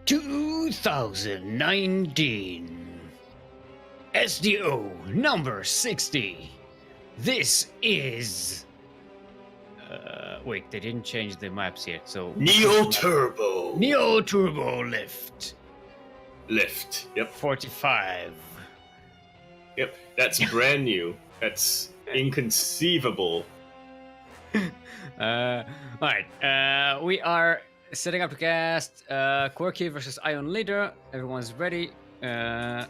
2019 SDO number 60. This is wait, they didn't change the maps yet, so Neo Turbo. Neo Turbo Lift Yep. 45. Yep. That's brand new. That's inconceivable. Alright, we are setting up the cast. CranKy versus Ion Leader. Everyone's ready. Let's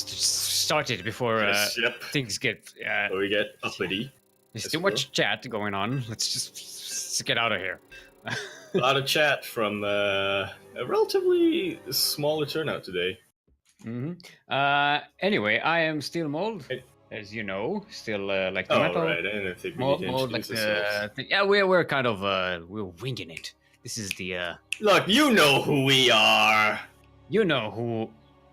just start it before Yep. things get. We get uppity. There's too much chat going on. Let's just get out of here. A lot of chat from a relatively smaller turnout today. Anyway, I am Steelmold, as you know. Still like the metal. Right. I didn't think we need to introduce ourselves. Yeah, we're kind of we're winging it. This is the Look, you know who we are. You know who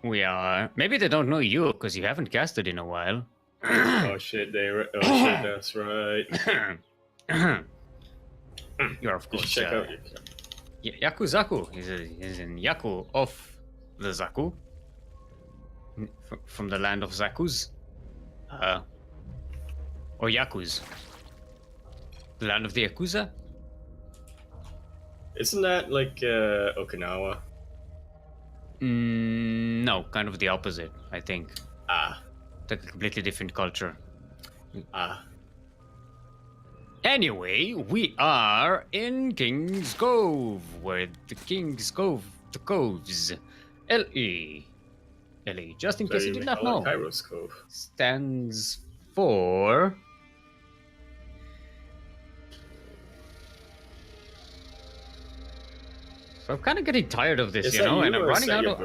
we are. Maybe they don't know you because you haven't casted in a while. Oh shit! Oh shit! That's right. You're of course. Check out Yakuzaku. He's in Yaku of the Zaku. From the land of Zakus. Or Yakuz. The land of the Yakuza? Isn't that like Okinawa? No, kind of the opposite, I think. Like a completely different culture. Anyway, we are in King's Cove, where the King's Cove, the Coves, L.E., just in case you did not know, Kairos Cove stands for... So I'm kind of getting tired of this, and I'm running out of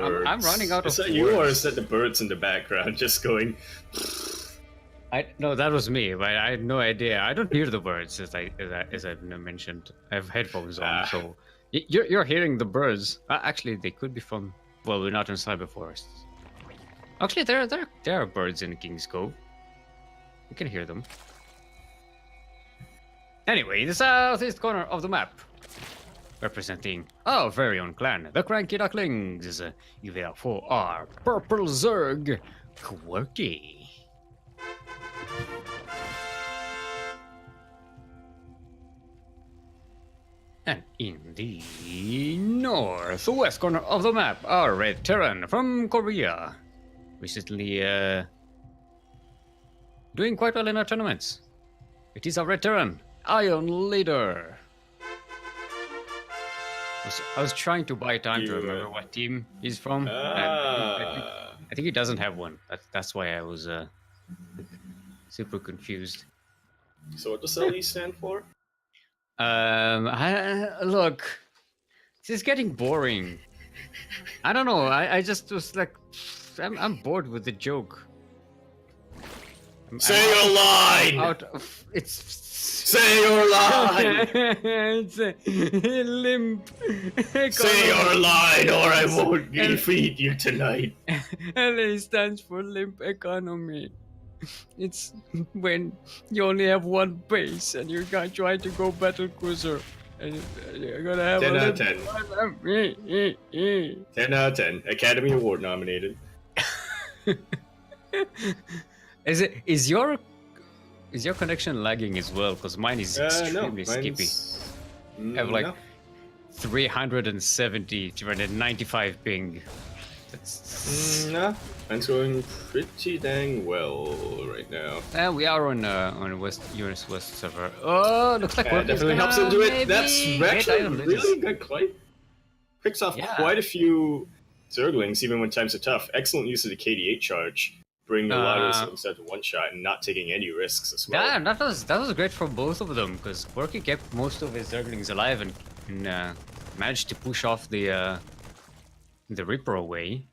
Is that you, or is that the birds in the background just going... No, that was me, but I had no idea. I don't hear the birds, as I mentioned. I have headphones on, so you're hearing the birds. Actually, they could be from... Well, we're not in cyber forests. Actually, there are birds in King's Cove. You can hear them. Anyway, the southeast corner of the map, representing our very own clan, the CranKy Ducklings. You therefore are Purple Zerg CranKy. And in the northwest corner of the map, our Red Terran from Korea. Recently doing quite well in our tournaments. It is our Red Terran, Ion Leader. I was trying to buy time to remember what team he's from. I think he doesn't have one. That's why I was super confused. So what does LE stand for? Look, this is getting boring. I don't know. I just was like, I'm bored with the joke. Say your line. Say your line. It's a limp. Say your line, or I won't defeat you tonight. LA stands for limp economy. It's when you only have one base and you're gonna try to go battle cruiser. And you're gonna have 10 a out of 10. 10 out of 10. Academy Award nominated. Is your connection lagging as well? Because mine is extremely skippy. I have like 395 ping. That's no, mine's going pretty dang well right now. We are on US West server. Oh, looks like we're definitely helps into it. That's actually really good. Picks off quite a few Zerglings, even when times are tough. Excellent use of the KD8 charge, bringing a lot of those instead to one shot and not taking any risks as well. Yeah, that was great for both of them because CranKy kept most of his Zerglings alive and managed to push off the Reaper away.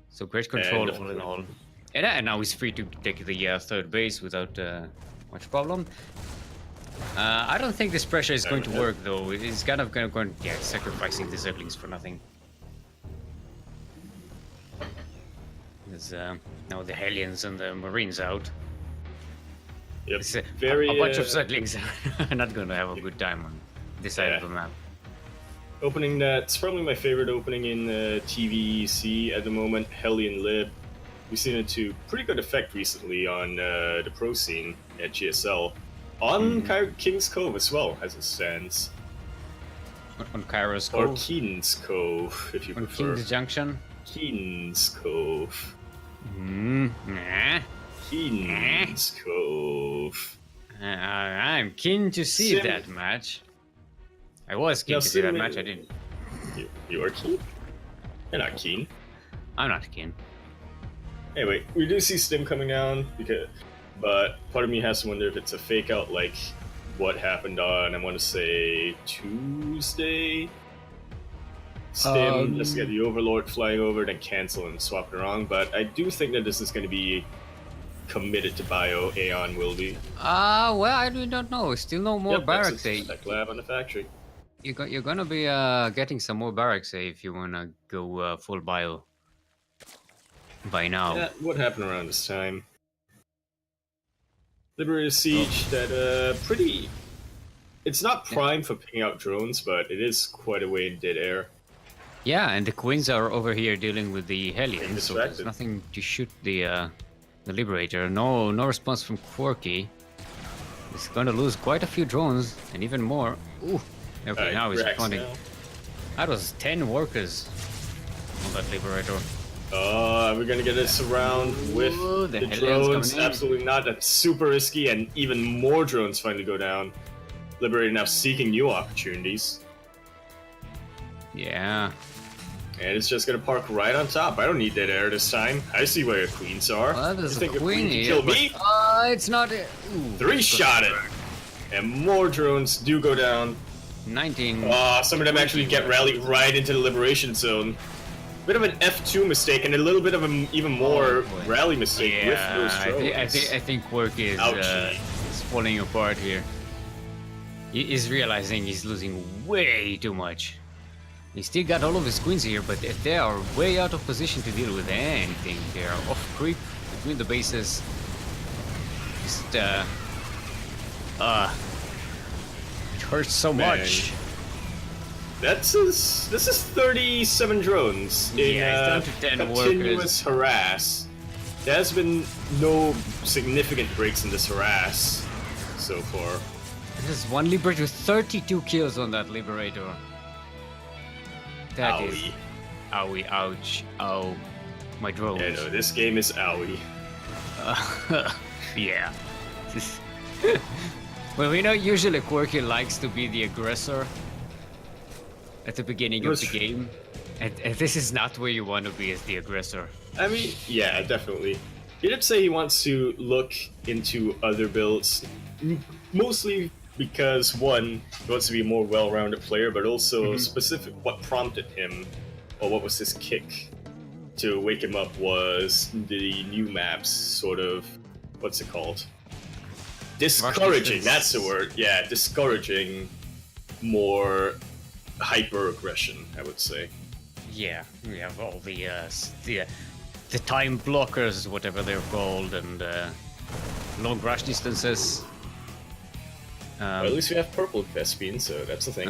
So great control all in all. And now he's free to take the third base without much problem. I don't think this pressure is going to work though. It's kind of going sacrificing the Zerglings for nothing. There's now the Hellions and the Marines out. Yep. A bunch of Zerglings are not going to have a good time this side of the map. Opening that's probably my favorite opening in TVC at the moment, Hellion Lib. We've seen it to pretty good effect recently on the pro scene at GSL. On King's Cove as well, as it stands. On Kairos Cove? Or Keen's Cove, if you prefer. King's Junction? Keen's Cove. Nah. Keen's Cove. I'm keen to see that match. I was keen to see that match, I didn't. You are keen? You're not keen. I'm not keen. Anyway, we do see Stim coming down, but part of me has to wonder if it's a fake out like what happened on, I want to say, Tuesday? Stim just get the Overlord flying over, then cancel and swap it wrong, but I do think that this is going to be committed to bio. Aeon will be. Well, I don't know. Still no more barracks. Tech lab on the factory. You're gonna be getting some more barracks if you wanna go full bio by now. Yeah, what happened around this time? Liberator Siege, that pretty. It's not prime for picking out drones, but it is quite a way in dead air. Yeah, and the Queens are over here dealing with the Hellions, so there's nothing to shoot the Liberator. No response from Quirky. He's gonna lose quite a few drones, and even more. Ooh. Okay, now he's responding. That was 10 workers on that Liberator. We're gonna get a surround with the drones. Absolutely not. That's super risky, and even more drones finally go down. Liberator now seeking new opportunities. Yeah. And it's just gonna park right on top. I don't need dead air this time. I see where your queens are. Well, there's you think a queen can here, kill me? It's not. Three-shot it! And more drones do go down. 19. Some of them actually get rallied right into the liberation zone. Bit of an F2 mistake and a little bit of an even more rally mistake with those drones. I think work is falling apart here. He is realizing he's losing way too much. He still got all of his queens here, but they are way out of position to deal with anything. They are off creep between the bases. Just it hurts so much. This is 37 drones in down to 10 continuous harass. There has been no significant breaks in this harass so far. There's one Liberator with 32 kills on that Liberator. That is... Owie, ouch, ow. My drones. Yeah, no, this game is owie. Yeah. Well, we know usually Quirky likes to be the aggressor at the beginning of the game. And this is not where you want to be as the aggressor. I mean, yeah, definitely. He did say he wants to look into other builds, mostly because, one, he wants to be a more well-rounded player, but also specific what prompted him, or what was his kick to wake him up was the new maps, sort of, what's it called? Discouraging, that's the word. Yeah, discouraging more hyper-aggression, I would say. Yeah, we have all the time blockers, whatever they're called, and long rush distances. Well, at least we have purple Vespine, so that's the thing.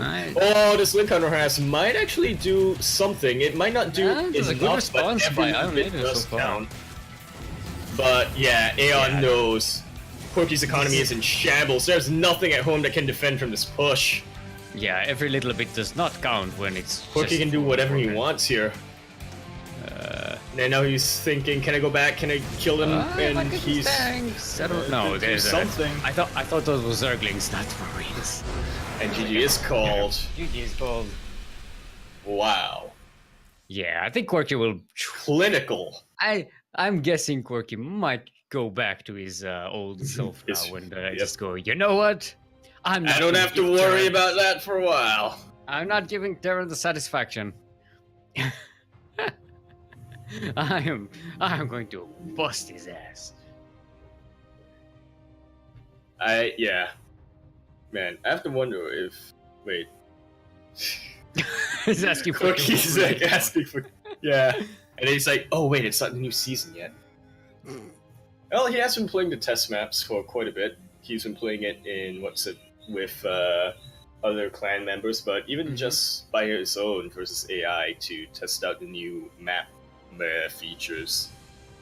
This Link Hunter Harass might actually do something. It might not do enough, but every bit does count. But yeah, Aeon knows Quirky's economy is in shambles. There's nothing at home that can defend from this push. Yeah, every little bit does not count when it's Quirky can do whatever he wants here. And now he's thinking, can I go back? Can I kill him? And he's... Thanks. I don't know. There's something. I thought those were Zerglings, not Marines. And GG is called. GG is called. Wow. Yeah, I think Quirky will... Clinical. I'm guessing Quirky might go back to his old self now and just go, you know what? I don't have to worry about that for a while. I'm not giving Terran the satisfaction. I am going to bust his ass. Yeah. Man, I have to wonder if... Wait. He's asking for... Quirky's like asking for... Yeah. And he's like, oh wait, it's not the new season yet. Well, he has been playing the test maps for quite a bit. He's been playing it in, with other clan members, but even just by his own versus AI to test out the new map features.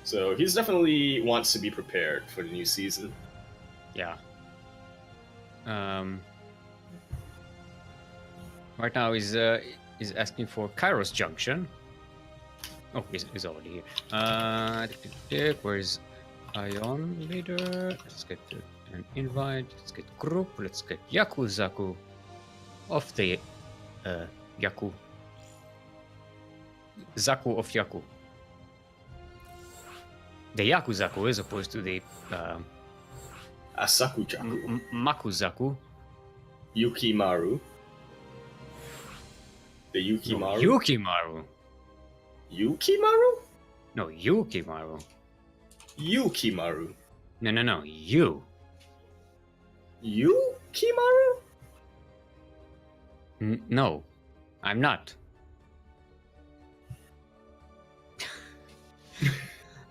So he's definitely wants to be prepared for the new season. Yeah. Right now he's asking for Kairos Junction. Oh, he's already here. Where's Ion Leader? Let's get an invite. Let's get group. Let's get Yakuzaku of the Yaku. Zaku of Yaku. The Yakuzaku as opposed to the Asakujaku. Makuzaku. Yukimaru. The Yukimaru. No, Yukimaru. Yukimaru? No, Yukimaru. Yukimaru. No. You. Yukimaru? No, I'm not.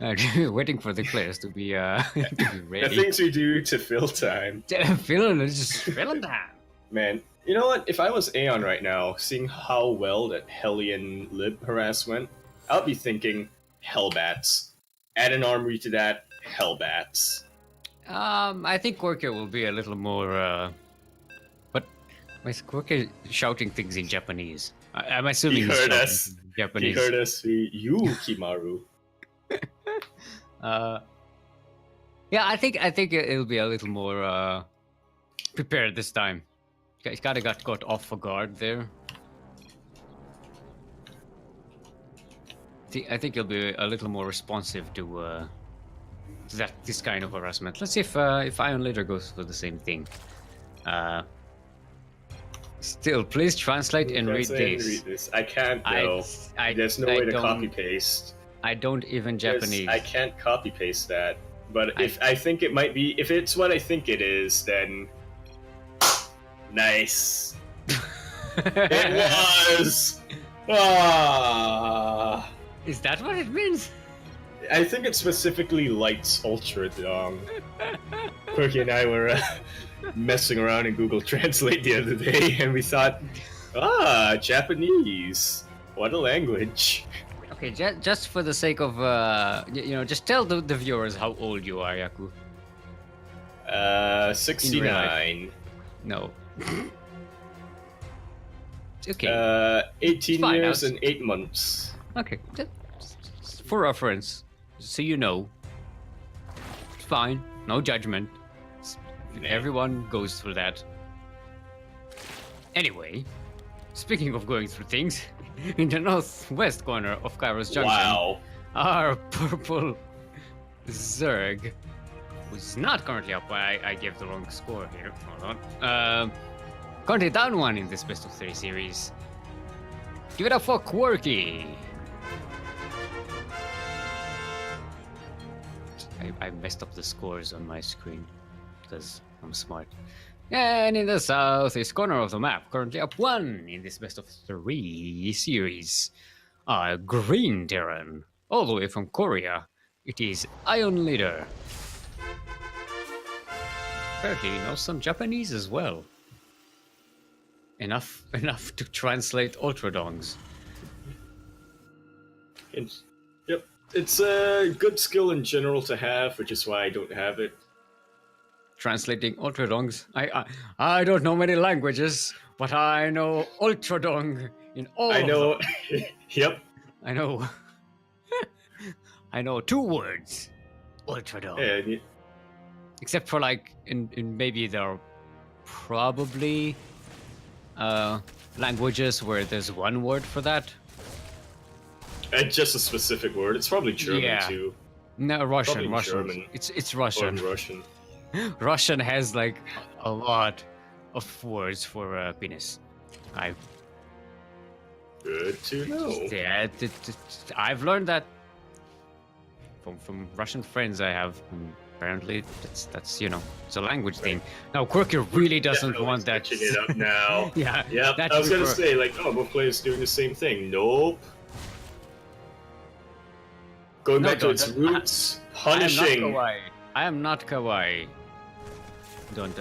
Waiting for the players to be to be ready. The things we do to fill time. Just filling time. Man, you know what? If I was Aeon right now, seeing how well that Hellion Lib harass went, I'll be thinking Hellbats. Add an armory to that, Hellbats. I think Quirker will be a little more. But why is Quirker shouting things in Japanese? I'm assuming He he's heard shouting us. in Japanese. He heard us. Yukimaru. Yeah, I think it'll be a little more prepared this time. He's kind of got caught off guard there. I think he'll be a little more responsive to this kind of harassment. Let's see if Ion Leader goes for the same thing. Still, please translate and read this. I can't though. There's no way to copy paste. I don't even Japanese. I can't copy paste that. But if I think it might be, if it's what I think it is, then nice. It was. Ah. Is that what it means? I think it specifically lights Ultra Dong. Quirky and I were messing around in Google Translate the other day, and we thought, Japanese. What a language. Okay, just for the sake of, just tell the viewers how old you are, Yaku. 69. No. Okay. 18 years and 8 months. Okay, just for reference, so you know. It's fine, no judgment. Everyone goes through that. Anyway, speaking of going through things, in the northwest corner of Kairos Junction, our purple Zerg, who's not currently up. I gave the wrong score here. Hold on. Currently down one in this best of 3 series. Give it up for Quirky. I messed up the scores on my screen because I'm smart. And in the southeast corner of the map, currently up 1 in this best of 3 series, Green Terran, all the way from Korea. It is Ion Leader. Apparently he knows some Japanese as well. Enough to translate Ultradongs. Yep, it's a good skill in general to have, which is why I don't have it. Translating Ultradongs. I don't know many languages, but I know Ultradong in all. I know. Of them. Yep. I know. I know 2 words. Ultradong. Yeah. Except for in maybe there are probably languages where there's 1 word for that. It's just a specific word. It's probably German too. No, Russian. German. It's Russian. Or Russian. Russian has a lot of words for penis. Good to know. Yeah, I've learned that from Russian friends I have. Apparently, that's it's a language thing. Now, Quirky really doesn't want that. Switching it up now. Yeah. I was gonna say both players doing the same thing. Nope. Going back to its roots, punishing. I am not kawaii. Don't.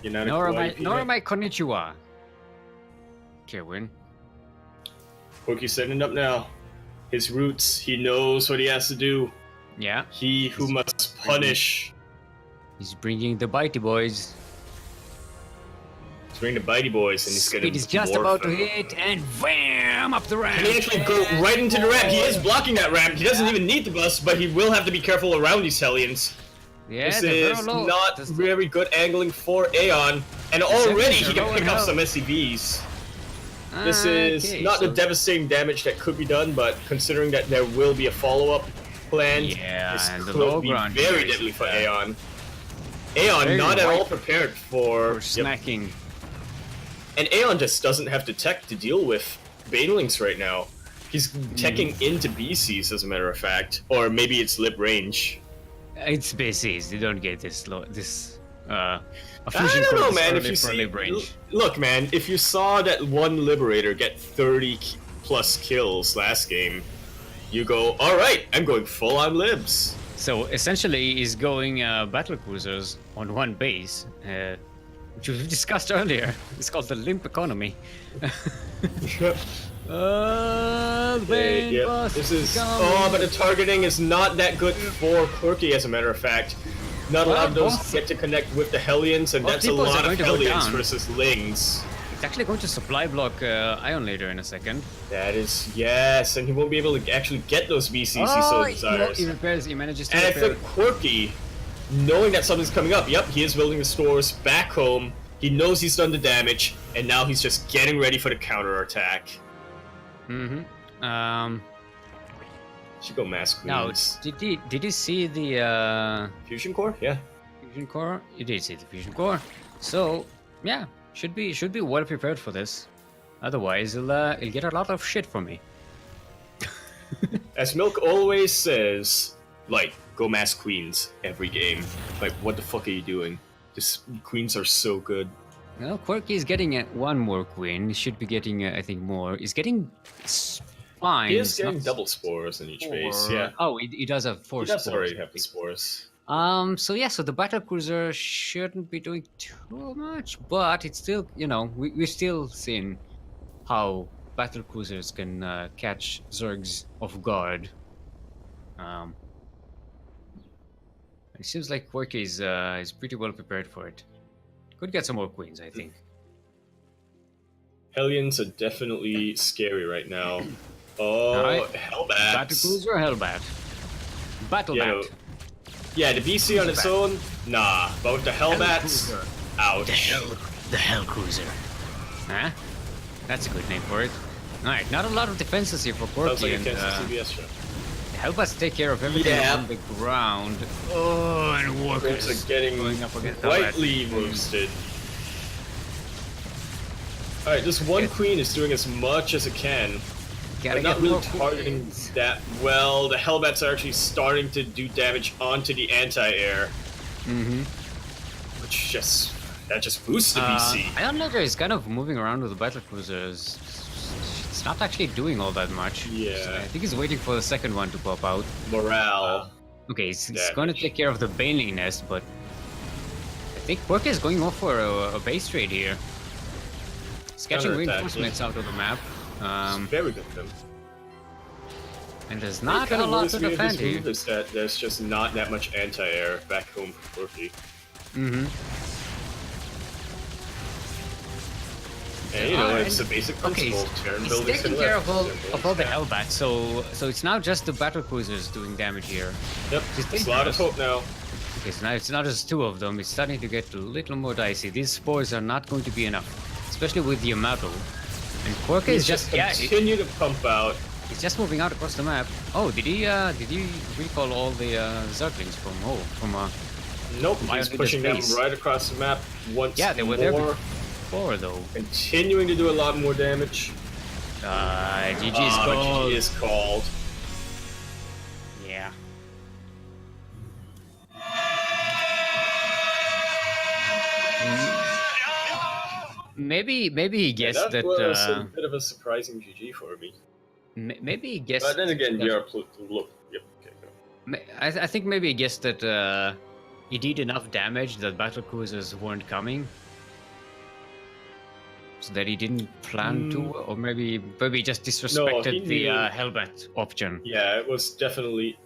You're not a Nor kawaii am I konnichiwa. Okay, win. Corky's setting it up now. His roots, he knows what he has to do. Yeah. He who must punish. He's bringing the bitey boys. He's bringing the bitey boys, and he's gonna. Speed is just about to hit, and wham! Up the ramp. Can he actually go right into the ramp? He is blocking that ramp. He doesn't even need the bus, but he will have to be careful around these Hellions. Yeah, this is not very good angling for Aeon, and already he can pick up some SCVs. This is not the devastating damage that could be done, but considering that there will be a follow-up plan, this could be very deadly for Aeon. Aeon not at all prepared for snacking. And Aeon just doesn't have the tech to deal with Banelings right now. He's teching into BCs, as a matter of fact, or maybe it's lip range. It's BCs. You don't get this. I don't know, man. If you see, look, man, if you saw that one Liberator get 30 plus kills last game, you go, all right, I'm going full on libs. So essentially, he's going battle cruisers on one base, which we discussed earlier. It's called the limp economy. This is but the targeting is not that good for Quirky, as a matter of fact. Not a lot of those get to connect with the Hellions, and that's a lot of Hellions versus Lings. It's actually going to supply block Ion later in a second. That is, yes, and he won't be able to actually get those VCs he so desires. He manages to and I think Quirky, knowing that something's coming up, yep, he is building the stores back home. He knows he's done the damage, and now he's just getting ready for the counterattack. Should go mass queens. Now, did you see the fusion core? Yeah. Fusion core? You did see the fusion core. So yeah, should be well prepared for this. Otherwise, he'll get a lot of shit from me. As Milk always says, like, go mass queens every game. Like, what the fuck are you doing? This queens are so good. Well, Quirky is getting one more queen. He should be getting, I think, more. He's getting spines. He is getting double spores in each base, yeah. Oh, he does have 4 spores. He does already have the spores. So yeah, so the battle cruiser shouldn't be doing too much, but it's still, you know, we're still seeing how battle cruisers can catch Zergs off guard. It seems like Quirky is pretty well prepared for it. Could get some more queens, I think. Hellions are definitely scary right now. Oh, right. Hellbats. Battle cruiser or Hellbat? Battle bat. Yeah, the BC on its own, nah. But with the Hellbats, ouch. The Hell Cruiser. Huh? That's a good name for it. Alright, not a lot of defenses here for Quirky. Sounds like a CBS show. Hellbats take care of everything on the ground. Oh, and Walkers are getting slightly roasted. Alright, this one queen is doing as much as it can. But not really targeting that well. The Hellbats are actually starting to do damage onto the anti-air. Which just boosts the BC. I don't know, he's kind of moving around with the battle cruisers. It's not actually doing all that much. Yeah. So I think he's waiting for the second one to pop out. Morale. Okay, he's going to take care of the Baneling nest, but I think Quirky is going off for a base trade here. Sketching reinforcements out of the map. Very good for him. And there's not a lot to defend here. Is that there's just not that much anti-air back home for Quirky. And you know, it's a basic principle. He's taking care of all the Hellbats, so it's now just the battle cruisers doing damage here. Yep, it's a lot of hope now. Okay, so now it's not just 2 of them, it's starting to get a little more dicey. These spores are not going to be enough, especially with the Yamato. And Quirky is just continue to pump out. He's just moving out across the map. Oh, did he recall all the Zerglings from Nope, he's pushing them right across the map once more. Yeah, they were there before, though. Continuing to do a lot more damage. GG is called. GG is called. Yeah. Maybe he guessed that. Was a bit of a surprising GG for me. Maybe he guessed. But then again, look. Yep. Okay, go. I think maybe he guessed that he did enough damage that battle cruisers weren't coming, so that he didn't plan to, or maybe just disrespected the Hellbat option. Yeah, it was definitely.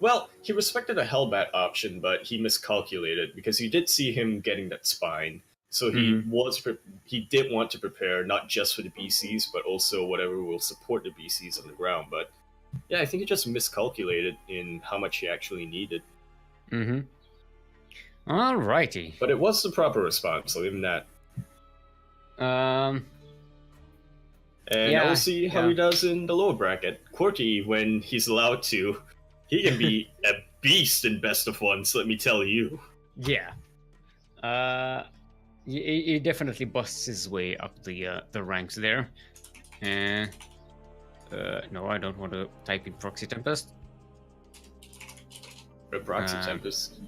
Well, he respected a Hellbat option, but he miscalculated because you did see him getting that spine. So he did want to prepare not just for the BCs, but also whatever will support the BCs on the ground. But yeah, I think he just miscalculated in how much he actually needed. Mm-hmm. Alrighty. But it was the proper response, so even that. And we'll see how he does in the lower bracket. Quirky, when he's allowed to, he can be a beast in best of ones, let me tell you. Yeah. He definitely busts his way up the ranks there. No, I don't want to type in Proxy Tempest. Proxy Tempest.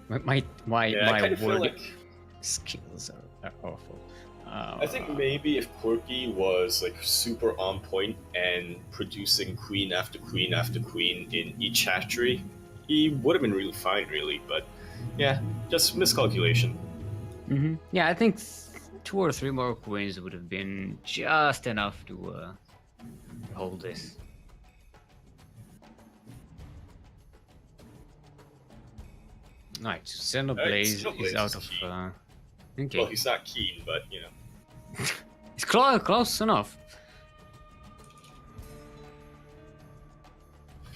My word skills are awful. I think maybe if Quirky was like super on point and producing queen after queen after queen in each hatchery, he would have been really fine, really. But yeah, just miscalculation. Mm-hmm. Yeah, I think 2 or 3 more queens would have been just enough to hold this. Right, Xenoblaze is out of. Okay. Well, he's not keen, but you know. It's close enough.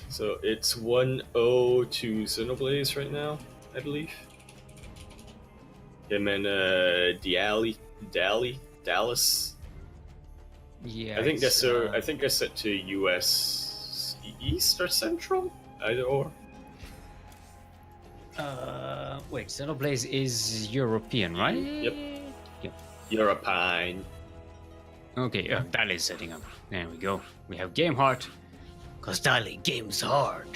So it's 1-0 to Xenoblaze right now, I believe. Him and Dallas. Yeah. I think they're set to US East or Central, either or. Wait, Xenoblaze is European, right? Yep. European. Okay, Dali is setting up. There we go. We have game hard. Cause Dali games hard.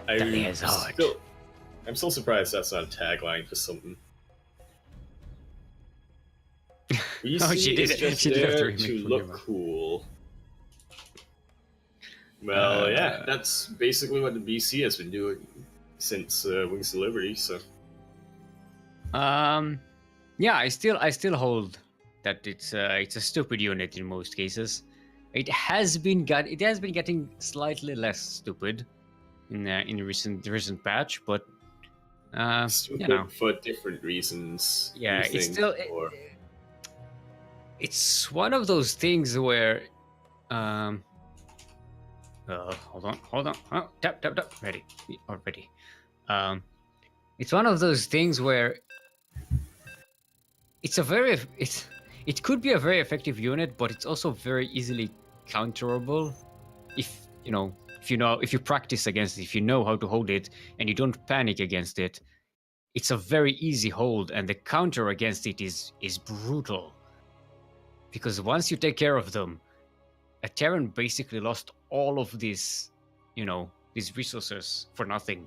Dali is hard. I'm still surprised that's not a tagline for something. She did it. She did have to look cool. Well, yeah, that's basically what the BC has been doing since Wings of Liberty. So, yeah, I still hold that it's a stupid unit in most cases. It has been getting slightly less stupid in recent patch, but stupid for different reasons. Yeah, it's still it's one of those things where hold on. Oh, tap. Ready. Already. It's one of those things where it could be a very effective unit, but it's also very easily counterable if you practice against it, if you know how to hold it and you don't panic against it. It's a very easy hold, and the counter against it is brutal. Because once you take care of them, a Terran basically lost all of these resources for nothing.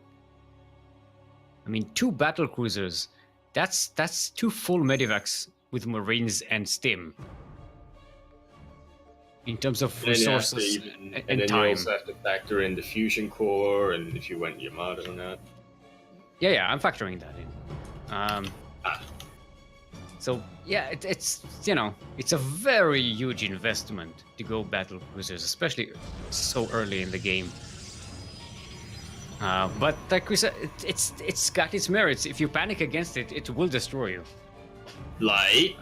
I mean, 2 battle cruisers, that's 2 full medivacs with Marines and Stim. In terms of resources and then time. You also have to factor in the fusion core and if you went Yamato or not. Yeah, I'm factoring that in. So yeah, it's a very huge investment to go battle cruisers, especially so early in the game. But like we said, it's got its merits. If you panic against it, it will destroy you. Light.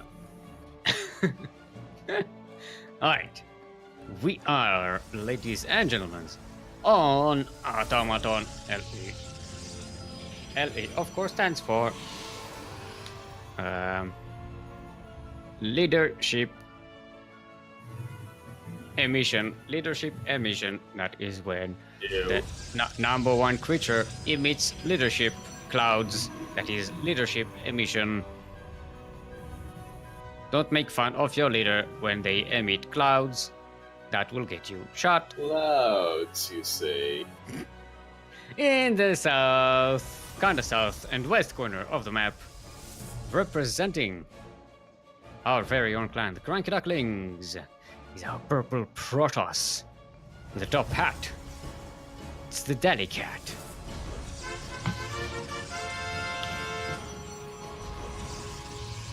Alright. We are, ladies and gentlemen, on Automaton LE. LE, of course, stands for Leadership Emission. Leadership Emission, that is when the number 1 creature emits leadership clouds. That is leadership emission. Don't make fun of your leader when they emit clouds. That will get you shot. Clouds, you say? In the south, kinda south and west corner of the map, representing our very own clan, the CranKy Ducklings, is our purple Protoss. The top hat. It's the Dally Cat.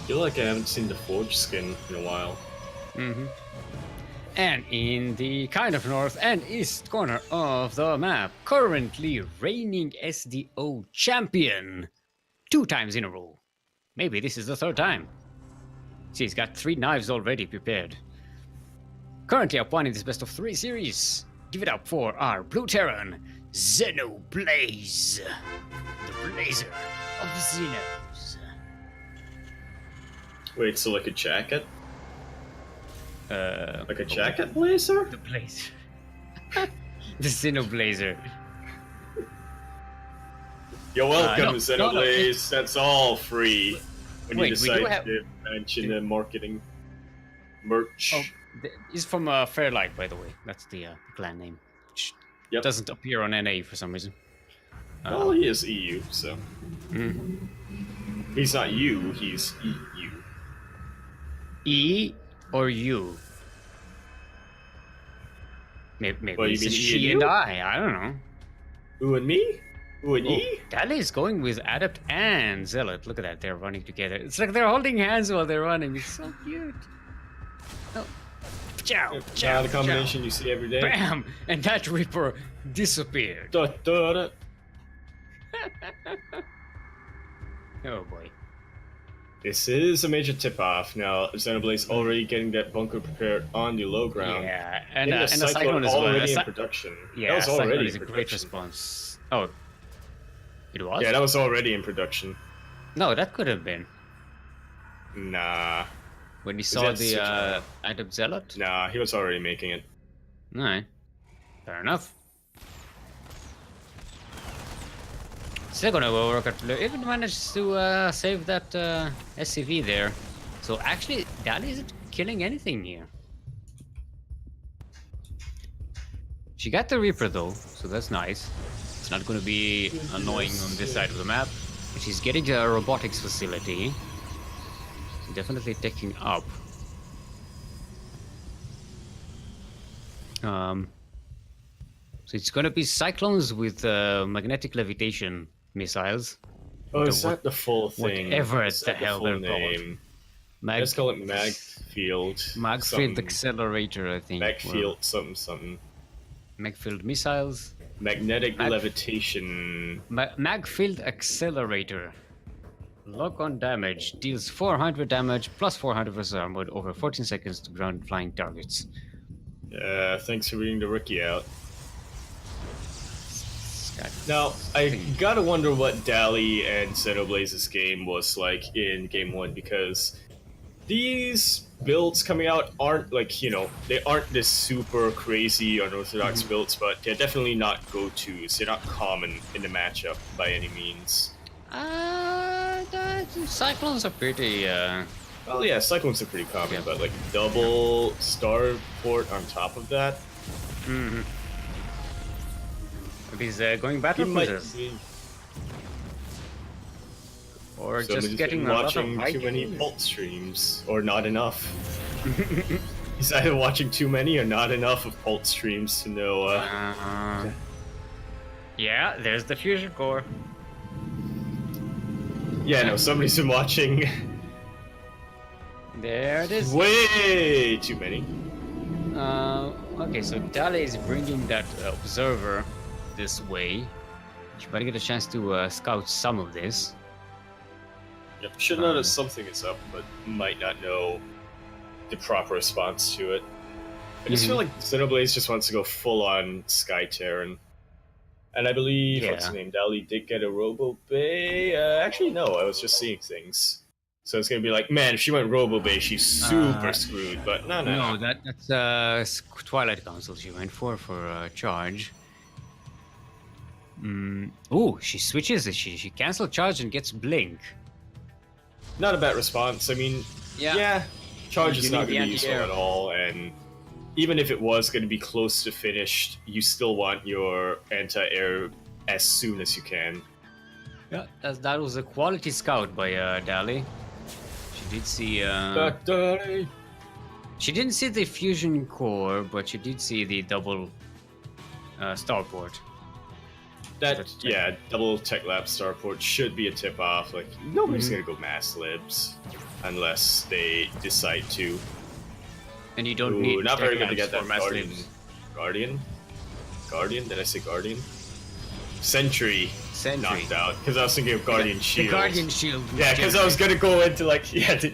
I feel like I haven't seen the Forge skin in a while. Mm-hmm. And in the kind of north and east corner of the map, currently reigning SDO champion 2 times in a row. Maybe this is the 3rd time. See, he's got 3 knives already prepared. Currently up 1 in this best of 3 series. Give it up for our Blue Terran, Xenoblaze, the Blazer of Xenos. Wait, so like a jacket? Like a jacket blazer? The Blazer. The Xenoblazer. You're welcome, No, Xenoblaze. That's all free when you decide have... to mention the marketing merch. Oh, he's from Fairlight, by the way. That's the clan name. Which doesn't appear on NA for some reason. Well, he is EU, so. He's not you, he's EU. E or U? Maybe Well, it's you mean she and and I don't know. Ooh and me? Ooh and ye? Dally is going with Adept and Zealot. Look at that, they're running together. It's like they're holding hands while they're running. It's so cute. Oh. Chow, chow, the combination you see every day. Bam! And that Reaper disappeared. Da, da, da. Oh boy. This is a major tip-off. Now, Xenoblaze already getting that bunker prepared on the low ground. Yeah, and the the Cyclone is already in production. Yeah, that was Cyclone already is a in great production. response. Oh, it was? Yeah, that was already in production. No, that could have been. Nah. When you saw the Adept Zealot? Nah, he was already making it. Alright. Fair enough. Still gonna go work at even managed to save that SCV there. So actually, Dally isn't killing anything here. She got the Reaper though, so that's nice. It's not gonna be annoying on this side of the map. But she's getting to a robotics facility. Definitely taking up. So it's gonna be Cyclones with magnetic levitation missiles. Oh, is that the full thing? Whatever Is the that hell full they're called. name? Let's call it Magfield. Magfield Accelerator, I think. Magfield something. Magfield missiles. Magnetic levitation. Magfield Accelerator. Lock-on damage. Deals 400 damage plus 400 versus armored over 14 seconds to ground flying targets. Thanks for reading the rookie out. Now, I gotta wonder what Dally and Xenoblaze's game was like in Game 1, because these builds coming out aren't like, you know, they aren't this super crazy unorthodox builds, but they're definitely not go-tos. They're not common in the matchup by any means. The Cyclones are pretty, Well, yeah, Cyclones are pretty common, but like double starport on top of that. These going battle cruisers. Or so just getting a lot of watching too many Bolt streams, or not enough. He's either watching too many or not enough of Bolt streams to know. Yeah, there's the fusion core. Yeah, no, somebody's been watching. There it is. Way too many. Okay, so Dally is bringing that observer this way. She might get a chance to scout some of this. Yep, should know that something is up, but might not know the proper response to it. I just feel like Xenoblaze just wants to go full on Sky Terran. And I believe, what's his name, Dally did get a Robo Bay. Actually, no, I was just seeing things. So it's gonna be like, man, if she went Robo Bay, she's super screwed. But no. That's Twilight Council she went for charge. Oh, she switches. She cancels charge and gets blink. Not a bad response. I mean, yeah charge is not going to be useful at all, and even if it was going to be close to finished, you still want your anti-air as soon as you can. Yeah, that was a quality scout by Dally. She did see. She didn't see the fusion core, but she did see the double starport. That double tech lab starport should be a tip off. Like nobody's gonna go mass libs unless they decide to. And you don't need not very good to get that mass guardian. libs. Guardian? Did I say guardian? Sentry. Sentry. Knocked out because I was thinking of Guardian Shield. The Guardian Shield. Yeah, because I was gonna go into like,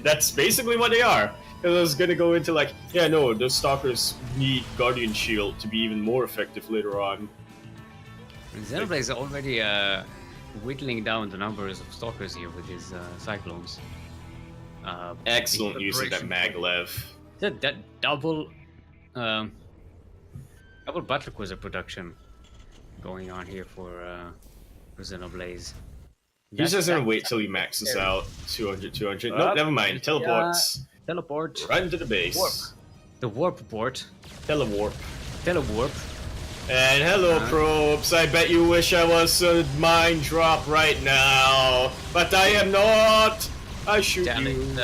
that's basically what they are. Because I was gonna go into like, those stalkers need Guardian Shield to be even more effective later on. Xenoblade is already whittling down the numbers of stalkers here with his cyclones. Excellent use of that maglev. That double Battlecruiser production going on here for Xenoblade. He's just gonna wait till he maxes out 200. No, never mind. Teleports. Teleport. Run to the base. Warp. The warp port. Telewarp. And hello, probes. I bet you wish I was a mine drop right now, but I am not. I shoot you.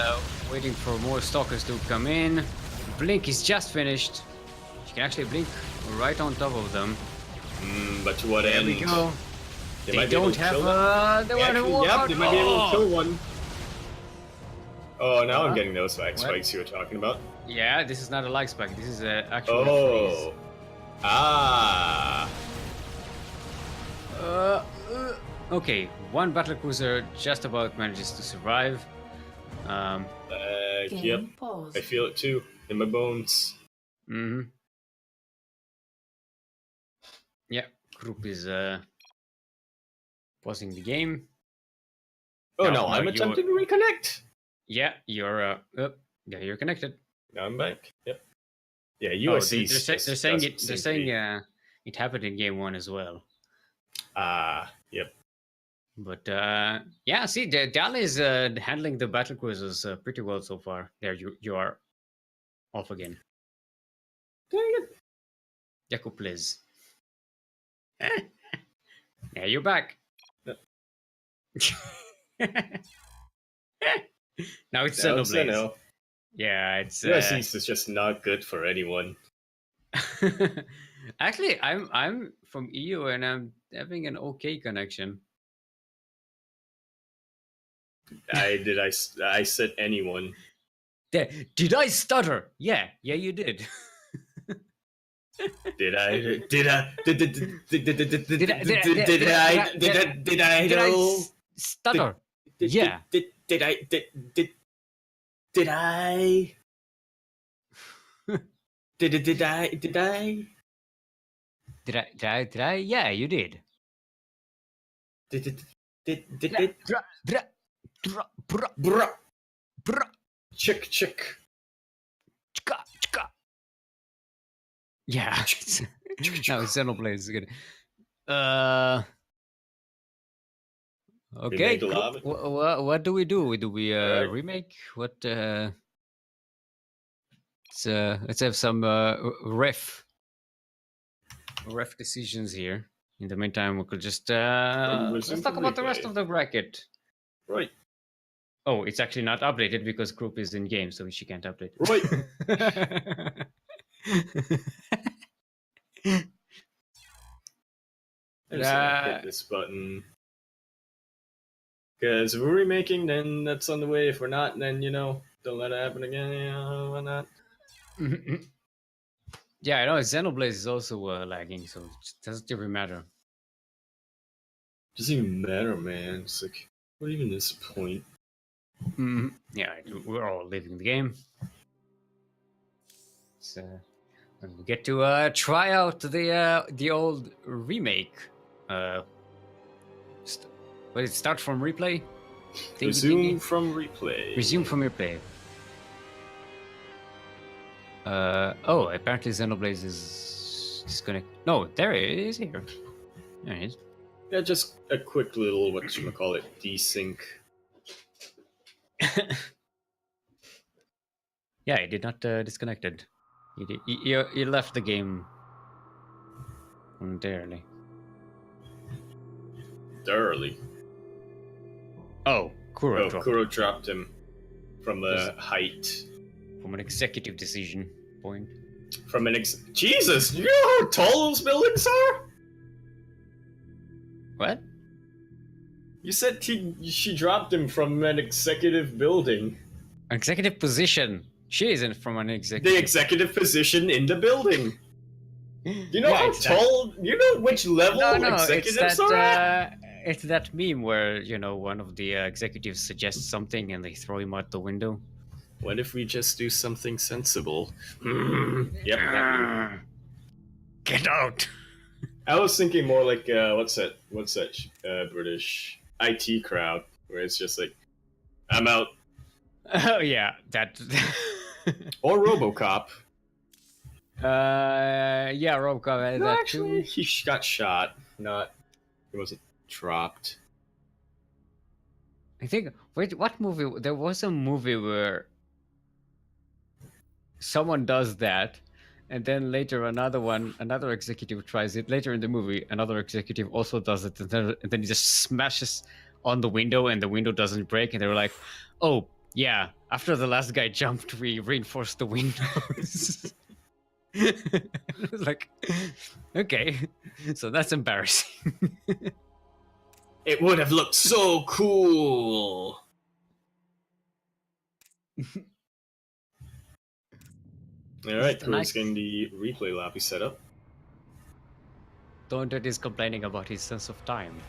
Waiting for more stalkers to come in. Blink is just finished. You can actually blink right on top of them. But to what end? There we go. They don't have they might be able to kill one. Oh, now I'm getting those lag spikes you were talking about. Yeah, this is not a lag spike. This is an actual freeze. Okay, one battlecruiser just about manages to survive. Yep, I feel it too in my bones. Yeah, group is pausing the game. No, I'm attempting to reconnect. Yeah, you're you're connected. Now I'm back. Yep. Yeah, USC. They're saying it happened in game 1 as well. Yep. But yeah, see, Dal is handling the battle cruisers pretty well so far. There, you are off again. Dang it. Yaku, please. Yeah, you're back. Now it's Xenoblade. Yeah, it's USC is just not good for anyone. Actually, I'm from EU and I'm having an okay connection. I said anyone. Did I stutter? Yeah, you did. Did I stutter? Yeah. Did I? Yeah, you did. Chick. Yeah. No, Xenoblade is good. Okay. What do we do? Do we remake? What? Let's have some ref decisions here. In the meantime, we could just let's talk about the rest of the bracket. Right. Oh, it's actually not updated because group is in game, so she can't update. Right. Hit this button. Because if we're remaking, then that's on the way. If we're not, then don't let it happen again. Why not? Yeah, I know Xenoblade is also lagging, so it doesn't even matter. Doesn't even matter, man. It's like, what even is the point? Yeah, we're all leaving the game. So when we get to try out the old remake. But it start from replay? Resume from replay. Resume from replay. Oh, apparently Xenoblade is disconnected. No, there it is here. There it is. Yeah, just a quick little, whatchamacallit, desync. Yeah, it did not disconnected. You left the game momentarily. Thoroughly. Oh, Kuro dropped him from a height. From an executive decision point. From an Jesus, you know how tall those buildings are? What? You said she dropped him from an executive building. Executive position. She isn't from an executive. The executive position in the building. You know how tall? You know which level executives are at? It's that meme where, you know, one of the executives suggests something and they throw him out the window. What if we just do something sensible? Yep. Get out. I was thinking more like what's that British IT crowd where it's just like, I'm out. Oh yeah, that. Or RoboCop. Yeah, RoboCop. No, actually, he got shot. He wasn't dropped. I think. Wait, what movie? There was a movie where someone does that, and then later another executive tries it. Later in the movie, another executive also does it, and then he just smashes on the window, and the window doesn't break. And they were like, "Oh yeah, after the last guy jumped, we reinforced the windows." It was like, okay, so that's embarrassing. It would have looked so cool. Alright, Crew's getting the replay lobby set up. Thornton is complaining about his sense of time.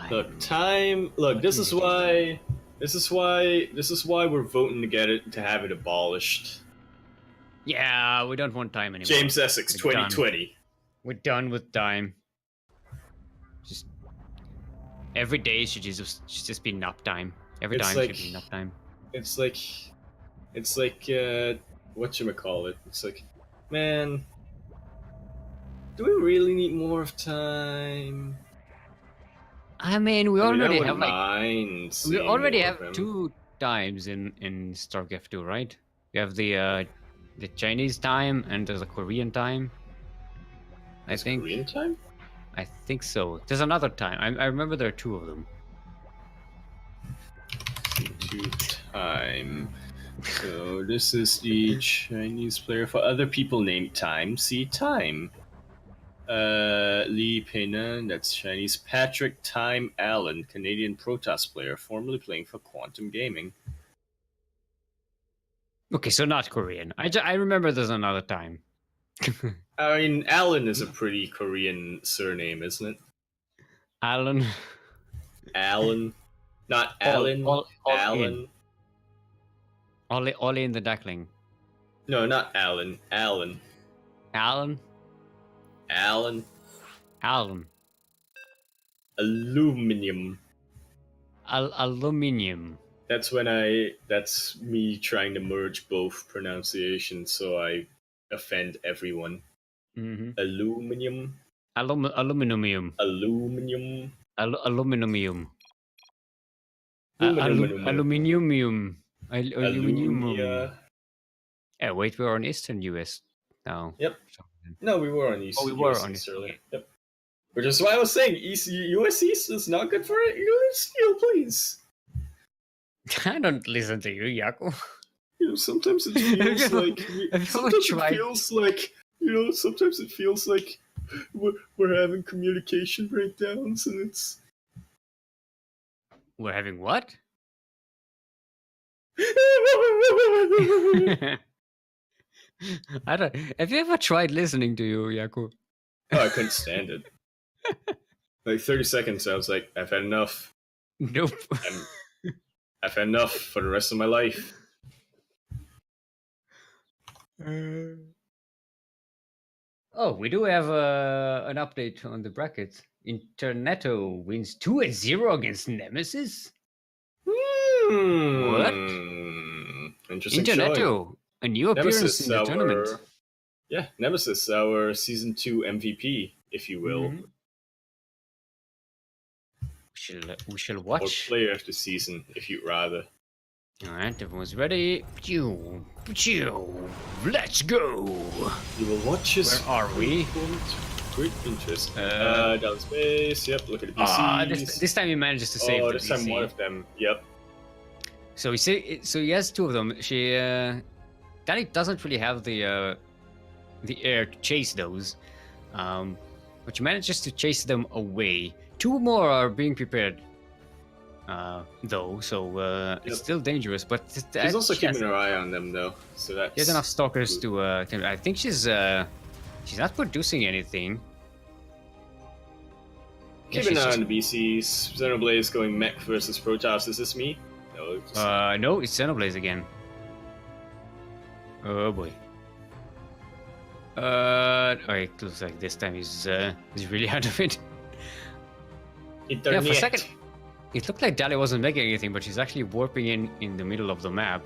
Look, this is why we're voting to have it abolished. Yeah, we don't want time anymore. James Essex, 2020. We're done with time. Just every day should just be nap time. Every time should be nap time. It's like whatchamacallit? It's like, man, do we really need more of time? I mean, we already have him. 2 times in StarCraft 2, right? We have the Chinese time and there's a Korean time. I think Korean time? I think so. There's another time. I remember there are 2 of them. 2 time. So this is the Chinese player. For other people named Time, see Time. Li Peinan, that's Chinese. Patrick Time Allen, Canadian Protoss player, formerly playing for Quantum Gaming. Okay, so not Korean. I remember there's another time. I mean, Allen is a pretty Korean surname, isn't it? Allen. Not Allen. Allen. Ollie in the Duckling. No, not Allen. Allen. Allen. Aluminium. Aluminium. That's me trying to merge both pronunciations so I offend everyone. Mm-hmm. Aluminium. Aluminum. Aluminium. Aluminium. Aluminium. Aluminium. Yeah, wait, we're on Eastern US now. Yep. No, we were on East. Oh, we were on East earlier. Yep. Which is why I was saying US East is not good for it. Steel, please. I don't listen to you, Yaku. Sometimes it feels sometimes it feels like we're having communication breakdowns, and it's. We're having what? I don't. Have you ever tried listening to you, Yaku? Oh, I couldn't stand it. Like 30 seconds, I was like, I've had enough. Nope. I've had enough for the rest of my life. Oh, we do have an update on the brackets. Interneto wins 2-0 against Nemesis. What? Interesting. Interneto, showing. A new appearance in the tournament. Yeah, Nemesis, our Season 2 MVP, if you will. Mm-hmm. We shall watch. Or player of the season, if you'd rather. Alright, everyone's ready. Let's go! You will watch us. Where are we? Great interest. Down space, yep, look at the PCs. This time he manages to save the this PC. time one of them, yep. So he has two of them. Danny doesn't really have the air to chase those, but she manages to chase them away. 2 more are being prepared, though, so it's still dangerous. But she's also keeping her eye on them, though. So that's. She has enough stalkers to. I think she's not producing anything. Keep an eye on the BCs. Xenoblaze going mech versus Protoss. Is this me? No. No, it's Xenoblaze again. Oh boy. It looks like this time he's really out of it. Internet. Yeah, for a second, it looked like Dali wasn't making anything, but she's actually warping in the middle of the map,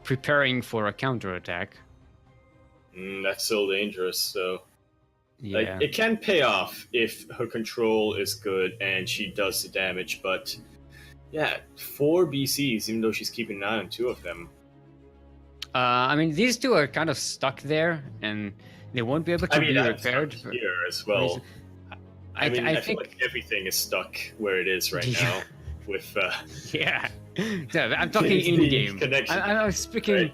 preparing for a counterattack. That's still dangerous, so. Yeah. Like, it can pay off if her control is good and she does the damage, but yeah, 4 BCs, even though she's keeping an eye on 2 of them. I mean, these 2 are kind of stuck there, and they won't be able to be repaired. Here as well. I think feel like everything is stuck where it is right now. With yeah, I'm talking in-game. I'm speaking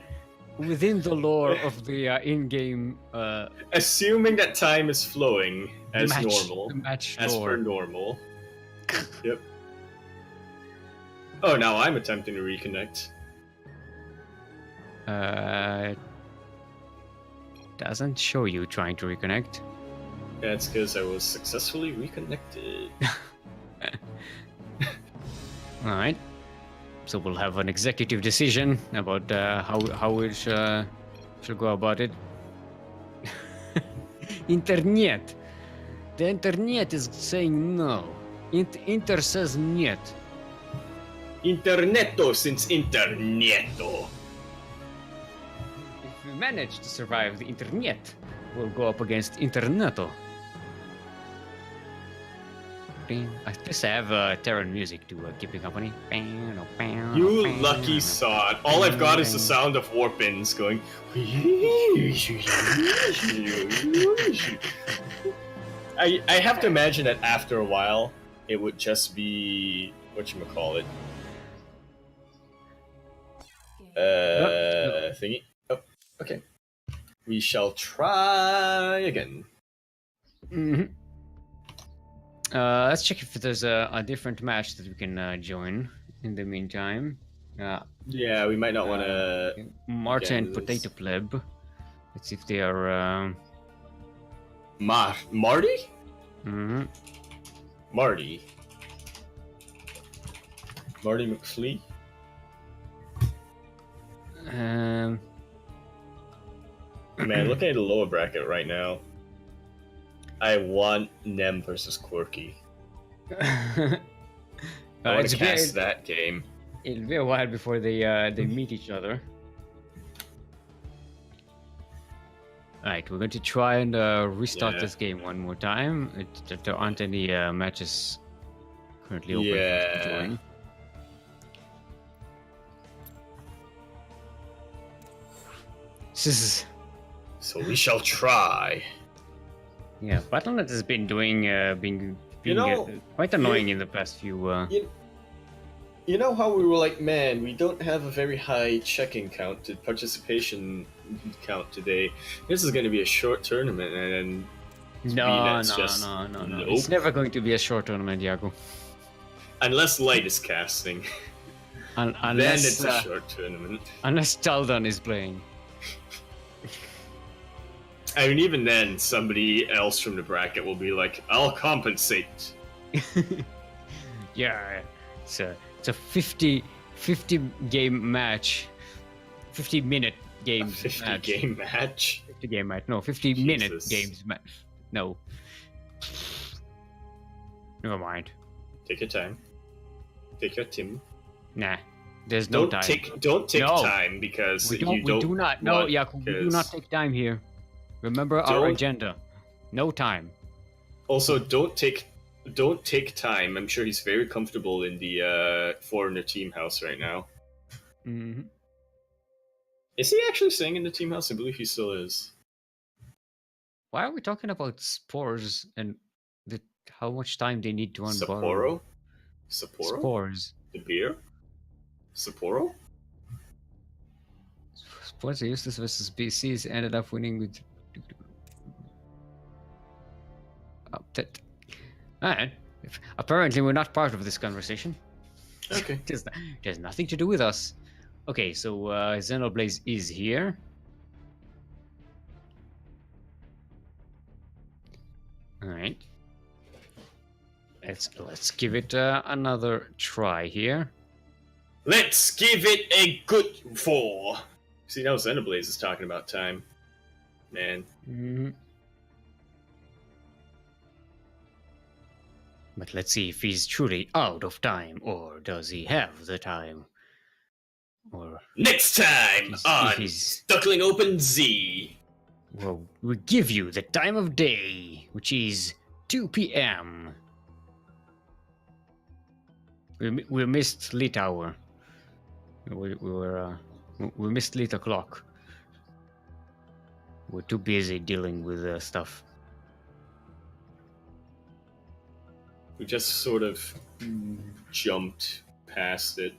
within the lore of the in-game. Assuming that time is flowing as normal, as per normal. Yep. Oh, now I'm attempting to reconnect. Doesn't show you trying to reconnect. That's because I was successfully reconnected. Alright. So we'll have an executive decision about how we should go about it. Internet. The internet is saying no. Inter says niet. Interneto since interneto. If we manage to survive the internet, we'll go up against Interneto. I guess I have Terran music to keep me company. You lucky sod. All I've got is the sound of warpins going. I have to imagine that after a while, it would just be whatchamacallit. Thingy. Oh, okay. We shall try again. Mm-hmm. Let's check if there's a different match that we can join in the meantime. Yeah, we might not want to. Marta and Potato Pleb. Let's see if they are. Marty? Mm-hmm. Marty McFlee? Man, looking at the lower bracket right now, I want Nem versus Quirky. I want to cast that game. It'll be a while before they meet each other. Alright, we're going to try and restart this game one more time. There aren't any matches currently open for us to join. So we shall try. Yeah, Battle.net has been doing being quite annoying in the past few. You know how we were like, man, we don't have a very high check-in count, participation count today. This is going to be a short tournament, and no. It's never going to be a short tournament, Yaku. Unless Light is casting. Unless, then it's a short tournament. Unless Taldan is playing. I mean, even then, somebody else from the bracket will be like, I'll compensate. Yeah, it's a 50 game match. 50-minute game 50 game match? 50 game match. No, 50-minute games match. No. Never mind. Take your time. Take your time. Nah. There's no time. Don't take time because we do not. No, Yaku, we do not take time here. Remember our agenda. No time. Also, don't take time. I'm sure he's very comfortable in the foreigner team house right now. Mm-hmm. Is he actually staying in the team house? I believe he still is. Why are we talking about spores and how much time they need to unborrow? Sapporo? Spores. The beer? Sapporo? Sports are useless versus BCs ended up winning with. Alright. Apparently, we're not part of this conversation. Okay. There's nothing to do with us. Okay, so Xenoblaze is here. Alright. Let's give it another try here. Let's give it a good 4. See, now Xenoblaze is talking about time. Man. Mm-hmm. But let's see if he's truly out of time, or does he have the time? Or next time on Duckling Open Z. Well, we give you the time of day, which is 2 p.m. We missed late hour. We missed late o'clock. We're too busy dealing with stuff. We just sort of jumped past it.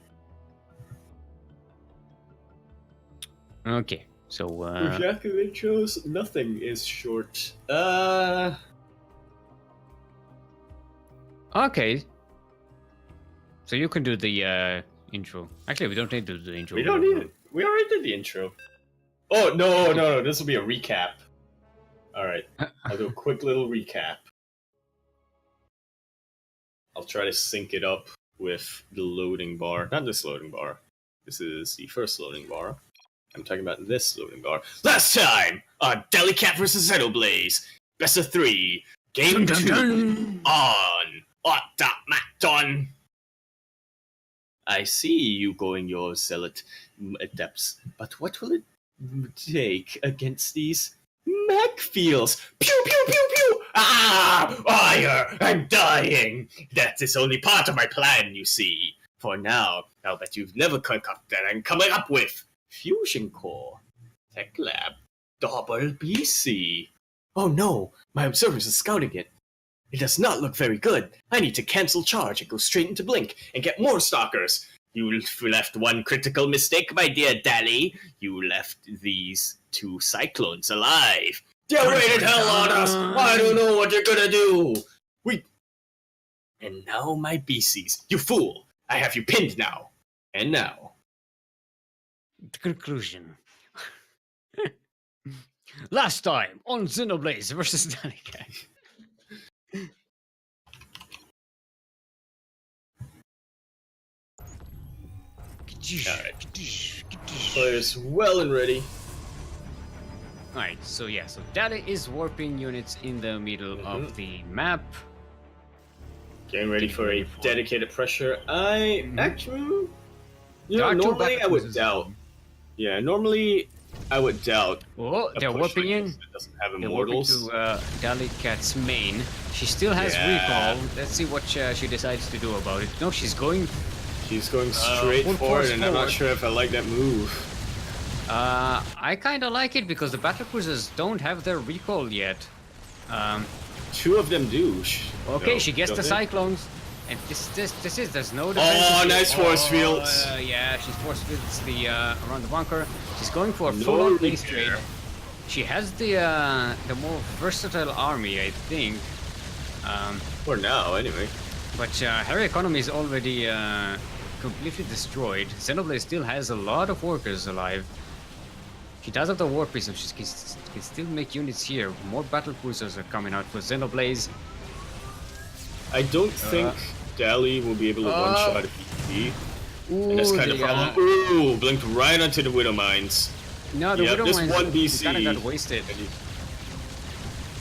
Okay, so Yaku intros, nothing is short. Okay. So you can do the intro. Actually, we don't need to do the intro. We don't need it. We already did the intro. Oh no! This will be a recap. All right, I'll do a quick little recap. I'll try to sync it up with the loading bar. Not this loading bar. This is the first loading bar. I'm talking about this loading bar. Last time on Delicat vs. Xenoblaze, best of 3, game 2 on Automaton. I see you going your zealot adepts, but what will it take against these mech fields? Pew pew pew pew! Ah! Fire! I'm dying! That is only part of my plan, you see. For now, I'll bet you've never concocted that I'm coming up with. Fusion Core. Tech Lab. Double BC. Oh no, my observers are scouting it. It does not look very good. I need to cancel charge and go straight into Blink and get more stalkers. You left one critical mistake, my dear Dally. You left these 2 cyclones alive. They're waiting hell on us. I don't know what you're gonna do. And now my BCs. You fool. I have you pinned now. And now. The conclusion. Last time on Xenoblaze versus Delicat. Alright. Players well and ready. Alright, so yeah, so Dali is warping units in the middle of the map. Getting ready for a dedicated pressure. Actually, normally I would doubt. Yeah, normally I would doubt. Oh, they're warping in. Doesn't have they're warping to Dalicat's main. She still has recall. Let's see what she decides to do about it. No, she's going straight forward, and I'm not sure if I like that move. I kind of like it because the battlecruisers don't have their recall yet. 2 of them do. Okay, she gets the cyclones, and there's no defense. Oh, nice force fields. Yeah, she's force fields around the bunker. She's going for a full-on base trade. She has the more versatile army, I think. For now, anyway. But her economy is already completely destroyed. Xenoblaze still has a lot of workers alive. She does have the war prism. She can still make units here. More battle cruisers are coming out for Xenoblaze. I don't think Dali will be able to one-shot a BP. And that's kind of problem. Ooh, blinked right onto the Widow Mines. No, the Widow Mines one BC kind of got wasted.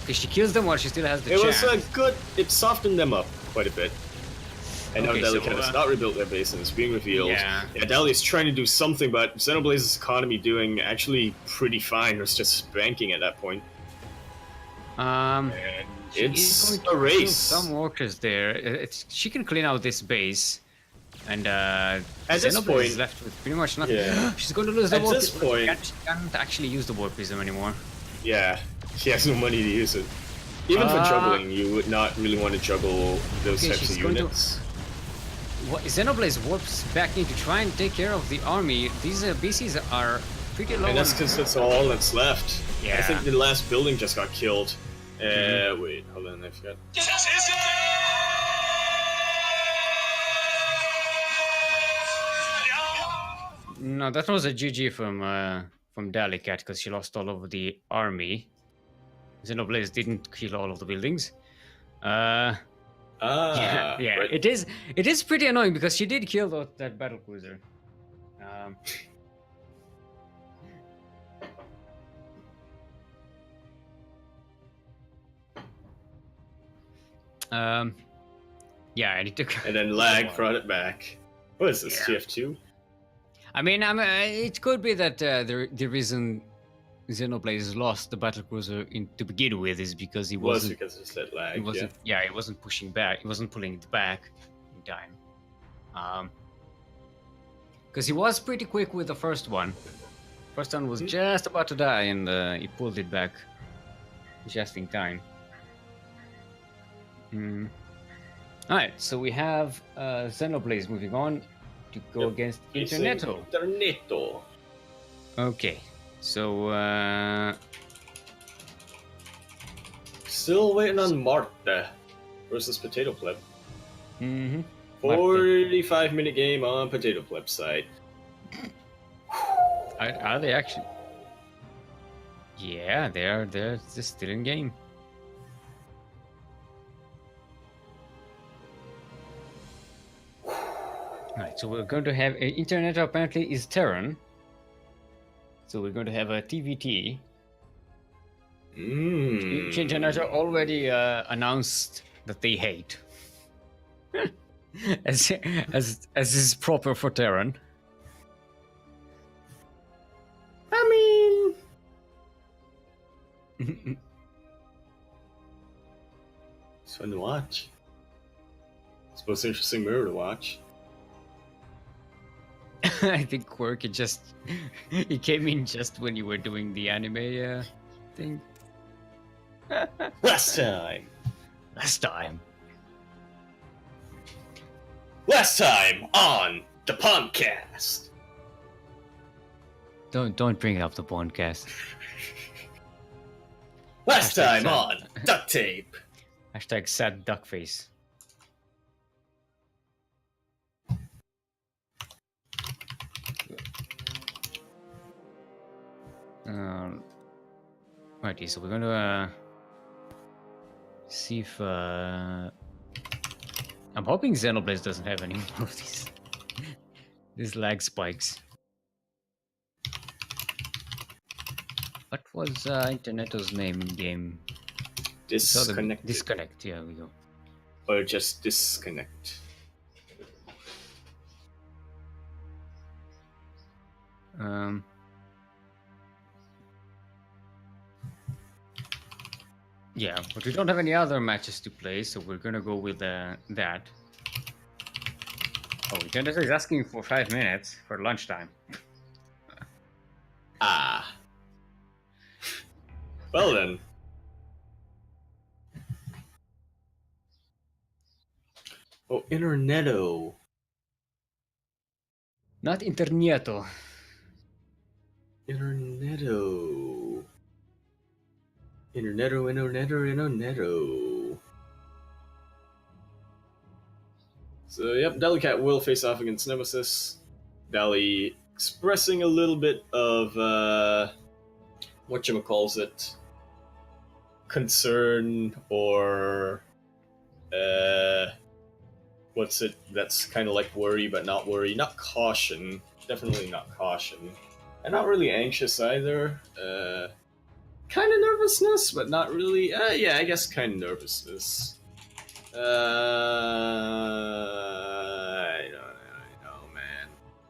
Because she kills them while she still has the chance. It was good. It softened them up quite a bit. And now Dali has not rebuilt their base and it's being revealed. Yeah, Dali is trying to do something, but Xenoblaze's economy doing actually pretty fine. It was just banking at that point. And it's a race. Some workers there. She can clean out this base. And at this point, is left with pretty much nothing. Yeah. She's going to lose the war prism. At this point, she can't actually use the war prism anymore. Yeah, she has no money to use it. Even for juggling, you would not really want to juggle those types of units. Xenoblaze warps back in to try and take care of the army. These BCs are pretty low. And that's because that's all that's left. Yeah. I think the last building just got killed. Wait, hold on, I forgot. No, that was a GG from Dalicat because she lost all of the army. Xenoblade didn't kill all of the buildings. Yeah, Right. it is pretty annoying because she did kill that battle cruiser. Yeah, and it took. And then lag brought it back. What is this, Yeah. TF2? I mean, it could be that the reason Xenoblade lost the battlecruiser to begin with is because he wasn't. Because it's that lag. He wasn't. Yeah, he wasn't pushing back. He wasn't pulling it back in time. Because he was pretty quick with the first one. First one was just about to die, and he pulled it back just in time. Alright, so we have Xenoblade moving on to go against Interneto. Interneto. Okay, so Still waiting on Marta versus Potato Pleb. 45 minute game on Potato Pleb side. Are they actually? Yeah, they're still in game. Right, so we're going to have Internet apparently is Terran. So we're going to have a TVT. Internet already announced that they hate. as is proper for Terran. I mean, it's fun to watch. It's the most interesting mirror to watch. I think Quirk he came in just when you were doing the anime thing. Last time on the podcast. Don't bring up the podcast. Last time on duct tape. Hashtag sad duckface. Righty, so we're gonna see if I'm hoping Xenoblade doesn't have any more of these lag spikes. What was Interneto's name in game? Disconnect. Disconnect, yeah, we go. Or just disconnect. Yeah, but we don't have any other matches to play, so we're gonna go with that. Oh, Internet is asking for 5 minutes for lunchtime. Well then. Oh, Interneto. Not Interneto. Interneto. So, yep, Dalicat will face off against Nemesis. Dali expressing a little bit of, whatchamacallit, concern or, what's it that's kind of like worry but not worry. Not caution. Definitely not caution. And not really anxious either. Kind of nervousness, but not really. Yeah, I guess kind of nervousness. I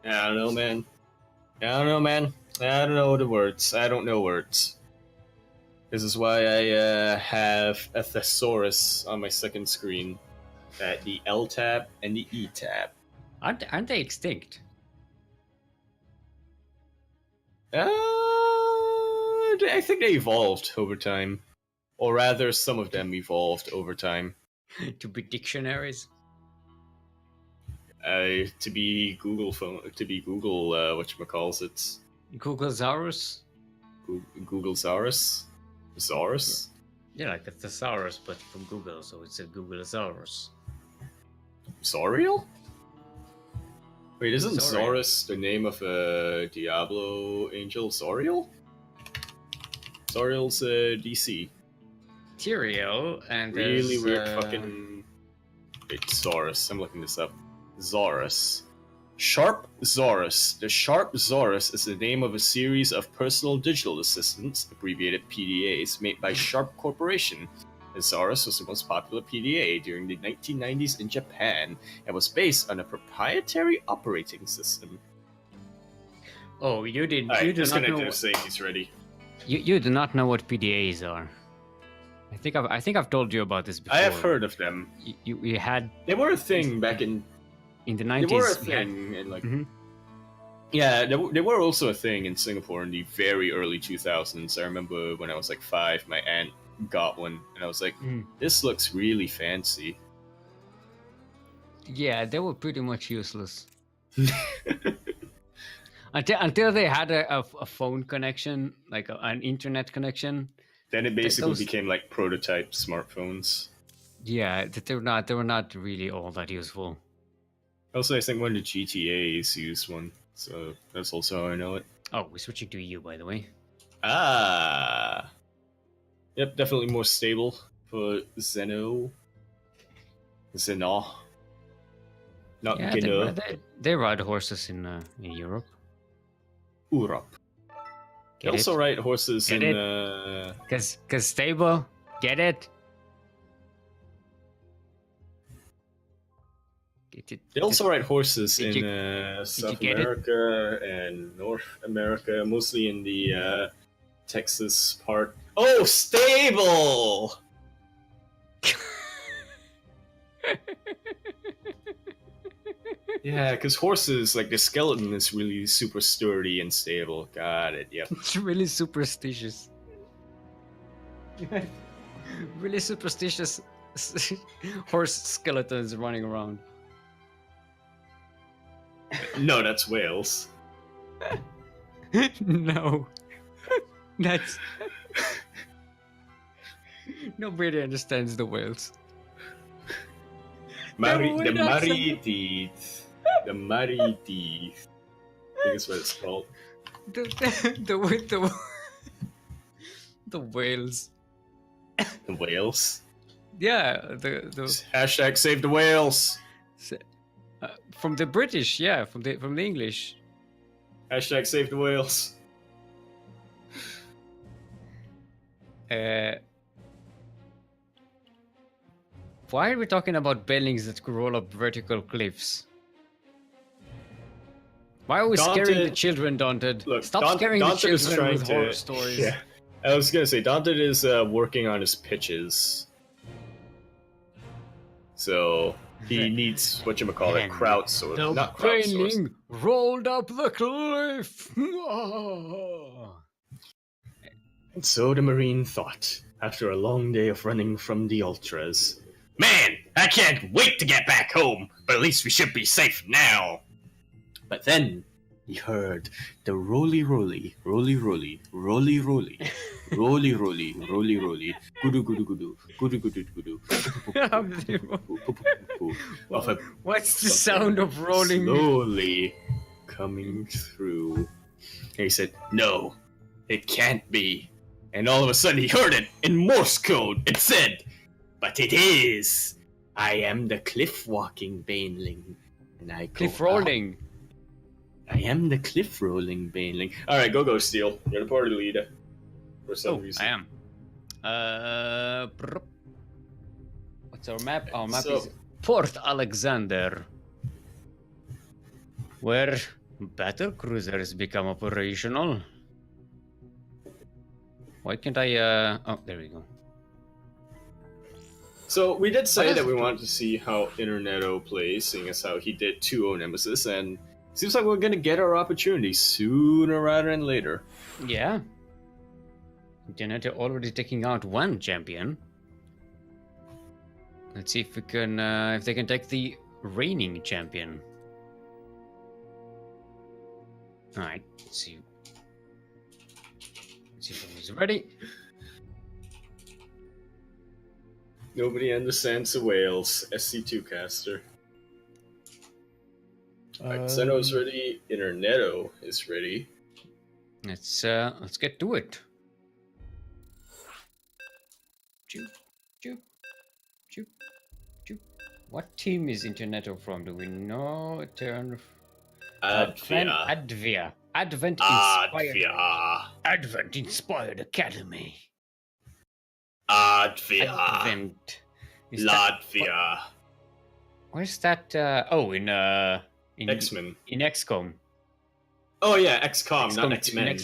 don't know, man. I don't know the words. I don't know words. This is why I have a thesaurus on my second screen. At the L tab and the E tab. Aren't they extinct? I think they evolved over time. Or rather, some of them evolved over time. To be dictionaries? To be Google, whatchamacallit. Googlesaurus. Googlesaurus? Saurus? Yeah, like the thesaurus, but from Google, so it's a Googlesaurus. Sauriel? Wait, isn't Sauriel. Zorus the name of a Diablo angel? Sauriel? Sauriel's DC. Tyrael, and Really there's, weird fucking... Wait, Zorus. I'm looking this up. Zorus. Sharp Zorus. The Sharp Zorus is the name of a series of personal digital assistants, abbreviated PDAs, made by Sharp Corporation. The Zorus was the most popular PDA during the 1990s in Japan and was based on a proprietary operating system. Oh, you did. Alright, You do not disconnect know. to say he's ready. You do not know what PDAs are. I think I've told you about this before. I have heard of them. You had They were a thing back in the They 90s. were a thing in like Mhm. yeah, they were also a thing in Singapore in the very early 2000s. I remember when I was like 5, my aunt got one, and I was like, "This looks really fancy." Yeah, they were pretty much useless until they had a phone connection, like an internet connection. Then it basically those- became like prototype smartphones. Yeah, they were not really all that useful. Also, I think one of the GTAs used one, so that's also how I know it. Oh, we're switching to you, by the way. Ah, yep, definitely more stable for Zeno. Not Yeah, Gino. they ride horses in Europe. Europe. They Get also it? ride horses Get in. Cause stable. Get it? Get it? They also ride horses Did in you South get it? America and North America, mostly in the Texas part. Oh, stable! Yeah, because horses, like the skeleton is really super sturdy and stable. Got it, yep. It's really superstitious. Really superstitious horse skeletons running around. No, that's Wales. No. That's... Nobody understands the whales. The Mari teeth. The Mari teeth. I think that's what it's called. The whales. The whales. Yeah, the Hashtag save the whales. from the British, yeah, from the English. Hashtag save the whales. Why are we talking about buildings that could roll up vertical cliffs? Why are we scaring the children, Daunted? Look, Stop scaring the Daunted is children trying with to, horror stories. Yeah, I was gonna say Daunted is working on his pitches, so he needs whatchamacallit, And crowdsourcing, the not crowdsourcing. raining rolled up the cliff. And so the Marine thought, after a long day of running from the ultras, "Man, I can't wait to get back home, but at least we should be safe now." But then he heard the roly-roly, roly-roly, roly-roly, roly-roly, roly-roly, gudu-gudu-gudu, gudu-gudu-gudu, of a What's the sound of rolling? slowly coming through. And he said, "No, it can't be." And all of a sudden he heard it in Morse code. It said, "But it is. I am the cliff-walking baneling. And I go Cliff rolling. up. I am the cliff-rolling baneling." Alright, go, Steel. You're the party leader. For some reason. I am. What's our map? Our map So- is Port Alexander, where battle cruisers become operational. Why can't I? Oh, there we go. So we did say What that is- we wanted to see how Interneto plays, seeing as how he did 2-0 Nemesis, and seems like we're gonna get our opportunity sooner rather than later. Yeah. Janet already taking out one champion. Let's see if we can, if they can take the reigning champion. All right. Let's see. Is ready? Nobody understands the whales. SC2 caster. Alright, Zeno's ready. Interneto is ready. Let's get to it. Choop, choop, choop, choop. What team is Interneto from? Do we know? Advia. Advent Inspired Academy. Advia. Latvia. Where's that? In X-Men. In XCOM. Oh yeah, XCOM, not X-Men. In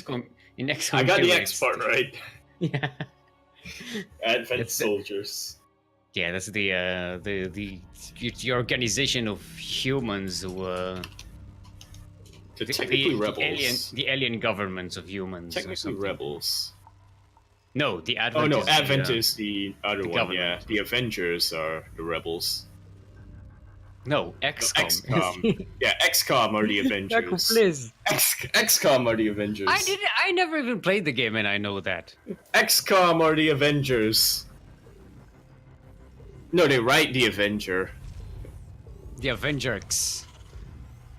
XCOM. I got the X part right. Yeah. Advent soldiers. Yeah, that's the organization of humans who technically rebels. The alien governments of humans. Technically rebels. No, the Advent. Oh no, Advent is the other one. Government. Yeah, the Avengers are the rebels. No, XCOM. XCOM. Yeah, XCOM are the Avengers. Please. XCOM are the Avengers. I never even played the game, and I know that. XCOM are the Avengers. No, they write the Avenger. The Avengers.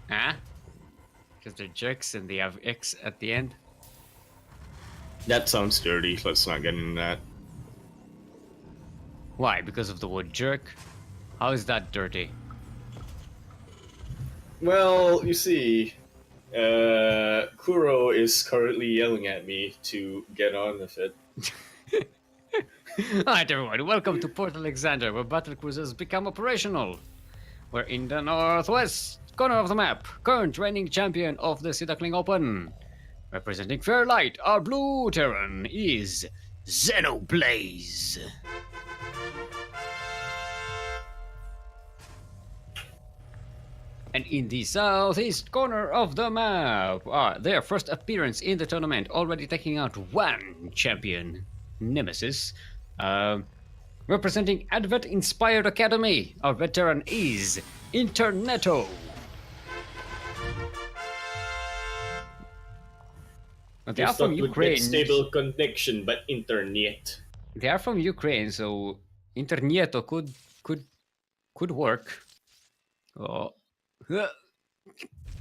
Huh? Because they're jerks and they have X at the end. That sounds dirty. Let's not get into that. Why? Because of the word jerk? How is that dirty? Well, you see, Kuro is currently yelling at me to get on with it. Alright everyone, welcome to Port Alexander, where battle cruisers become operational. We're in the northwest corner of the map, current reigning champion of the Sea Duckling Open. Representing Fairlight, our blue Terran is Xenoblaze. And in the southeast corner of the map, their first appearance in the tournament, already taking out one champion, Nemesis. Representing Advent Inspired Academy, our veteran is Interneto. They are from Ukraine. Stable connection, but internet. They are from Ukraine, so Interneto could work. Oh.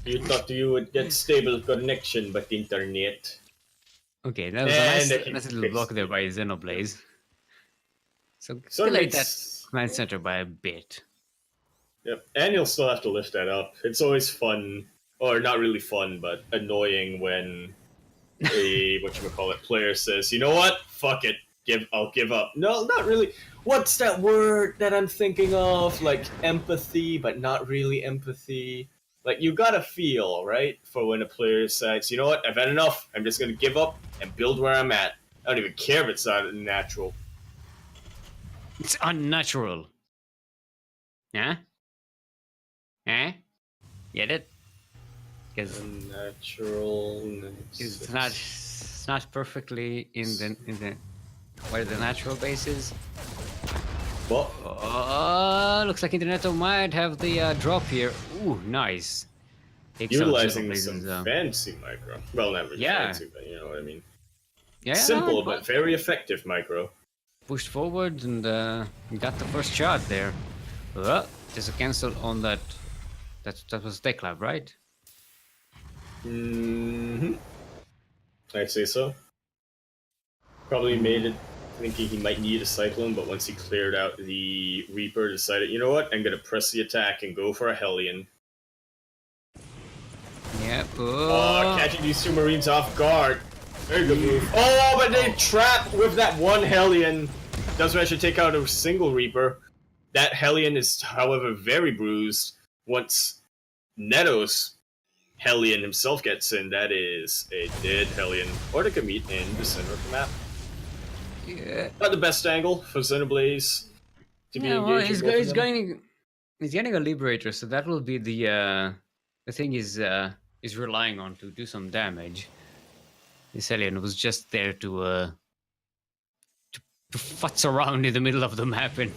You thought you would get stable connection, but internet. Okay, that was a nice little block there by Xenoblaze. So delay that command center by a bit. Yep, and you'll still have to lift that up. It's always fun, or not really fun, but annoying when a player says, "You know what? Fuck it, I'll give up." No, not really. What's that word that I'm thinking of? Like empathy, but not really empathy. Like you gotta feel, right? For when a player says, "You know what? I've had enough. I'm just gonna give up and build where I'm at." I don't even care if it's not natural. It's unnatural. Huh? Huh? Get it? Because unnaturalness. It's not perfectly in the where the natural base is. What? Looks like Interneto might have the drop here. Ooh, nice. Utilizing some fancy micro. Well, never fancy, but you know what I mean. Yeah. Simple but very effective micro. Pushed forward and got the first shot there. There's a cancel on that. That was Tech Lab, right? I'd say so. Probably made it thinking he might need a Cyclone, but once he cleared out the Reaper, decided, you know what, I'm gonna press the attack and go for a Hellion. Yep. Catching these two Marines off guard. Very good move. Oh, but they trap with that one Hellion. Doesn't actually take out a single Reaper. That Hellion is, however, very bruised. Once Neto's Hellion himself gets in, that is a dead Hellion. Or they can meet in the center of the map. Yeah. Not the best angle for Xenoblaze to be engaged. He's getting a Liberator, so that will be the thing is relying on to do some damage. This Hellion was just there to futz around in the middle of the map and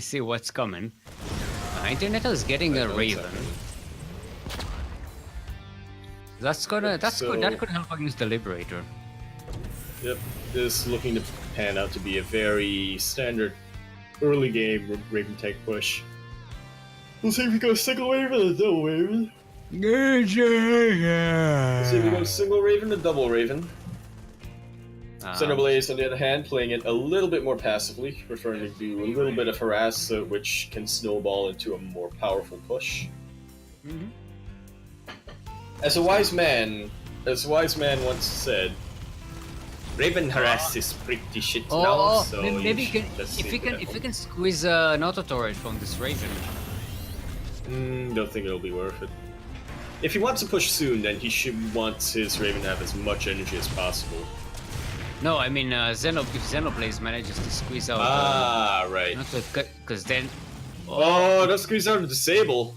see what's coming. Interneto is getting a Raven. That could help against the Liberator. Yep, this is looking to pan out to be a very standard early game Raven tank push. We'll see if we go single Raven or double Raven. Let's see if we go single Raven or double Raven. Xenoblaze, on the other hand, playing it a little bit more passively, preferring to do a little bit of harass, which can snowball into a more powerful push. Mm-hmm. As a wise man once said, Raven harass is pretty shit now. So maybe if you can squeeze an auto turret from this Raven. Don't think it'll be worth it. If he wants to push soon, then he should want his Raven to have as much energy as possible. No, I mean, if Xenoblaze manages to squeeze out... right. Not to cut, because then... don't squeeze out a disable.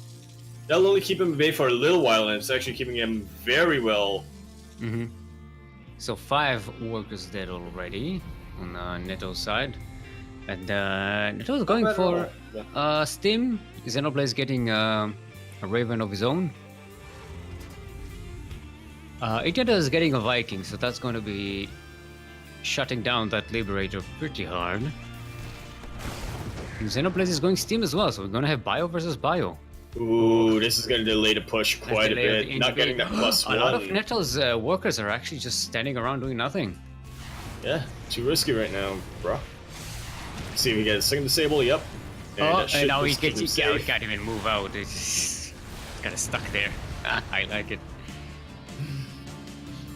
That'll only keep him at bay for a little while, and it's actually keeping him very well. Mm-hmm. So 5 workers dead already on Neto's side. And Neto's going for Stim. Xenoblaze getting a Raven of his own. Ikeda is getting a Viking, so that's going to be shutting down that Liberator pretty hard. And Xenoblaze is going Steam as well, so we're going to have Bio versus Bio. Ooh, this is going to delay the push quite a bit. Not getting that +1. A lot of Neto's workers are actually just standing around doing nothing. Yeah, too risky right now, bro. See if we get a second disable, yep. And now he can't even move out. It's just kind of stuck there. I like it.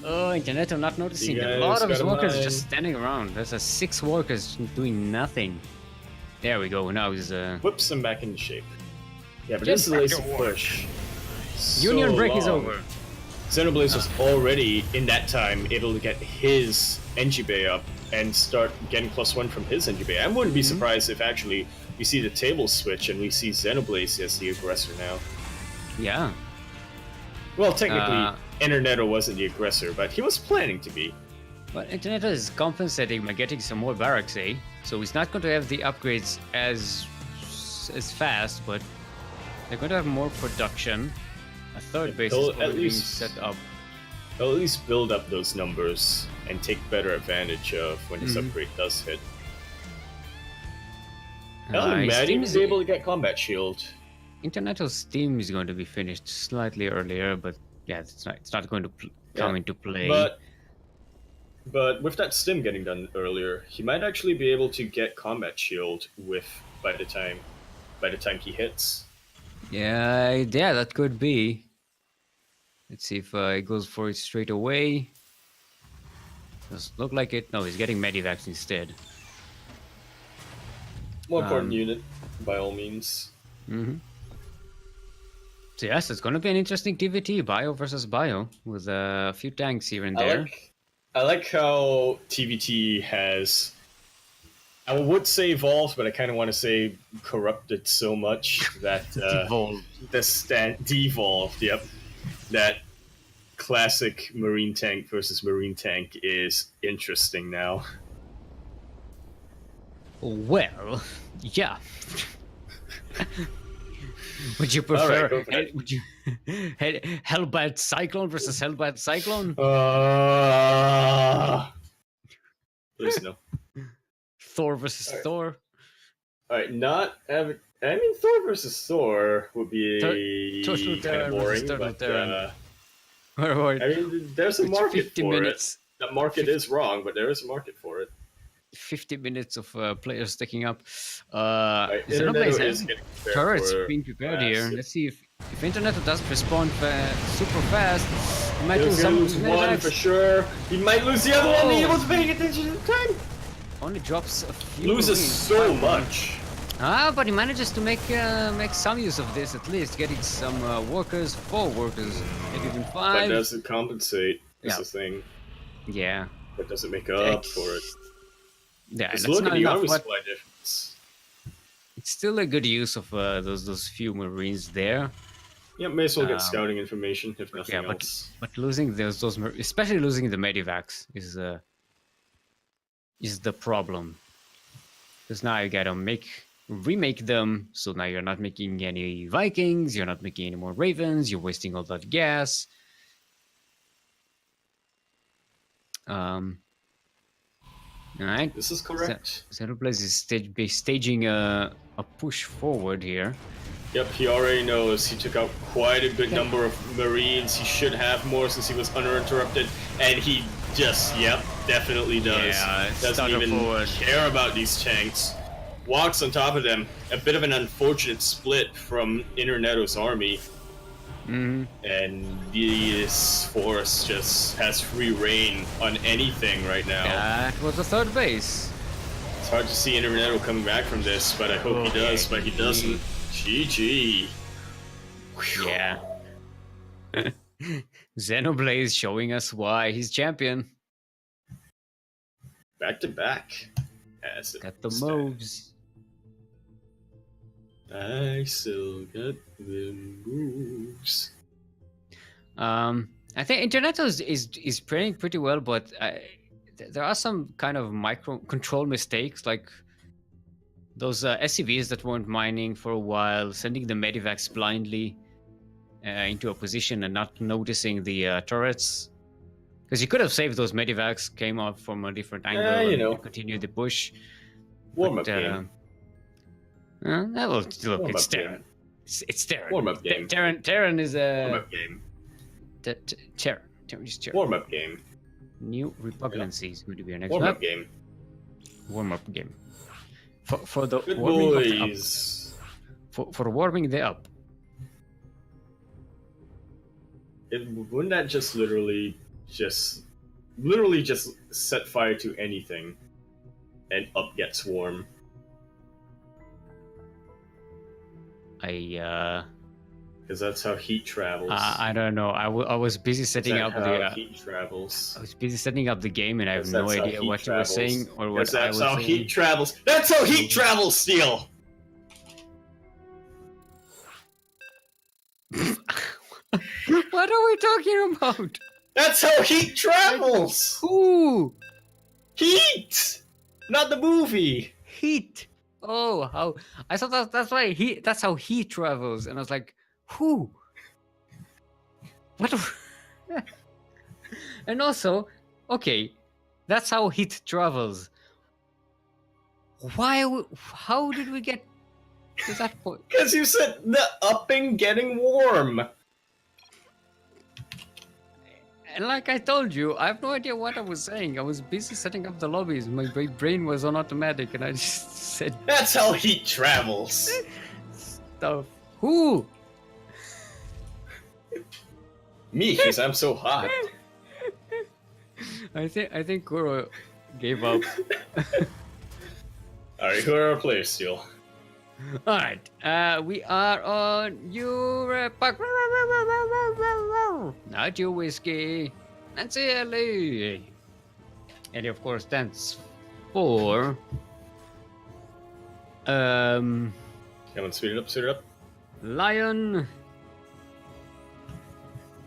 Oh, Interneto not noticing. A lot of his workers are just standing around. There's 6 workers doing nothing. There we go. Now he's whips them back into shape. Yeah, but this delays the push. Union break is over. Xenoblaze was already in that time able to get his NG Bay up and start getting +1 from his NG Bay. I wouldn't be surprised if actually we see the table switch and we see Xenoblaze as the aggressor now. Yeah. Well, technically, Interneto wasn't the aggressor, but he was planning to be. But Interneto is compensating by getting some more barracks, eh? So he's not going to have the upgrades as fast, but they're going to have more production. A third base is being set up. They'll at least build up those numbers and take better advantage of when this upgrade does hit. Maddie was able to get Combat Shield. Interneto's Steam is going to be finished slightly earlier, but yeah, it's not going to come into play. But with that Stim getting done earlier, he might actually be able to get Combat Shield by the time he hits. Yeah, that could be. Let's see if he goes for it straight away. Doesn't look like it. No, he's getting Medivacs instead. More important unit, by all means. Mm-hmm. So yes, it's going to be an interesting TVT, Bio versus Bio, with a few tanks here and there. I like how TVT has, I would say evolved, but I kind of want to say corrupted so much that devolved, yep. That classic Marine tank versus Marine tank is interesting now. Well, yeah. Would you prefer Hellbat Cyclone versus Hellbat Cyclone? Please no. Thor versus Thor. Alright, I mean, Thor versus Thor would be kind of boring, but I mean, there's a market for it. That market is wrong, but there is a market for it. 50 minutes of players sticking up. Right, turrets being prepared here. Let's see if Internet doesn't respond super fast. He might lose one for sure. He might lose the other one. He wasn't paying attention at the time. Only drops a few. Loses so much. But he manages to make some use of this at least, getting some workers, 4 workers, maybe even 5. That doesn't compensate. That's the thing. Yeah. That doesn't make up for it. Yeah, just look at the army supply difference. It's still a good use of those few Marines there. Yeah, may as well get scouting information if nothing else. But losing those especially losing the Medivacs is the problem. Because now you gotta remake them, so now you're not making any Vikings, you're not making any more Ravens, you're wasting all that gas. All right. This is correct. Xenoblaze is staging a push forward here. Yep, he already knows. He took out quite a good number of Marines. He should have more since he was uninterrupted. And he just, yep, definitely does. Yeah, doesn't even care about these tanks. Walks on top of them. A bit of an unfortunate split from Interneto's army. Mm-hmm. And this force just has free reign on anything right now. That was the third base. It's hard to see Interneto coming back from this, but I hope he does, but he doesn't. GG. Yeah. Xenoblaze showing us why he's champion. Back to back. Got the moves. I still got the moves. I think Interneto is playing pretty well, but there are some kind of micro control mistakes, like those SCVs that weren't mining for a while, sending the medivacs blindly into a position and not noticing the turrets. Because you could have saved those medivacs, came up from a different angle, and continued the push. Warm-up game. Look, it's Terran. It's Terran. Warm-up game. Terran is a... Warm-up game. Terran is Terran. Warm-up game. New repugnancy is going to be our next warm-up game. Warm-up game. For the good warming boys. For warming the up. Wouldn't that just literally just set fire to anything and up gets warm? Because that's how heat travels. I don't know. I was busy setting up the heat travels. I was busy setting up the game, and I have no idea what you were saying or what I was saying. That's how heat travels. That's how heat travels, Steel. What are we talking about? That's how heat travels. Ooh, heat, not the movie. Heat. Oh, how I thought that's why that's how he travels, and I was like, who? What? And also, okay, that's how heat travels. Why? How did we get to that point? Because you said the upping getting warm. And like I told you, I have no idea what I was saying. I was busy setting up the lobbies. My brain was on automatic, and I just said... That's how heat travels. Stuff. Who? Me, because I'm so hot. I think Kuro gave up. Alright, who are our players, Steel? Alright, we are on Europe. Not you, Whiskey. Sincerely. And of course, stands for. Come on, speed it up. Lion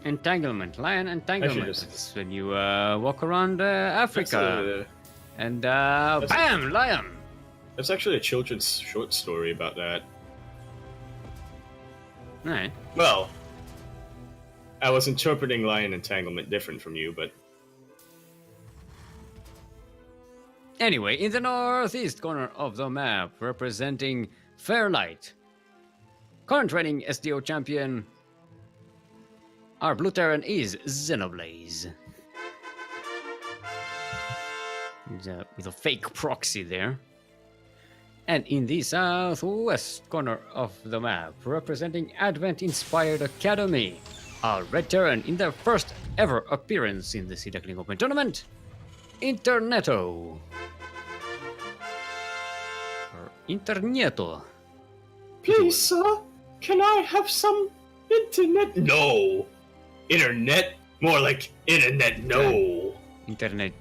Entanglement. Lion Entanglement. It's when you walk around Africa. And bam! Lion! There's actually a children's short story about that. Alright. Well, I was interpreting Lion Entanglement different from you, but... Anyway, in the northeast corner of the map, representing Fairlight, current reigning SDO champion, our blue Terran is Xenoblaze. With a fake proxy there. And in the southwest corner of the map, representing Advent-inspired Academy, our red Terran in their first ever appearance in the Sea Duckling Open tournament, Interneto. Or Interneto. Please, sir, can I have some internet? No. Internet? More like internet, no. Internet.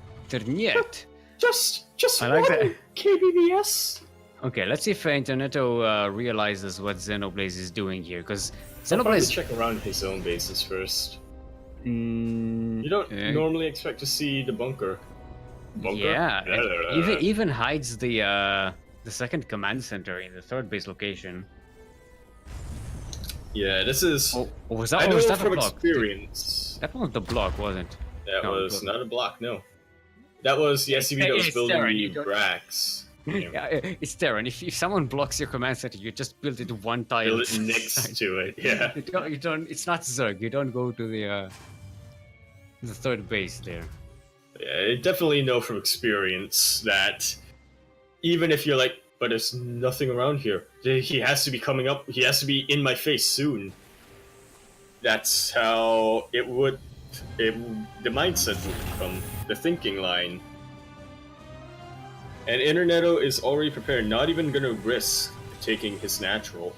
Just I like one that. kbps. Okay, let's see if Interneto realizes what Xenoblaze is doing here, because I'll probably Xenoblaze... check around his own bases first. You You don't normally expect to see the bunker. Yeah, it even hides the second command center in the third base location. Yeah, this is... Was that, I know was that from a block? experience. That wasn't the block, wasn't it? That No, was not a block, no. That was the SCV that was It's building Darren, the you don't- Brax. Yeah, it's there, and if someone blocks your command center, you just build it one tile. Build it next to it, yeah. You don't. It's not Zerg. You don't go to the third base there. Yeah, I definitely know from experience that even if you're like, but there's nothing around here. He has to be coming up. He has to be in my face soon. That's how it would. The mindset would become the thinking line. And Interneto is already prepared. Not even gonna risk taking his natural.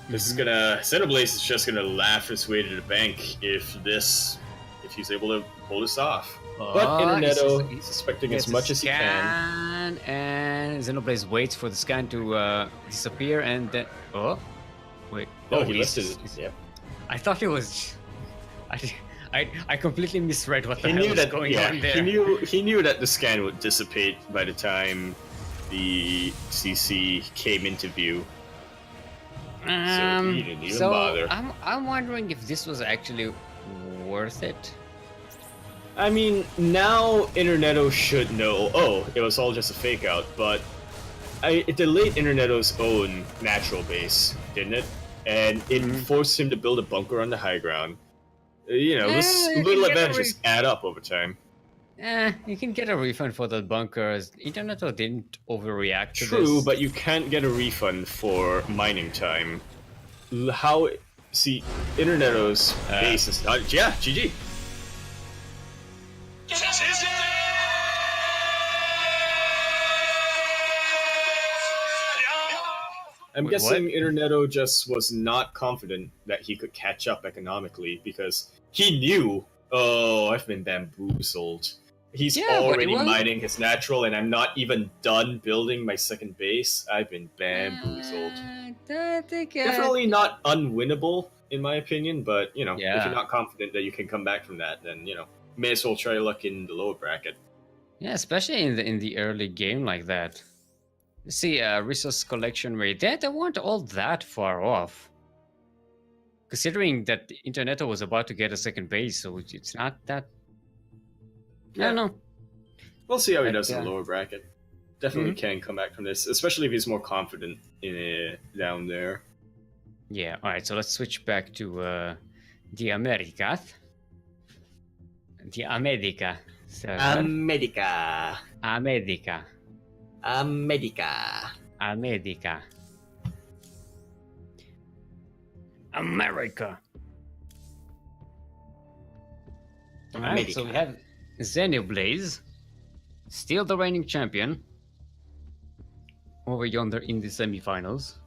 This is gonna. Xenoblaze is just gonna laugh his way to the bank if he's able to pull this off. But Interneto is suspecting as much as he can. And Xenoblaze waits for the scan to disappear, and then wait. No, he listed it. Yeah. I thought it was. I completely misread what the hell was going on there. He knew that the scan would dissipate by the time the CC came into view. So he didn't even bother. I'm wondering if this was actually worth it. I mean, now Interneto should know, it was all just a fake out, but it delayed Interneto's own natural base, didn't it? And it forced him to build a bunker on the high ground. This little advantages add up over time. You can get a refund for the bunkers. Interneto didn't overreact to this. True, but you can't get a refund for mining time. Interneto's base is not... Yeah, GG. I'm guessing Interneto just was not confident that he could catch up economically because he knew, I've been bamboozled. He's already mining his natural and I'm not even done building my second base. I've been bamboozled. Definitely not unwinnable, in my opinion, but, if you're not confident that you can come back from that, then, may as well try luck in the lower bracket. Yeah, especially in the early game like that. See, resource collection rate, they weren't all that far off. Considering that Interneto was about to get a second base, so it's not that... I don't know. We'll see how he does in the lower bracket. Definitely can come back from this, especially if he's more confident in it down there. Yeah, alright, so let's switch back to the Americas. The America. America. America. America. America. America. Alright, so we have Xenoblaze, still the reigning champion, over yonder in the semifinals.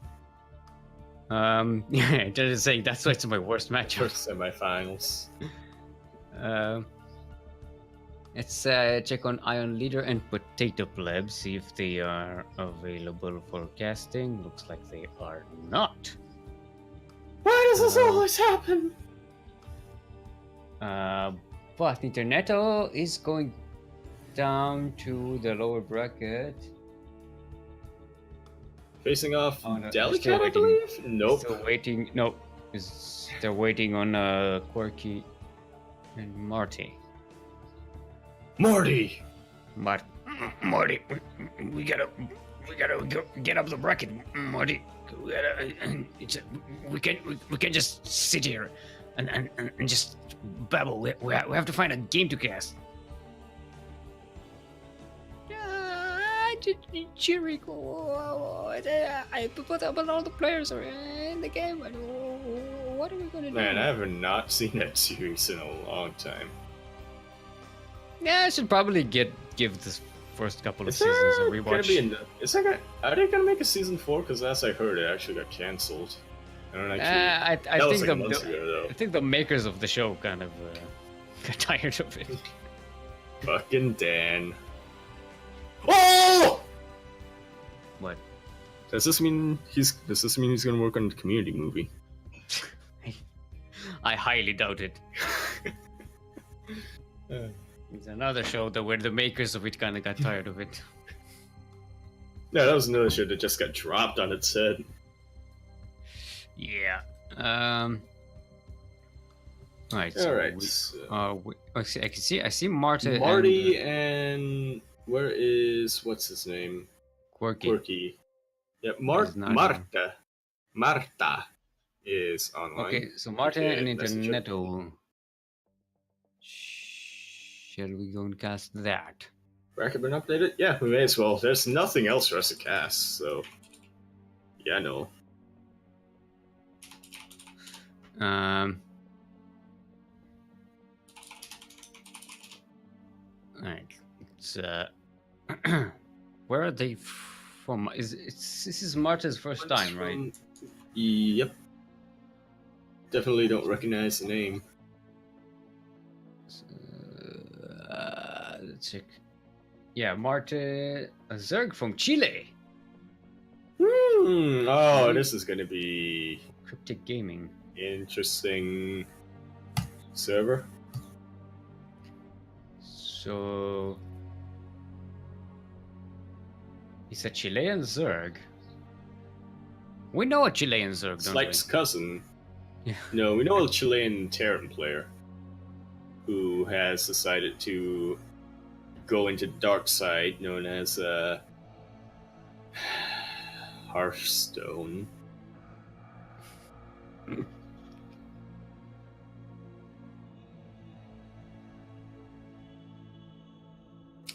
Yeah, just saying that's why it's my worst matchup. Semifinals. Let's check on Ion Leader and Potato Pleb, see if they are available for casting. Looks like they are not. Why does this always happen? But Interneto is going down to the lower bracket. Facing off Delicate, I believe? Nope. Still waiting. Nope. They're waiting on Quirky and Marty. Marty, we gotta get up the bracket, Marty. We can't just sit here and just babble. We have to find a game to cast. Jericho, but all the players are in the game. What are we gonna do? Man, I have not seen that series in a long time. Yeah, I should probably give this first couple of seasons a rewatch. Are they gonna make a season 4? Because last I heard, it actually got cancelled. I don't actually. I think the makers of the show kind of got tired of it. Fucking Dan. Oh! What? Does this mean he's gonna work on the Community movie? I highly doubt it. It's another show where the makers of it kind of got tired of it. No, that was another show that just got dropped on its head. Yeah. Right. All So right. I see Marty. Marty and where is what's his name? Quirky. Yeah, Is not here. Marta is online. Okay, so Marta and Interneto. Shall we go and cast that? Bracket been updated? Yeah, we may as well. There's nothing else for us to cast, so yeah, no. Alright. It's where are they from? This is Marta's first time, right? Yep. Definitely don't recognize the name. Let's check. Yeah, Marta Zerg from Chile. Oh, this is gonna be Cryptic Gaming. Interesting server. So he's a Chilean Zerg. We know a Chilean Zerg, don't Slipe's we? cousin. Yeah. No, we know a Chilean Terran player who has decided to go into dark side, known as Hearthstone.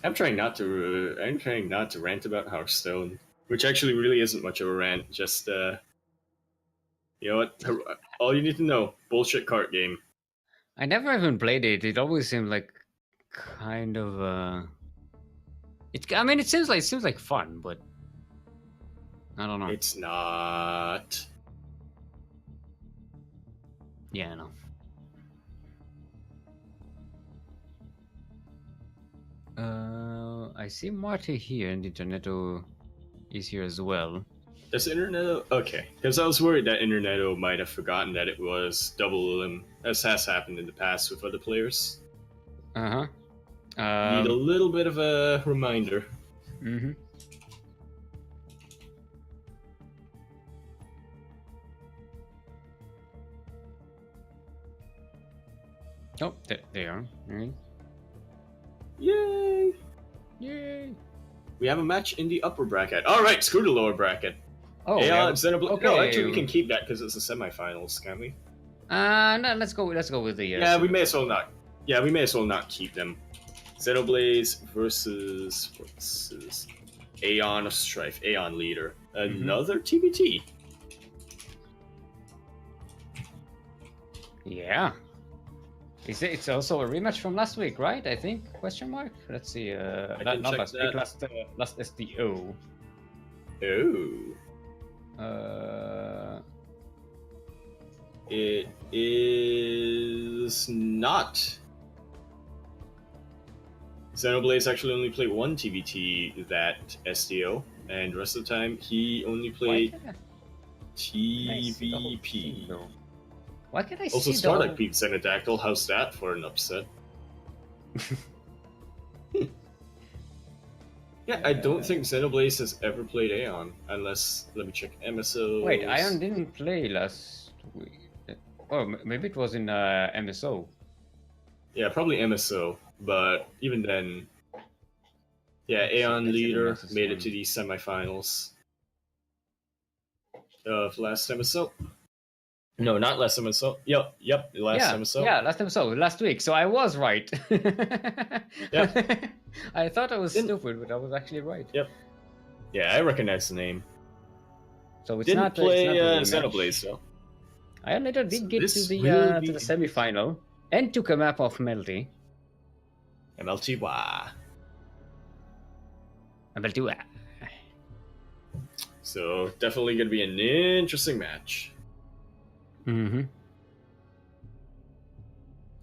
I'm trying not to rant about Hearthstone, which actually really isn't much of a rant. Just you know what? All you need to know: bullshit card game. I never even played it. It always seemed like kind of I mean, it seems like fun, but I don't know. It's not. Yeah, I know. I see Marty here, and Interneto is here as well. Does Interneto? Okay, because I was worried that Interneto might have forgotten that it was double limb, as has happened in the past with other players. Need a little bit of a reminder. Mm-hmm. Oh, there they are. Right. Yay! Yay! We have a match in the upper bracket. All right, screw the lower bracket. Oh, yeah. Okay. No, actually, we can keep that because it's the semifinals, can't we? No. Let's go with the. Yeah, we may as well not. Yeah, we may as well not keep them. Xenoblaze versus what's this? Aeon of Strife, Aeon leader. Another TBT. Yeah. It's also a rematch from last week, right? I think? Question mark. Let's see. Not last week. Last SDO. Oh. It is not. Xenoblaze actually only played one TBT that SDO, and the rest of the time he only played TVP. Why can't I also, see Starlight beat Xenodactyl. How's that for an upset? Yeah, I don't think Xenoblaze has ever played Aeon, unless, let me check, MSO. Wait, Aeon didn't play last week. Oh, maybe it was in MSO. Yeah, probably MSO, but even then, yeah, Aeon leader made it to the semifinals of last MSO. No, not last MSO. Yep, last MSO. Yeah, last MSO, last week. So I was right. Yep. I thought I was stupid, but I was actually right. Yep. Yeah, I recognize the name. So it's Didn't not play Xenoblaze though. Iron later did get to the semi-final and took a map off Melty. MLTY. MLTY. So definitely gonna be an interesting match. Mm-hmm.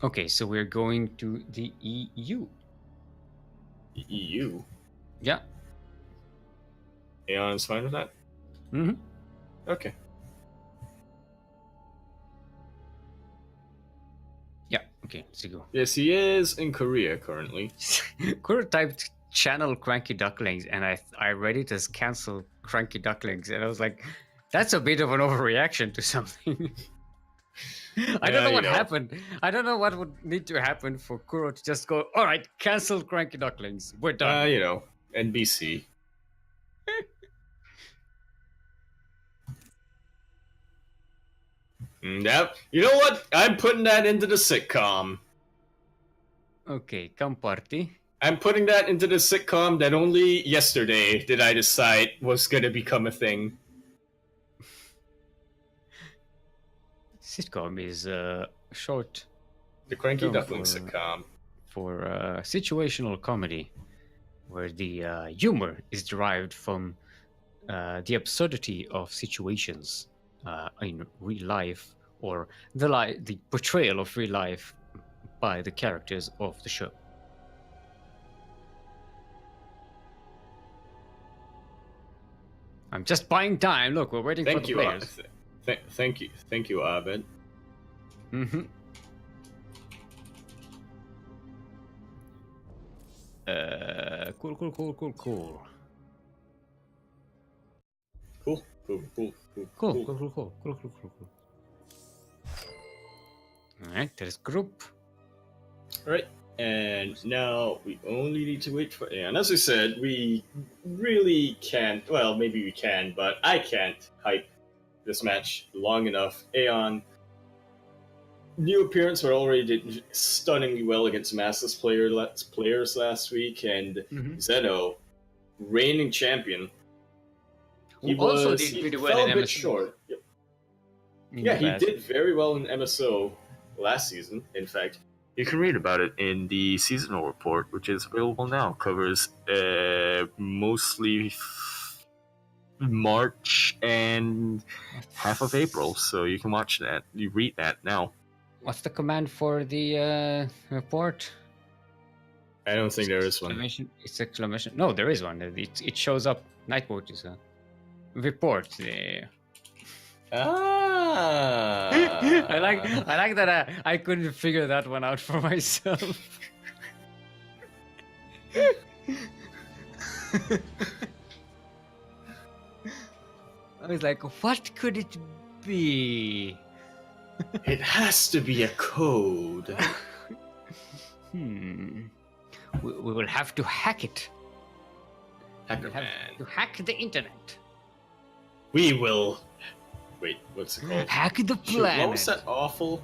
Okay, so we're going to the EU. The EU? Yeah. Aeon's fine with that? Mm-hmm. Okay. Yeah, okay, let's go. Yes, he is in Korea currently. Kuro typed channel CranKy Ducklings, and I read it as cancel CranKy Ducklings, and I was like, that's a bit of an overreaction to something. I don't know you what know. happened. I don't know what would need to happen for Kuro to just go, all right, cancel CranKy Ducklings. We're done. You know, NBC. Yep. You know what? I'm putting that into the sitcom. Okay, come party. I'm putting that into the sitcom that only yesterday did I decide was going to become a thing. Sitcom is short. The CranKy Duckling sitcom. For situational comedy, where the humor is derived from the absurdity of situations in real life, or the portrayal of real life by the characters of the show. I'm just buying time. Look, we're waiting for the players. Thank you, Abed. Mm-hmm. Cool. All right, there's group. All right, and now we only need to wait for Aeon. As I said, we really can't. Well, maybe we can, but I can't hype this match long enough. Aeon, new appearance, but already did stunningly well against massless players last week, and Zeno, reigning champion. He also did pretty well in a bit MSO. short. Yep. Yeah, he did very well in MSO last season. In fact, you can read about it in the seasonal report, which is available now. Covers mostly March and half of April, so you can watch that. You read that now. What's the command for the report? I don't think there is one. It's exclamation. No, there is one. It shows up. Nightwatch is a report. I like that I couldn't figure that one out for myself. I was like, what could it be? It has to be a code. We will have to hack it. Hacker man. To hack the internet. We will. Wait, what's it called? Hack the planet. What was that awful?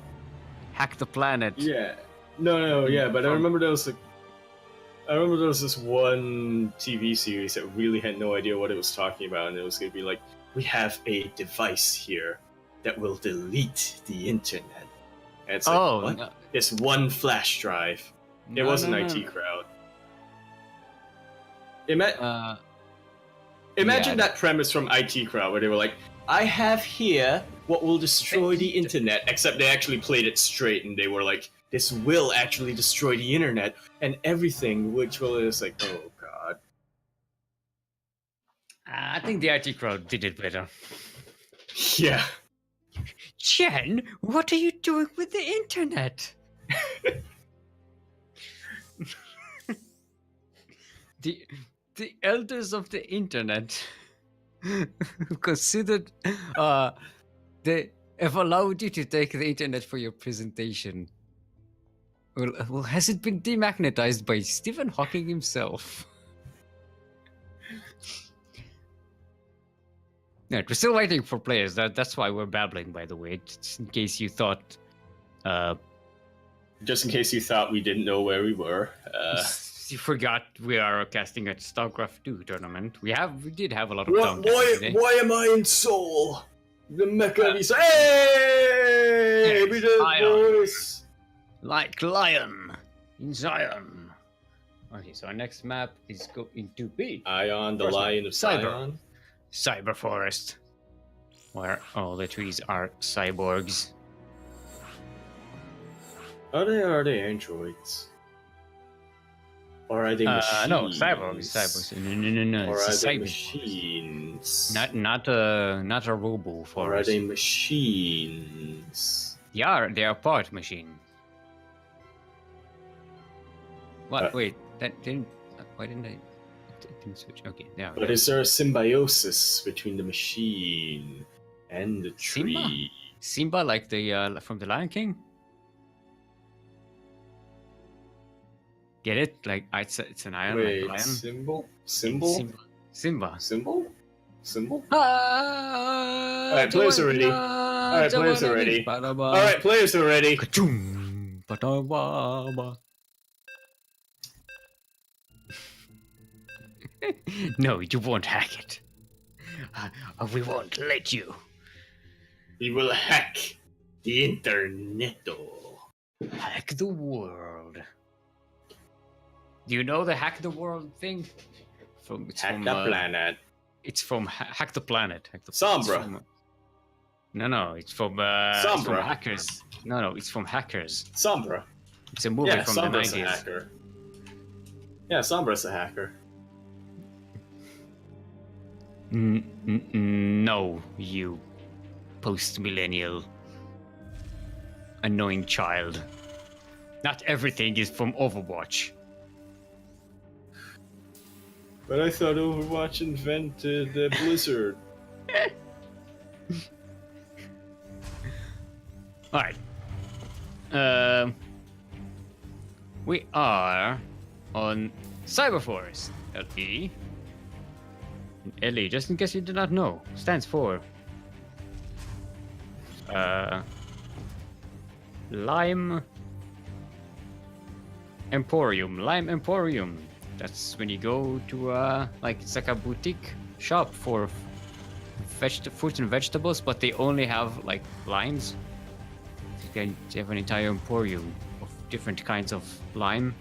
Hack the planet. Yeah. No, yeah, but I remember there was this one TV series that really had no idea what it was talking about, and it was going to be like, we have a device here that will delete the internet. And it's like, what? No. This one flash drive. It wasn't IT Crowd. Imagine that premise from IT Crowd, where they were like, I have here what will destroy the internet, except they actually played it straight, and they were like, this will actually destroy the internet, and everything, which was like, oh god. I think the IT Crowd did it better. Yeah. Jen, what are you doing with the internet? The elders of the internet considered they have allowed you to take the internet for your presentation. Well, has it been demagnetized by Stephen Hawking himself? Yeah, we're still waiting for players. That's why we're babbling, by the way, just in case you thought. Just in case you thought we didn't know where we were. You forgot we are casting a StarCraft 2 tournament. We did have a lot of why am I in Seoul? The Mecca is hey! We did boys! Like Lion in Zion. Okay, so our next map is going to be Ion, the Lion of Zion. Cyber Forest, where all the trees are cyborgs. Are they androids? Or are they machines? No, cyborgs. No. Or are they machines? Not a robo forest. Or are they machines? They are part machine. What? Wait, that didn't. Why didn't I? It didn't switch. Okay, now. But is there a symbiosis between the machine and the tree? Simba, like the from the Lion King. Get it? Like it's an iron like Wait, lion. symbol? Simba. All right, players are ready. All right, players are ready. All right, players are ready. No, you won't hack it. We won't let you. We will hack the internet. Hack the world. Do you know the hack the world thing? Hack the planet. It's from Hack the Planet. Sombra. No, it's from hackers. No, it's from hackers. Sombra. It's a movie from Sombra's the 90s. A hacker. Yeah, Sombra's a hacker. No, you post-millennial annoying child. Not everything is from Overwatch. But I thought Overwatch invented Blizzard. Alright. We are on Cyberforce. LE. LE, just in case you did not know, stands for Lime Emporium. Lime Emporium. That's when you go to like it's like a boutique shop for fruits and vegetables, but they only have like limes. You have an entire emporium of different kinds of lime.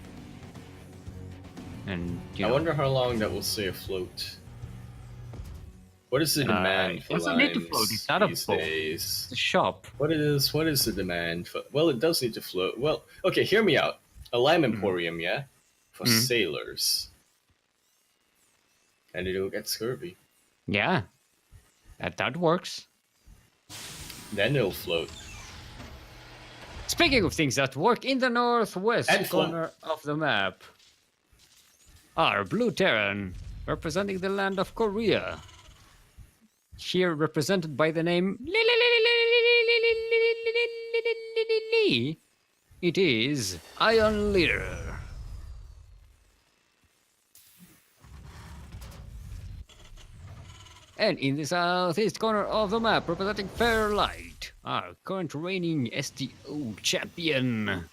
And I wonder how long that will stay afloat. What is the demand for limes need to float. It's not these days? It's a shop. What is the demand for? Well, it does need to float. Well, okay, hear me out. A lime emporium, yeah, for sailors, and it'll get scurvy. Yeah, that works. Then it'll float. Speaking of things that work, in the northwest corner of the map are Blue Terran, representing the land of Korea. Here represented by the name it is Ion Leader. And in the southeast corner of the map, representing Fairlight, our current reigning STO champion,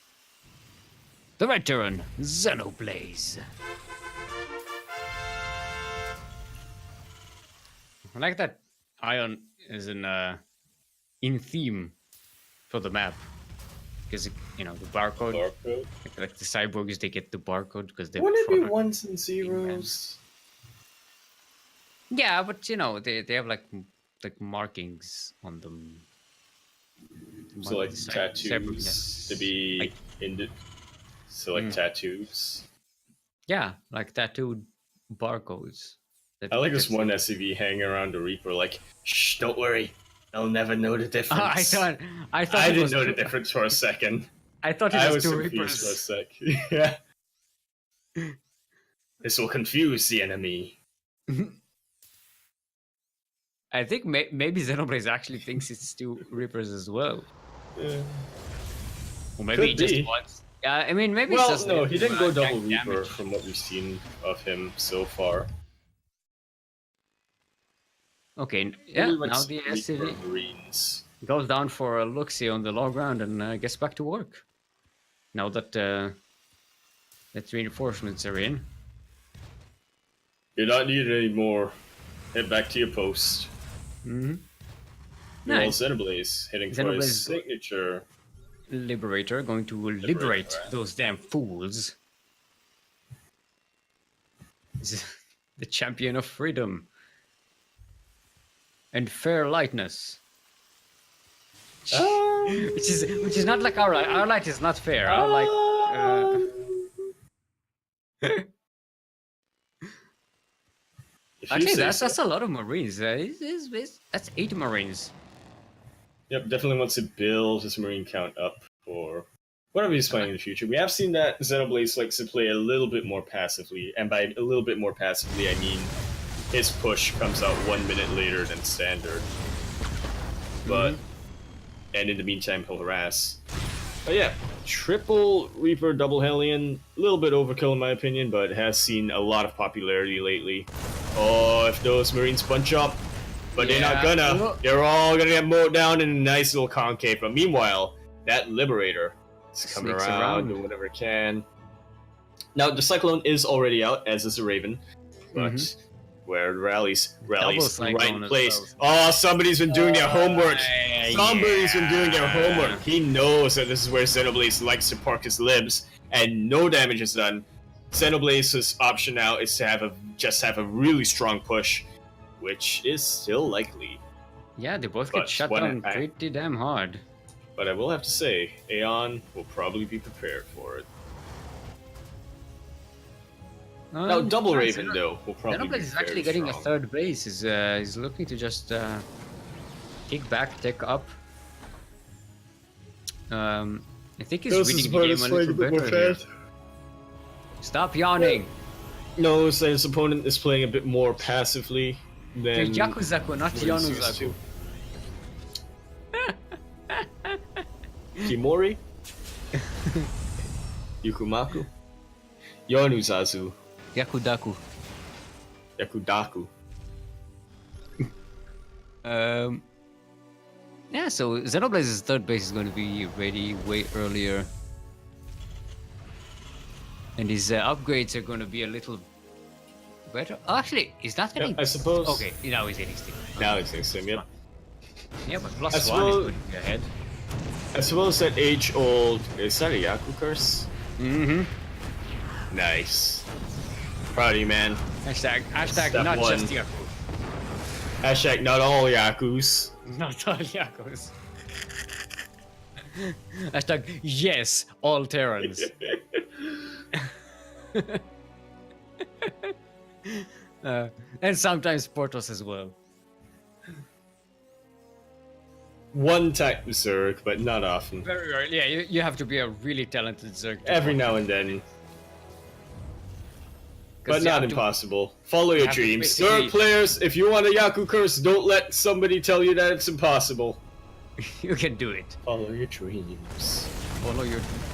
the Red Terran Xenoblaze. I like that Ion is in theme for the map, because the barcode. Like the cyborgs, they get the barcode because they. Wouldn't it be ones and zeros? Yeah, but they have like markings on them. So like tattoos to be like, tattoos. Yeah, like tattooed barcodes. I like this one SCV hanging around the Reaper, like, shh, don't worry, I'll never know the difference. I didn't know the difference for a second. I thought it was two Reapers for a sec. Yeah. This will confuse the enemy. I think maybe Xenoblaze actually thinks it's two Reapers as well. Yeah. Or maybe just once. Yeah, I mean, maybe. Well, it's just no, he didn't go double Reaper from what we've seen of him so far. Okay, yeah, now the SCV goes down for a look-see on the low ground and gets back to work. Now that reinforcements are in. You're not needed anymore. Head back to your post. Mm-hmm. Nice. Xenoblaze heading for his signature. Liberator, going to liberate those damn fools. The champion of freedom. And fair lightness. Which is not like our light. Our light is not fair. Our light. Actually, that's a lot of Marines. That's 8 Marines. Yep, definitely wants to build his Marine count up for whatever he's playing in the future. We have seen that Xenoblaze likes to play a little bit more passively, and by a little bit more passively, I mean his push comes out 1 minute later than standard. But and in the meantime he'll harass. But yeah, triple Reaper, double Hellion, a little bit overkill in my opinion, but has seen a lot of popularity lately. Oh, if those Marines bunch up, but they're not gonna. They're all gonna get mowed down in a nice little concave. But meanwhile, that Liberator is coming around, doing whatever it can. Now, the Cyclone is already out, as is the Raven, but where rallies right place. Well. Oh, somebody's been doing their homework. Somebody's been doing their homework. He knows that this is where Xenoblaze likes to park his libs, and no damage is done. Xenoblaze's option now is to have a really strong push, which is still likely. Yeah, they both get shut down pretty damn hard. But I will have to say, Aeon will probably be prepared for it. Now, Double Raven, though, will probably be is actually getting a third base. He's looking to just kick back, take up. I think he's reading the game a little better here. Stop yawning! No, so his opponent is playing a bit more passively than... Yakuzaku, not Yanuzaku. Kimori? Yukumaku? Yonuzazu. Yakudaku. Yeah, so Xenoblaze's third base is going to be ready way earlier. And his upgrades are going to be a little better. Oh, actually, is that hitting? I suppose. Okay, now he's hitting Steam. Now he's hitting Steam, yep. Yeah, but +1 is putting you ahead. I suppose that age-old... Is that a Yaku curse? Nice. Proud of you, man. Hashtag not one. just Yaku. Hashtag not all Yakus. Not all Yakus. Hashtag yes, all Terrans. And sometimes Portos as well. One type Zerg, but not often. Very rare. Yeah, you have to be a really talented Zerg. Every now and then. But not impossible. Follow your dreams. Zerg players, if you want a Yaku curse, don't let somebody tell you that it's impossible. You can do it. Follow your dreams.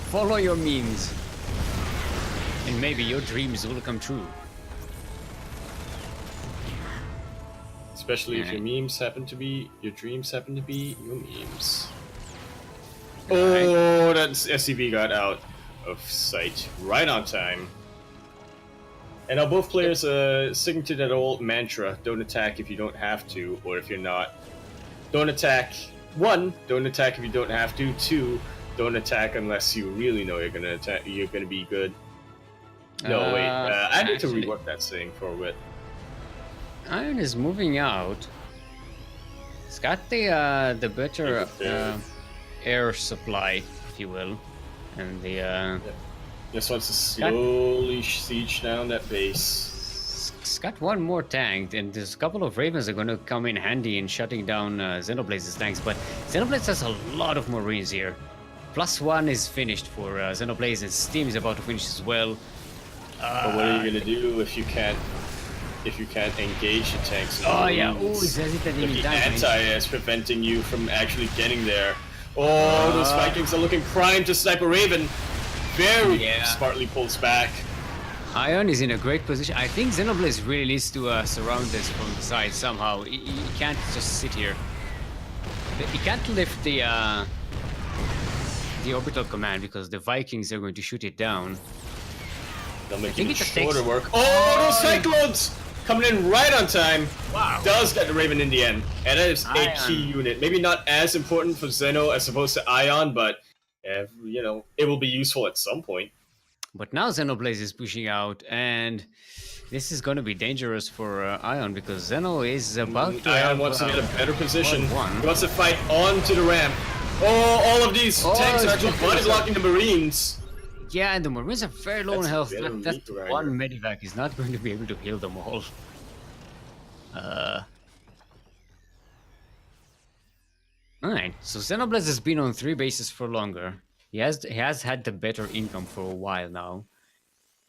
Follow your memes. And maybe your dreams will come true. Especially if your memes happen to be, your dreams happen to be your memes. Oh, that SCV got out of sight right on time. And now both players sticking to that old mantra, don't attack if you don't have to, or if you're not. Don't attack. 1, don't attack if you don't have to. 2, don't attack unless you really know you're gonna attack. You're gonna be good. No, wait. I need to rework that saying for a bit. Iron is moving out. It's got the better air supply, if you will, and the. Just wants to slowly siege down that base. It's got one more tank, and there's a couple of Ravens are going to come in handy in shutting down Xenoblaze's tanks. But Xenoblaze has a lot of Marines here. +1 is finished for Xenoblaze, and Steam is about to finish as well. But what are you gonna do if you can't engage the tanks? Oh yeah, is hesitant if the anti is preventing you from actually getting there. Oh, those Vikings are looking primed to snipe a Raven. Very smartly pulls back. Ion is in a great position. I think Xenoblaze really needs to surround this from the side somehow. He can't just sit here. He can't lift the orbital command because the Vikings are going to shoot it down. They'll make it shorter work. Oh, those Cyclones! Coming in right on time. Wow. Does get the Raven in the end. And that is a key unit. Maybe not as important for Xeno as opposed to Ion, but you know, it will be useful at some point. But now Xenoblaze is pushing out, and this is going to be dangerous for Ion because Xeno is about to Ion wants to get a better position. He wants to fight onto the ramp. Oh, all of these tanks are actually body blocking the Marines. Yeah, and the Marines are very low on health. That one medivac is not going to be able to heal them all. Alright, so Xenoblaze has been on 3 bases for longer. He has had the better income for a while now.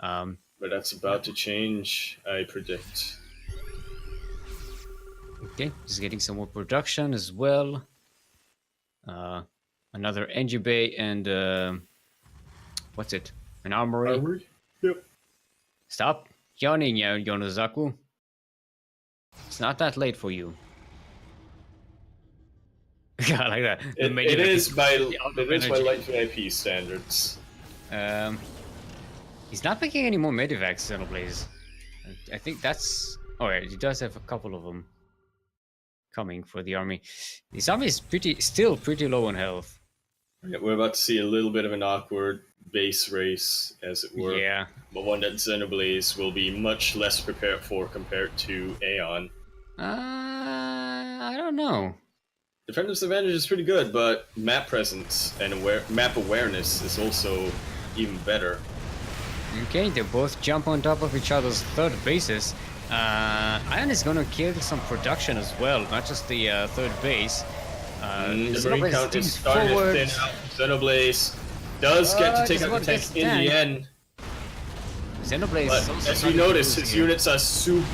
But that's about to change, I predict. Okay, he's getting some more production as well. Another engine bay and what's it? An armory. Armory? Yep. Stop yawning, Yonozaku. It's not that late for you. Yeah, like that. It is by light VIP standards. He's not making any more medivacs, Xenoblade. I think that's... Oh, yeah, he does have a couple of them coming for the army. His army is still pretty low on health. Yeah, we're about to see a little bit of an awkward base race, as it were. Yeah. But one that Xenoblade will be much less prepared for compared to Aeon. I don't know. Defender's advantage is pretty good, but map presence and map awareness is also even better. Okay, they both jump on top of each other's third bases. Ion is gonna kill some production as well, not just the third base. The marine count is starting to thin out. Xenoblade does get to take out the tank in the end. Xenoblade but as you notice, his units are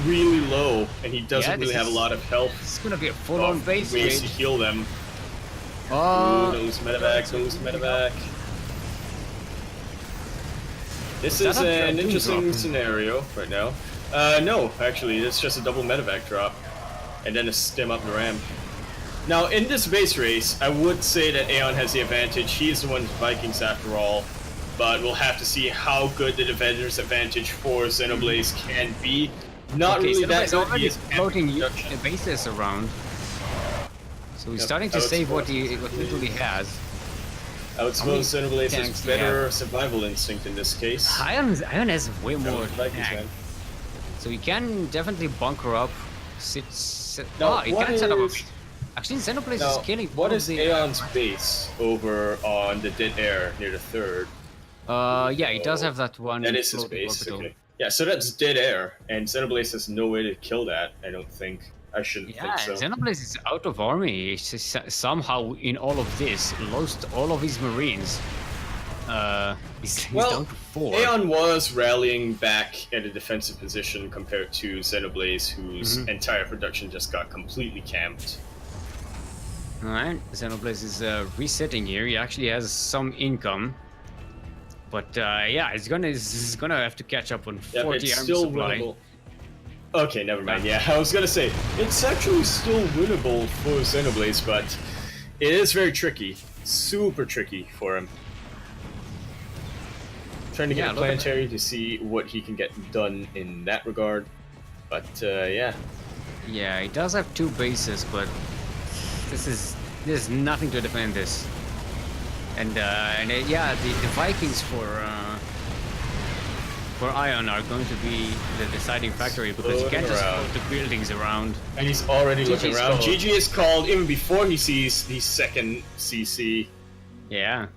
really low, and he doesn't really have a lot of health. It's gonna be a full-on base ways to heal them. Ooh, don't lose medevac, don't lose medevac. This is an interesting scenario right now. No, actually, it's just a double medevac drop, and then a stem up the ramp. Now, in this base race, I would say that Aeon has the advantage. He is the one with Vikings after all, but we'll have to see how good the defender's advantage for Xenoblade can be. Not really that good. He is floating bases around, so he's starting to save what little he has. I would suppose Xenoblade has better survival instinct in this case. Ion has way more tank, so he can definitely bunker up. He can set up a base. Actually, Xenoblade is killing. What is Aeon's base over on the dead air near the third? Yeah, he does have that one. That is his base. Okay. Yeah, so that's dead air, and Xenoblade has no way to kill that. I don't think. I shouldn't think so. Xenoblade is out of army. He's somehow in all of this lost all of his marines. He's down to 4. Aeon was rallying back at a defensive position compared to Xenoblade, whose entire production just got completely camped. Alright, Xenoblade is resetting here. He actually has some income. But yeah, he's gonna have to catch up on 40 army supply. Winnable. Okay, never mind. Yeah, I was gonna say it's actually still winnable for Xenoblade, but it is very tricky, super tricky for him. Trying to get a planetary to see what he can get done in that regard, but yeah. Yeah, he does have 2 bases, but there's nothing to defend this. And yeah, the Vikings for Ion are going to be the deciding factor because you can't just put the buildings around. And he's already looking around. GG is called even before he sees the second CC. Yeah.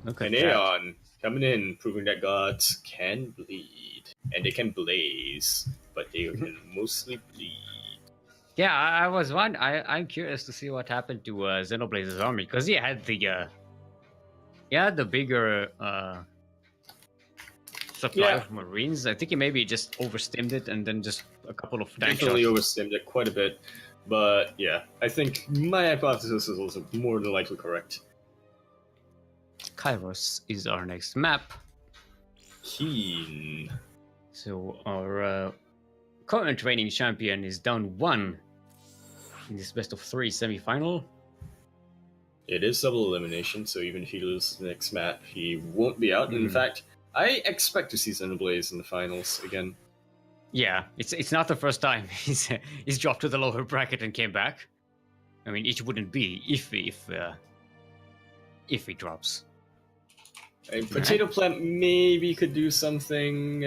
Look at that. And Aeon coming in, proving that gods can bleed. And they can blaze, but they can mostly bleed. Yeah, I'm curious to see what happened to Xenoblade's army, because he had the bigger supply of marines. I think he maybe just overstimmed it and then just a couple of tank definitely overstimmed it quite a bit. But yeah, I think my hypothesis is also more than likely correct. Kairos is our next map. Keen. So our current reigning champion is down 1 in this best of 3 semi-final. It is double elimination, so even if he loses the next map, he won't be out. In fact, I expect to see Xenoblade in the finals again. Yeah, it's not the first time he's dropped to the lower bracket and came back. I mean, it wouldn't be if he drops. Potato Plant maybe could do something.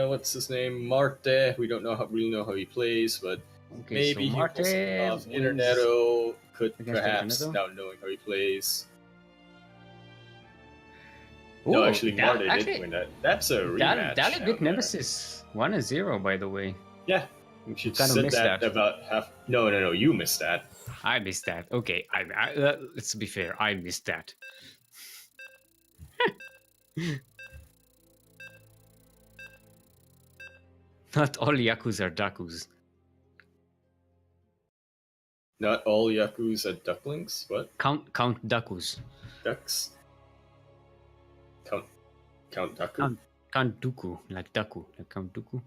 What's his name? Marte. We don't really know how he plays, but maybe so Marte he pulls off. Interneto could perhaps, now knowing how he plays. Ooh, no, actually, Marte did win that. That's a rematch. Dali beat Nemesis 1-0, by the way. Yeah. You should said that about half. No, you missed that. I missed that. Okay, let's be fair. I missed that. Not all Yakus are Dakus. Not all Yakuza ducklings? What? Count Dakus. Ducks? Count Daku? Count Dooku, like Daku, like Count Dooku.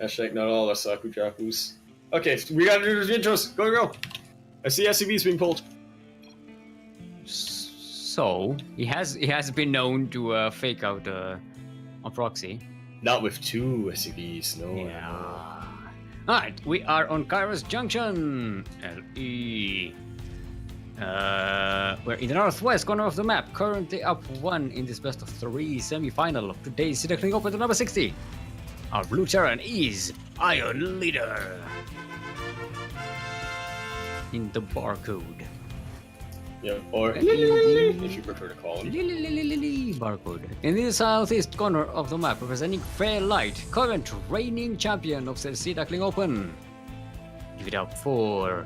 Hashtag not all are Sakujakus. Okay, we gotta do the intros. Go. I see SCVs being pulled. So he has been known to fake out a proxy. Not with 2 SCVs, no. Yeah. Alright, we are on Kairos Junction. LE. We're in the northwest corner of the map, currently up 1 in this best of 3 semi-final of today's Sea Duckling Open to number 60. Our blue Terran is Iron Leader. In the barcode. Yeah, or if you prefer to call him. Barcode. In the southeast corner of the map, representing Fairlight, current reigning champion of the Sea Duckling Open. Give it up for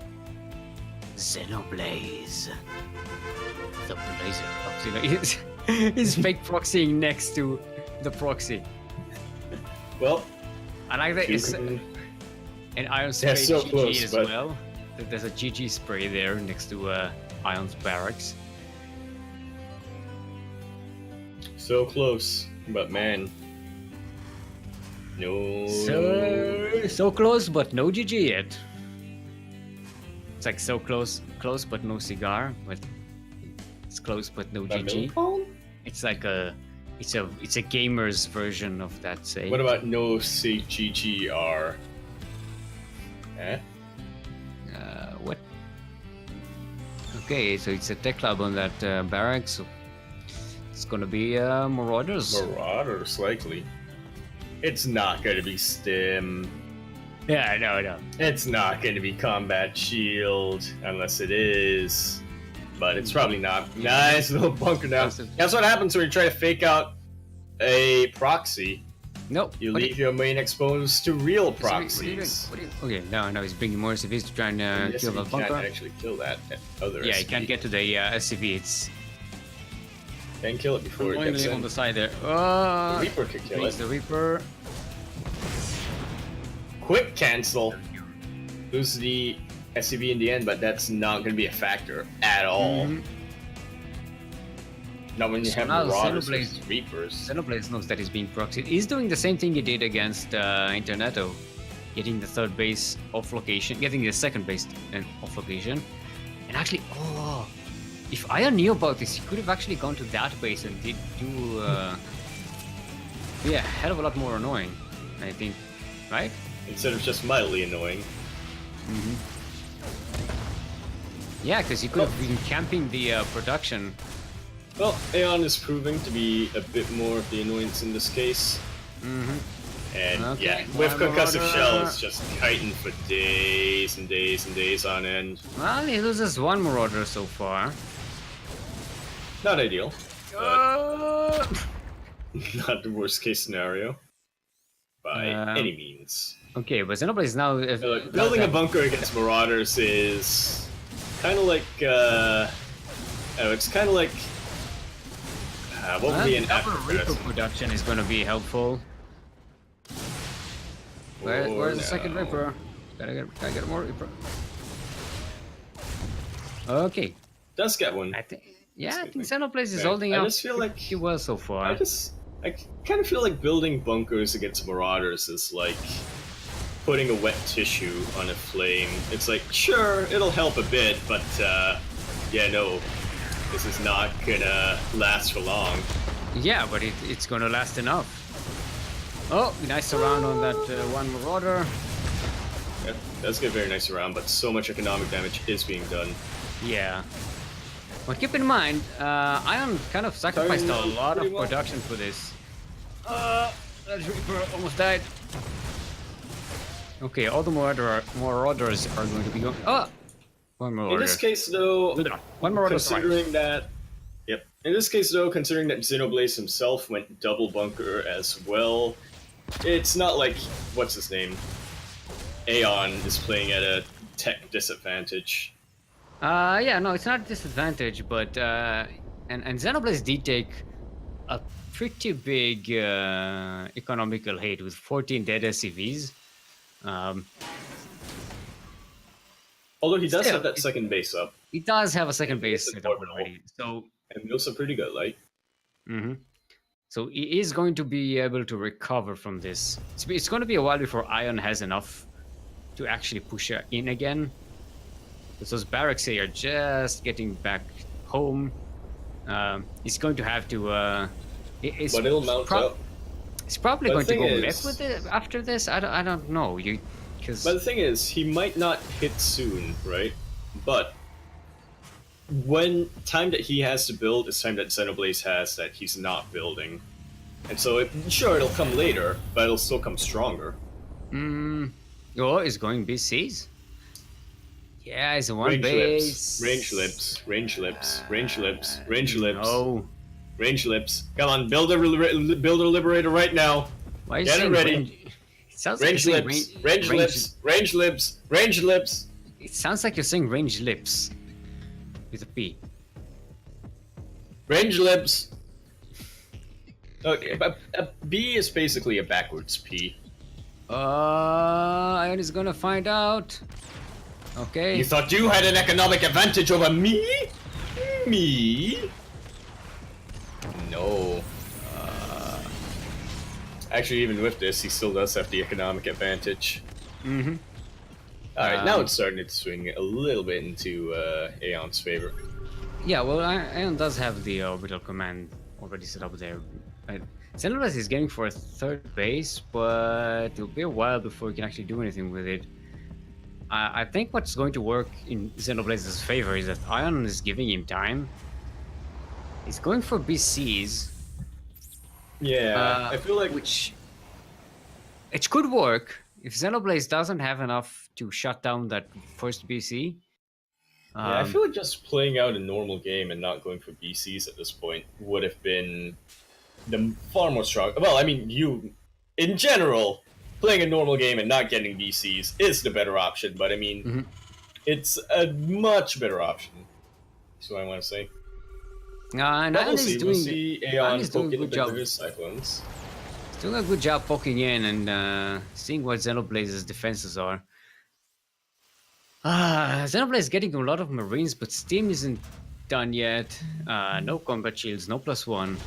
Xenoblaze. The blazer of Xeno. He's fake proxying next to the proxy. Well, I like that it's an Iron Spray so GG close, as well. There's a GG spray there next to Ion's barracks. So close, but man, no. So close, but no GG yet. It's like so close, but no cigar. But it's close, but no GG. It's like it's a gamer's version of that. Say. What about no CGGR? Eh? What? Okay, so it's a tech club on that barracks. So it's gonna be Marauders. Marauders, likely. It's not gonna be Stim. Yeah, no. It's not gonna be Combat Shield, unless it is. But it's probably not. Nice little bunker down. That's what happens when you try to fake out a proxy. Nope. You leave your main exposed to real proxies. Okay, no, he's bringing more SCVs to try and kill the bunker. Can't actually kill that other Yeah, SCV. he can't get to the SCV. It's can kill it before it gets in. on the side there. The Reaper could kill it. The Reaper. Quick cancel. Lose the SCV in the end, but that's not going to be a factor at all. Not when you have Marauders versus Reapers. Xenoblaze knows that he's being proxied. He's doing the same thing he did against Interneto. Getting the 3rd base off location, getting the 2nd base off location. And actually, if Iron knew about this, he could have actually gone to that base and did do a hell of a lot more annoying, I think. Right? Instead of just mildly annoying. Yeah, because he could have been camping the production. Well, Aeon is proving to be a bit more of the annoyance in this case. And yeah, with Concussive Shell, it's just kiting for days and days and days on end. Well, he loses 1 Marauder so far. Not ideal, but not the worst case scenario by any means. Okay, but Xenoblaze is now... building a bunker against Marauders is kind of like... it's kind of like... what would be an Reaper production is going to be helpful. Where's the 2nd Reaper? Gotta get more Reaper. Okay. Does get one. I think Xenoblaze is holding out. I just feel like he was so far. I kind of feel like building bunkers against Marauders is like putting a wet tissue on a flame. It's like, sure, it'll help a bit, but yeah, no, this is not gonna last for long. Yeah, but it's gonna last enough. Oh, nice surround on that 1 Marauder. Yeah, does get a very nice round, but so much economic damage is being done. Yeah. Well, keep in mind, Ion kind of sacrificed a lot of production for this. That Reaper almost died. Okay, all the Marauders are going to be going... Oh! 1 Marauder. In this case, though, 1 Marauder considering that... Yep. In this case, though, considering that Xenoblaze himself went double bunker as well, it's not like, what's his name? Aeon is playing at a tech disadvantage. Yeah, no, it's not a disadvantage, but and Xenoblaze did take a pretty big economical hit with 14 dead SCVs. Although he does Still, have that second base up. He does have a second And base it's set up important. already. So, And those are pretty good, like. So he is going to be able to recover from this. It's going to be a while before Ion has enough to actually push in again. Because those barracks here are just getting back home. He's going to have to. But it'll mount up. He's probably But going to go the thing mech is- with it after this. I don't know. But the thing is, he might not hit soon, right? But when time that he has to build is time that Xenoblaze has that he's not building. And so, sure, it'll come later, but it'll still come stronger. Oh, he's going BCs. Yeah, he's a one Range base. lips, range lips, range lips, range lips, range lips, No. range lips. Come on, build a liberator right now. Why are you Get it saying ready. range? It sounds like Range you're saying lips, range lips, range lips, range lips. It sounds like you're saying range lips with a P. Range lips. Okay, but a B is basically a backwards P. Ion is gonna find out. Okay. You thought you had an economic advantage over me? Me? No. Actually, even with this, he still does have the economic advantage. Alright, now it's starting to swing a little bit into Aeon's favor. Yeah, well, Ion does have the orbital command already set up there. Xenoblade is getting for a third base, but it'll be a while before we can actually do anything with it. I think what's going to work in Xenoblade's favor is that Ion is giving him time. He's going for BCs. Yeah, I feel like which it could work if Xenoblade doesn't have enough to shut down that first BC. I feel like just playing out a normal game and not going for BCs at this point would have been the far more strong. Well, I mean, in general, playing a normal game and not getting BCs is the better option. But I mean, it's a much better option. That's what I want to say. And But Ion we'll is see. doing, We'll see Ion Aeon is doing a poking a good bit job. of his cyclones. He's doing a good job poking in and seeing what Xenoblade's defenses are. Xenoblade is getting a lot of Marines, but Steam isn't done yet. No combat shields, no +1.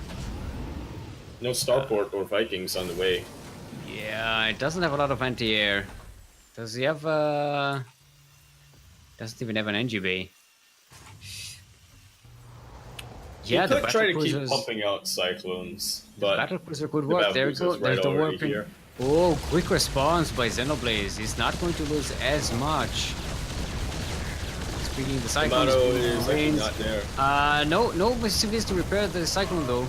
No Starport or Vikings on the way. Yeah, it doesn't have a lot of anti-air. Does he have doesn't even have an NG bay. Yeah, You the could try to battle keep cruisers. pumping out cyclones, but Battle cruiser could the work. battle There we go. cruiser's There's right the already warping. here. Oh, quick response by Xenoblade. He's not going to lose as much. Speaking of the cyclones, Yamato is actually Marines. not there. No civilians to repair the cyclone though.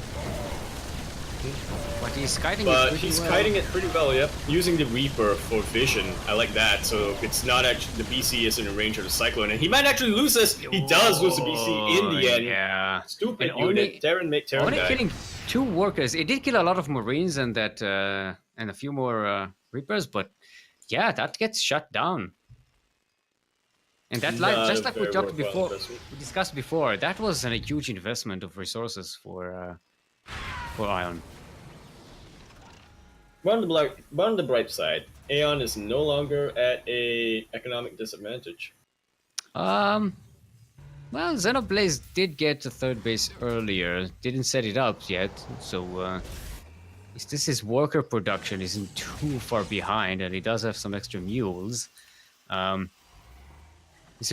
But he's kiting it But pretty he's well. kiting it pretty well, yep. Using the Reaper for vision, I like that. So it's not actually the BC isn't in range of the Cyclone, and he might actually lose this. He does lose the BC in the end. Yeah. Stupid And unit. Terran Only die. killing 2 workers. It did kill a lot of Marines and that and a few more Reapers, but yeah, that gets shut down. And that, Not just a like we very talked worthwhile before, investment. we discussed before, that was a huge investment of resources for Ion. But on the bright side, Aeon is no longer at a economic disadvantage. Well, Xenoblade did get a third base earlier. Didn't set it up yet, so his worker production isn't too far behind, and he does have some extra mules. So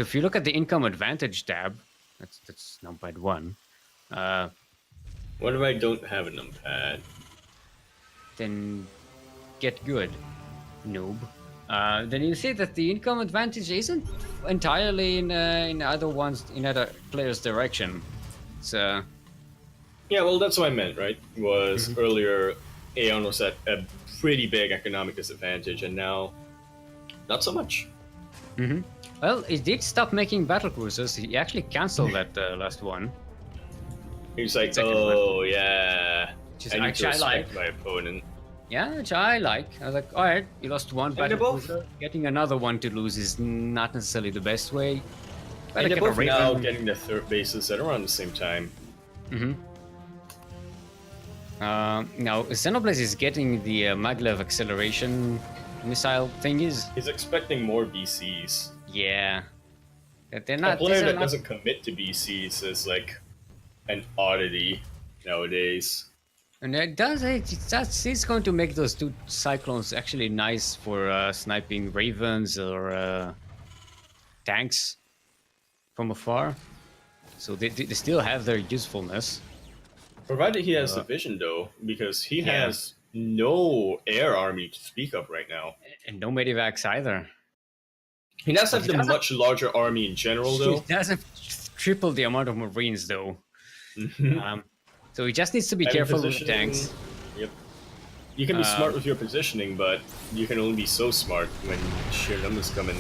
if you look at the income advantage tab, that's numpad 1. What if I don't have a numpad? Then get good, noob. Then you see that the income advantage isn't entirely in other players' direction. So Yeah, well, that's what I meant, right? Was earlier Aeon was at a pretty big economic disadvantage, and now not so much. well, he did stop making battle cruisers. He actually canceled that last one. He's like, Second oh yeah, Which is I need to actually I respect like. my opponent. Yeah, which I like. I was like, alright, you lost one And battle they're both- cruiser. Getting another one to lose is not necessarily the best way. Better And they're get a both now Raven. getting their third bases at around the same time. Now, Xenoblade is getting the maglev acceleration missile thingies. He's expecting more BCs. Yeah. They're not. A player that not... doesn't commit to BCs is like an oddity nowadays. And it does. It's going to make those two cyclones actually nice for sniping ravens or tanks from afar. So they still have their usefulness. Provided he has the vision, though, because he has no air army to speak of right now. And no medivacs either. He does have the much larger army in general, though. He doesn't triple the amount of Marines, though. So he just needs to be careful with the tanks. Yep. You can be smart with your positioning, but you can only be so smart when sheer numbers come in.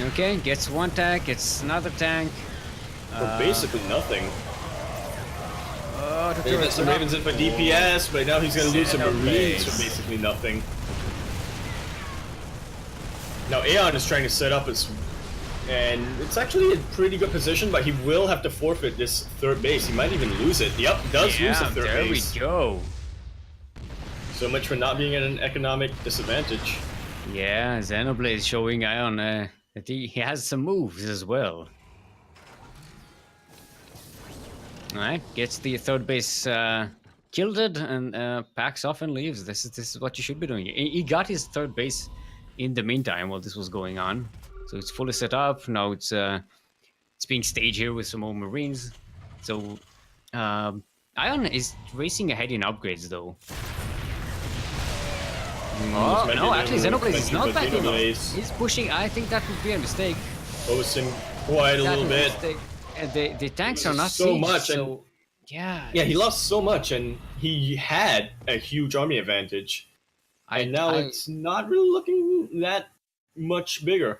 Okay, gets one tank, gets another tank. For basically nothing. Oh, he gets the Ravens in for DPS, but now he's going to lose some Marines for basically nothing. Now Aeon is trying to set up his... And it's actually a pretty good position, but he will have to forfeit this third base. He might even lose it. Yep, does lose the third base. There we go. So much for not being at an economic disadvantage. Yeah, Xenoblade showing Ion that he has some moves as well. Alright, gets the third base killed and packs off and leaves. This is what you should be doing. He got his third base in the meantime while this was going on. So it's fully set up. Now it's being staged here with some more Marines. So Ion is racing ahead in upgrades though. Oh, no, actually Xenoblade is not backing up. He's pushing. I think that would be a mistake. Posting quite a little bit. And the tanks are not so sieged, much. So, and yeah. Yeah, he lost so much, and he had a huge army advantage. And now it's not really looking that much bigger.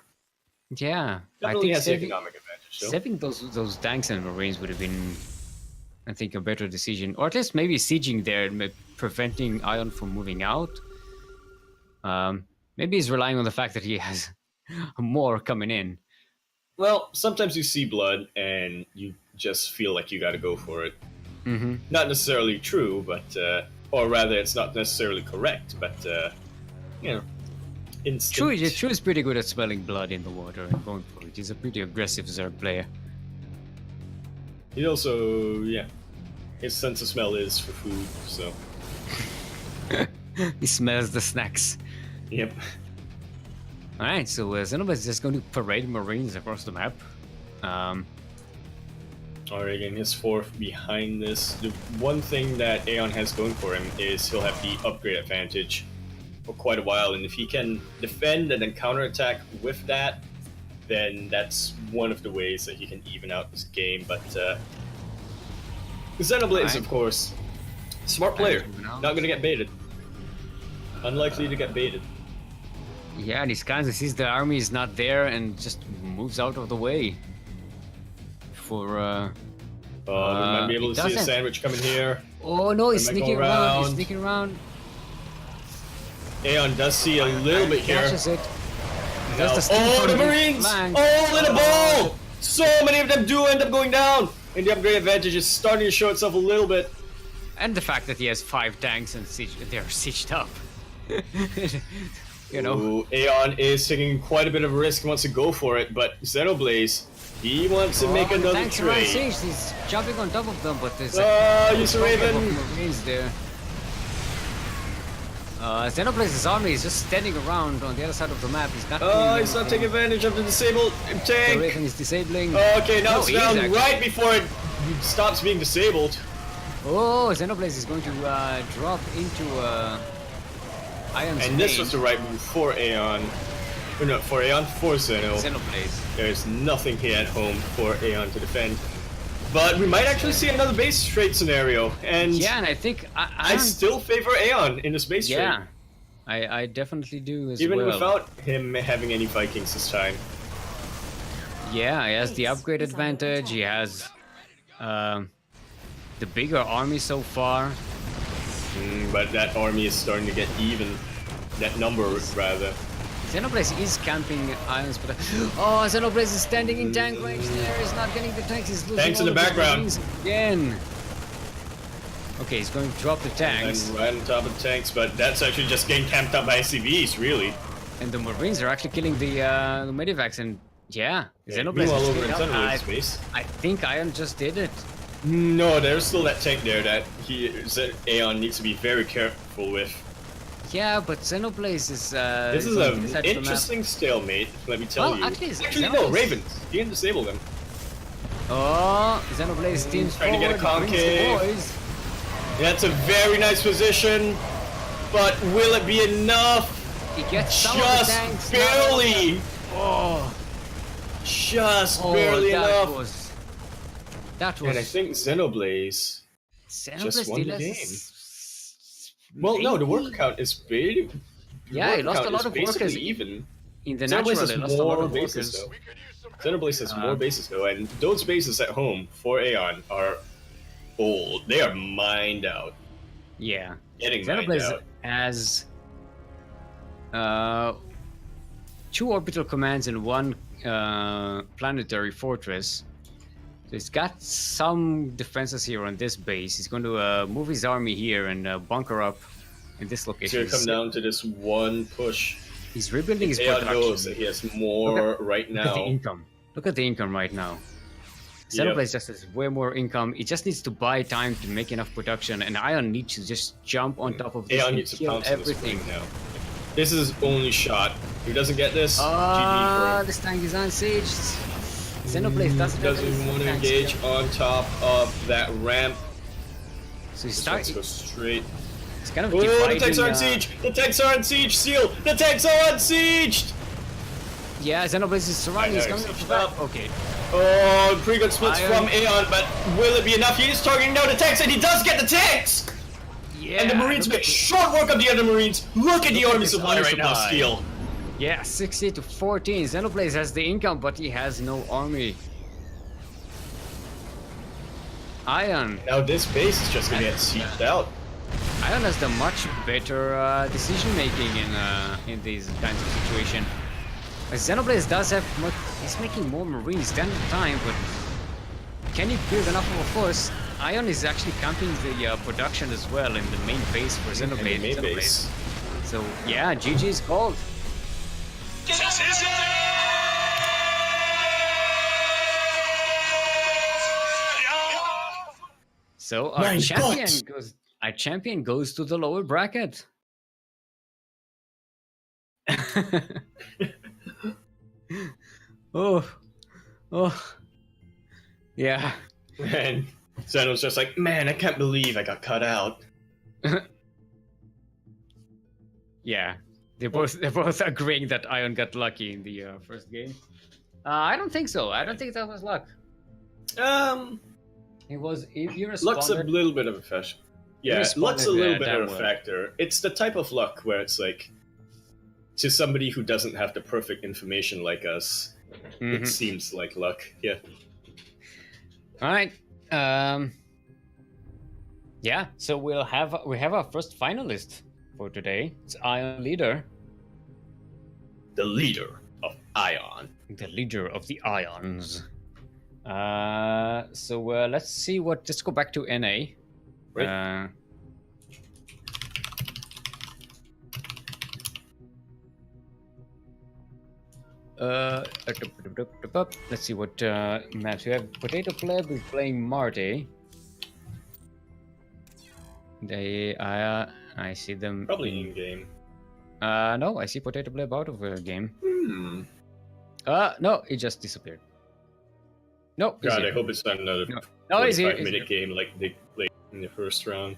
Yeah, Definitely has economic advantage. Saving those tanks and Marines would have been, I think, a better decision, or at least maybe sieging there and preventing Ion from moving out. Maybe he's relying on the fact that he has more coming in. Well, sometimes you see blood and you just feel like you got to go for it. Not necessarily true, but or rather, it's not necessarily correct, but you know. Instinct. True is pretty good at smelling blood in the water and going for it. He's a pretty aggressive Zerg player. He also, his sense of smell is for food, so. He smells the snacks. Yep. Alright, so Xenoblade is just going to parade Marines across the map. Alright, his fourth behind this. The one thing that Aeon has going for him is he'll have the upgrade advantage for quite a while, and if he can defend and then counterattack with that, then that's one of the ways that he can even out this game. But Xenoblade is, of course, smart player, not going to get baited. Unlikely to get baited. Yeah, and he scans and sees the army is not there and just moves out of the way. For we might be able to see a sandwich coming here. Oh no, he's sneaking around. He's sneaking around. Aeon does see a little bit here. Catches it. No. Oh, the Marines! Oh, in a ball! So many of them do end up going down! And the upgrade advantage is starting to show itself a little bit. And the fact that he has 5 tanks and they're sieged up. You know. Ooh, Aeon is taking quite a bit of a risk, wants to go for it, but Xenoblade, he wants to make another tanks trade. Sieged. He's jumping on top of them, but there's use a Raven! Marines there. Xenoblade's army is just standing around on the other side of the map. He's not. He's not taking advantage of the disabled tank. The Raven is disabling. Okay, now it's down right before it stops being disabled. Oh, Xenoblade is going to drop into Ion's And this was the right move for Aeon. Or no, for Aeon, for Xenoblade. There's nothing here at home for Aeon to defend. But we might actually see another base trade scenario, and yeah, and I think I still favor Aeon in this base trade. Yeah, I definitely do as Even well. without him having any Vikings this time. Yeah, he has the upgrade advantage. He has the bigger army so far. But that army is starting to get even. That number, rather. Xenoblade is camping Ions, but oh, Xenoblade is standing in tank range there. He's not getting the tanks. He's losing tanks in the background again. Okay, he's going to drop the tanks. And right on top of the tanks, but that's actually just getting camped up by SCVs, really. And the Marines are actually killing the medivacs, and Yeah, Yeah, Xenoblade meanwhile, over in up. Xenoblade's space. I think Ion just did it. No, there's still that tank there that Aeon needs to be very careful with. Yeah, but Xenoblade is. This is an interesting stalemate, let me tell you. Actually, no, Ravens. You can disable them. Oh, Xenoblade team's trying to get a concave. That's a very nice position, but will it be enough? He gets just barely. Oh, just barely enough. That was. And I think Xenoblade just won the game. Well, no, the worker count is big. Yeah, he lost a lot of workers. Even in the natural, has more bases though. Xenoblade has more bases though, and those bases at home for Aeon are old. They are mined out. Yeah, getting mined out. Has 2 orbital commands and 1 planetary fortress. So he's got some defenses here on this base. He's going to move his army here and bunker up in this location. He's going to come down to this one push. He's rebuilding his production. production. Knows that he has more right now. Look at the income. Look at the income right now. Xenoblade just has way more income. It just needs to buy time to make enough production, and Ion needs to just jump on top of this and needs to kill everything. Now. This is his only shot. If he doesn't get this, GG for him. This tank is unsieged. Xenoblade doesn't want to engage on top of that ramp. So he starts to go straight. It's kind of the tanks are on siege! The tanks are on siege! Seal! The tanks are on siege! Yeah, Xenoblade is surrounding. He's coming up. Okay. Oh, pretty good splits from Aeon, but will it be enough? He is targeting down the tanks, and he does get the tanks! Yeah. And the Marines make short work of the other Marines. Look at the army supply right now, Steel. Yeah, 60 to 14. Xenoblade has the income, but he has no army. Ion. Now this base is just gonna get sieged out. Ion has the much better decision making in these kinds of situations. Xenoblade does have much, he's making more Marines than the time, but can he build enough of a force? Ion is actually camping the production as well in the main base for Xenoblade. Main base. So yeah, GG is called. So our champion goes to the lower bracket. Oh, yeah. And Zeno's just like, man, I can't believe I got cut out. Yeah, they're both agreeing that Ion got lucky in the first game. I don't think so. I don't think that was luck. It was irresponsible. Luck's a little bit of a factor. Yeah, luck's a little bit of a factor. It's the type of luck where it's like, to somebody who doesn't have the perfect information like us, it seems like luck. Yeah. All right. Yeah. So we have our first finalist for today. It's Ion Leader. The leader of Ion. The leader of the Ions. So let's see what. Let's go back to NA. Right. Let's see what maps we have. Potato Pleb is playing Marte. I see them. Probably in game. No, I see Potato Pleb out of the game. No, he just disappeared. No. God, I hope it's not another 45-minute game like they played in the first round.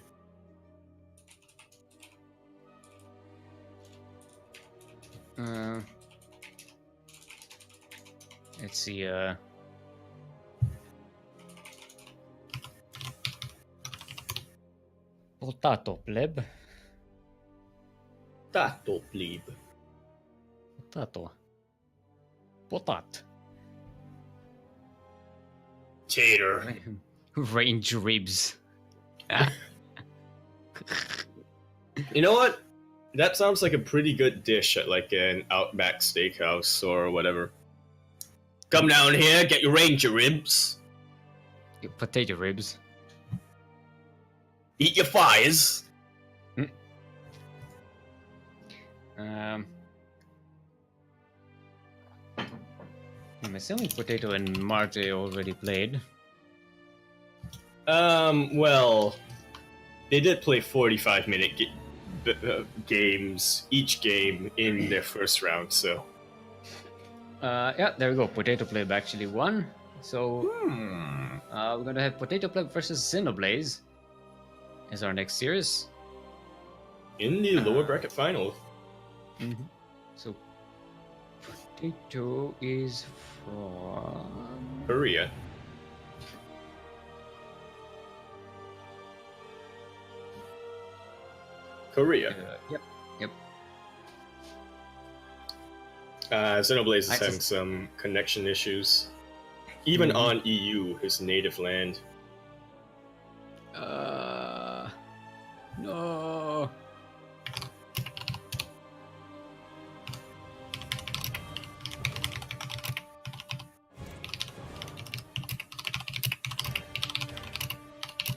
Let's see. Potato Pleb. Potato Pleb. Potato. Potat. Tater. Range ribs. You know what? That sounds like a pretty good dish at like an Outback Steakhouse or whatever. Come down here, get your ranger ribs. Your potato ribs. Eat your fires. I'm assuming Potato and Marte already played. Well, they did play 45-minute games, each game in their first round, so. Yeah, there we go. Potato Pleb actually won. So, we're gonna have Potato Pleb versus Xenoblaze as our next series. In the lower bracket final. Mm-hmm. So, Potato is from Korea. Yep. Xenoblaze is having some connection issues. Even on EU, his native land. No.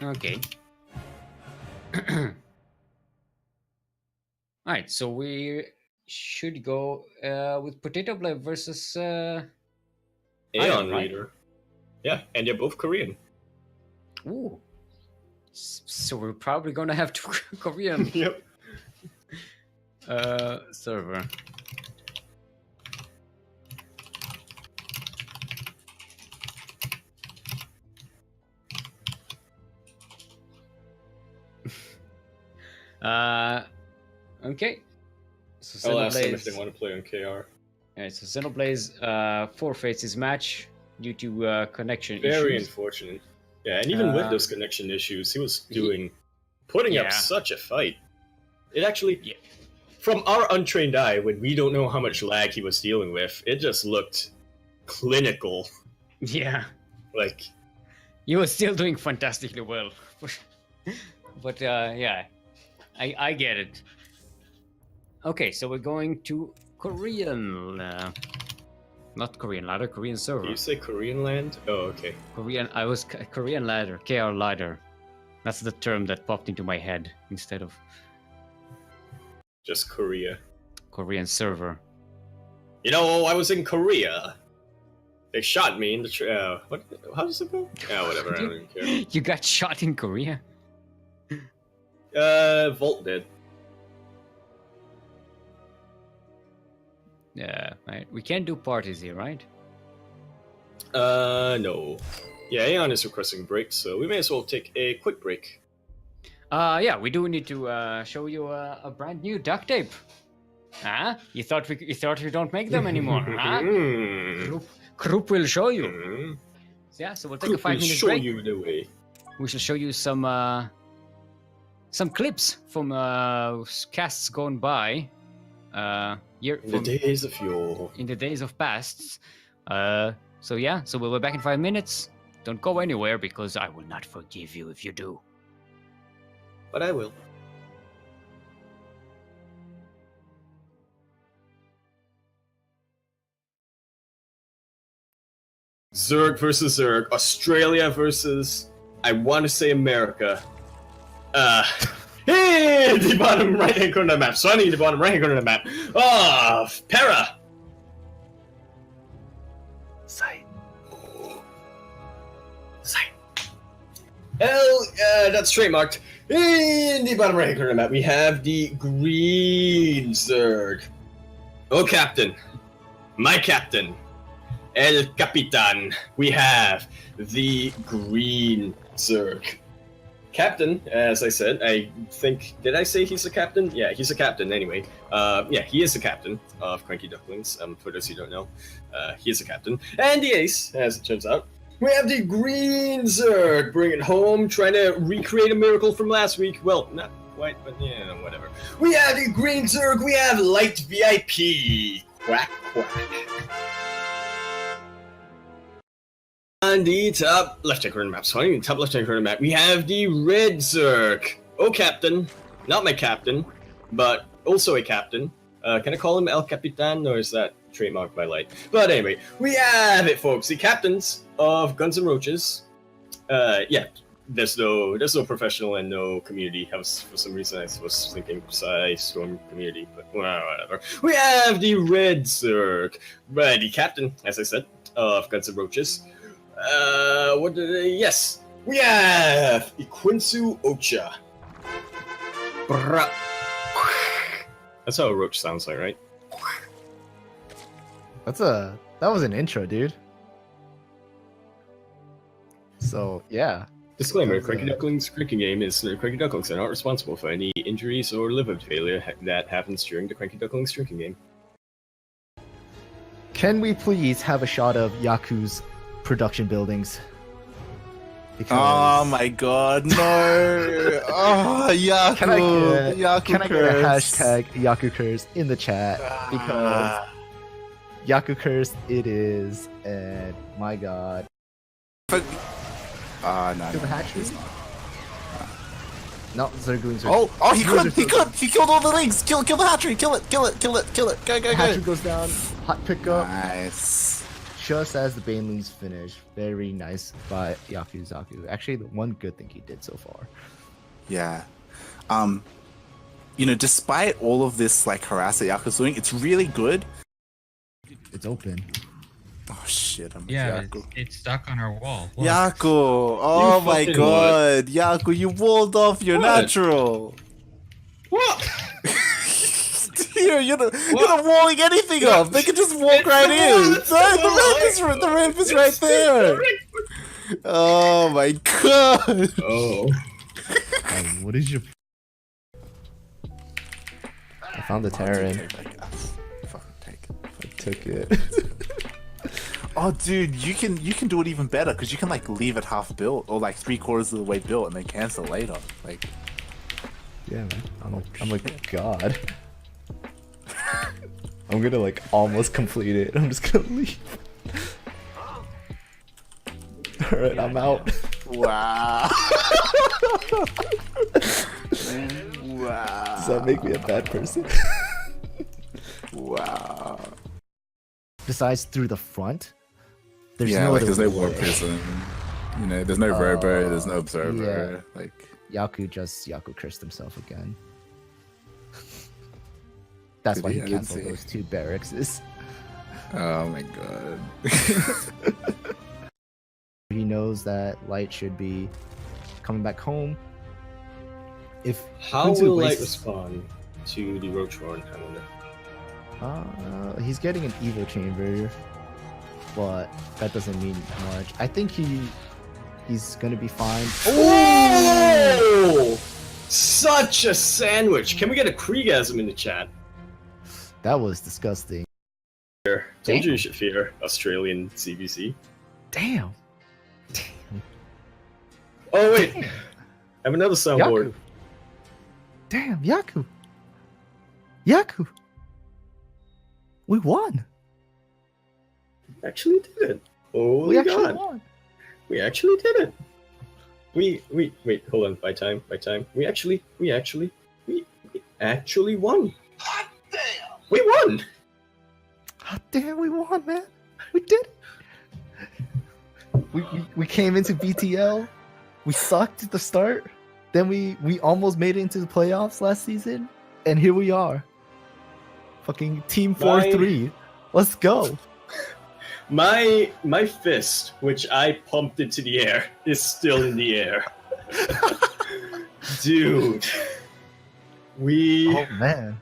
Okay. Alright, so we should go with Potato Pleb versus Aeon right? Leader. Yeah, and they're both Korean. Ooh. So we're probably gonna have two Korean Yep. server. Okay. So I'll ask them if they want to play on KR. Alright, so Xenoblaze forfeits his match due to connection issues. Very unfortunate. Yeah, and even with those connection issues, he was putting up such a fight. It actually, from our untrained eye, when we don't know how much lag he was dealing with, it just looked clinical. Yeah. Like, he was still doing fantastically well. But yeah, I get it. Okay, so we're going to Korean, not Korean ladder, Korean server. Did you say Korean land? Oh, okay. Korean ladder, KR ladder. That's the term that popped into my head instead of just Korea. Korean server. You know, I was in Korea. They shot me in the what? How does it go? Yeah, whatever. I don't even care. You got shot in Korea? Volt did. Yeah, right. We can't do parties here, right? No. Yeah, Aeon is requesting a break, so we may as well take a quick break. Yeah, we do need to show you a brand new duct tape. Huh? You thought we don't make them anymore, huh? Krupp will show you. Yeah, so we'll take a 5-minute break. Show you the way. We shall show you some clips from casts gone by. In the days of past. So yeah, so we'll be back in 5 minutes. Don't go anywhere because I will not forgive you if you do. But I will. Zerg versus Zerg. Australia versus, I want to say, America. Hey, the bottom right-hand corner of the map. Sunny, the bottom right-hand corner of the map. Oh, Para. Sight. Hell, that's trademarked. In the bottom right-hand corner of the map, we have the green Zerg. Oh, Captain. My Captain. El Capitan. We have the green Zerg. Captain, as I said, I think, did I say he's a captain? Yeah, he's a captain anyway. Yeah, he is the captain of CranKy Ducklings, for those who don't know. He is a captain. And the ace, as it turns out. We have the green Zerg, bring it home, trying to recreate a miracle from last week. Well, not quite, but yeah, whatever. We have the green Zerg, we have light VIP. Quack, quack. On the top left-hand corner map, top left-hand corner map, we have the red Zerg. Oh, Captain. Not my captain, but also a captain. Can I call him El Capitan, or is that trademarked by Light? But anyway, we have it, folks. The captains of Guns N' Roaches. Yeah, there's no professional and no community. For some reason, I was thinking Storm community, but well, whatever. We have the red Zerg. The captain, as I said, I've got some roaches. What did they? Yes, we have Iquinsu Ocha. That's how a roach sounds like, right? That was an intro, dude. So yeah. Disclaimer: CranKy Ducklings drinking game is CranKy Ducklings are not responsible for any injuries or liver failure that happens during the CranKy Ducklings drinking game. Can we please have a shot of Yaku's production buildings? Because... Oh my god, no! Oh, Yaku! Can I Yaku get a curse. hashtag Yaku curse in the chat? Because Yaku curse it is, and my god. No. To the hatchery? No, Zerglings are... Oh, he killed all the lings! Kill the hatchery! Kill it! Go, Hatchery goes down, hot pickup. Nice. Just as the Banelings finish. Very nice by Yakuzaku. Actually, the one good thing he did so far. Yeah. Despite all of this like harass that Yaku's doing, it's really good. It's open. Oh shit, I'm Yaku. It's stuck on our wall. Look. Yaku! Oh my god! Yaku, you walled off your natural! What? You're not walling anything up! They can just walk right in! The ramp is right there! Oh my god! Oh. What is your... I found the Terran. Fucking take it. I took it. Oh dude, you can do it even better because you can like leave it half built or like 3/4 of the way built and then cancel later. Like, yeah, man. I'm a god. I'm gonna like almost complete it. I'm just gonna leave. Alright, I'm out. wow. Does that make me a bad person? Wow. Besides through the front, there's yeah, no like other there's no way. warp prism. There's no robo, there's no observer. Yeah. Like Yaku cursed himself again. That's why he canceled those 2 barracks. Oh my god. He knows that Light should be coming back home. How will Light respond to the Roach Horn, I wonder? He's getting an Evo Chamber, but that doesn't mean much. I think he's gonna be fine. Oh! Such a sandwich! Can we get a Kriegasm in the chat? That was disgusting. Told you should fear Australian CBC. Damn. Oh wait, I have another soundboard. Yaku. Damn, Yaku. Yaku. We won. Actually did it. Oh We my actually god. won. We actually did it. Wait, hold on, by time. We actually won. Hot damn! We won! Hot damn, we won, man. We did it. We came into BTL. We sucked at the start. Then we almost made it into the playoffs last season. And here we are. Fucking Team 4-3. Let's go. My fist, which I pumped into the air, is still in the air. Dude. Oh man.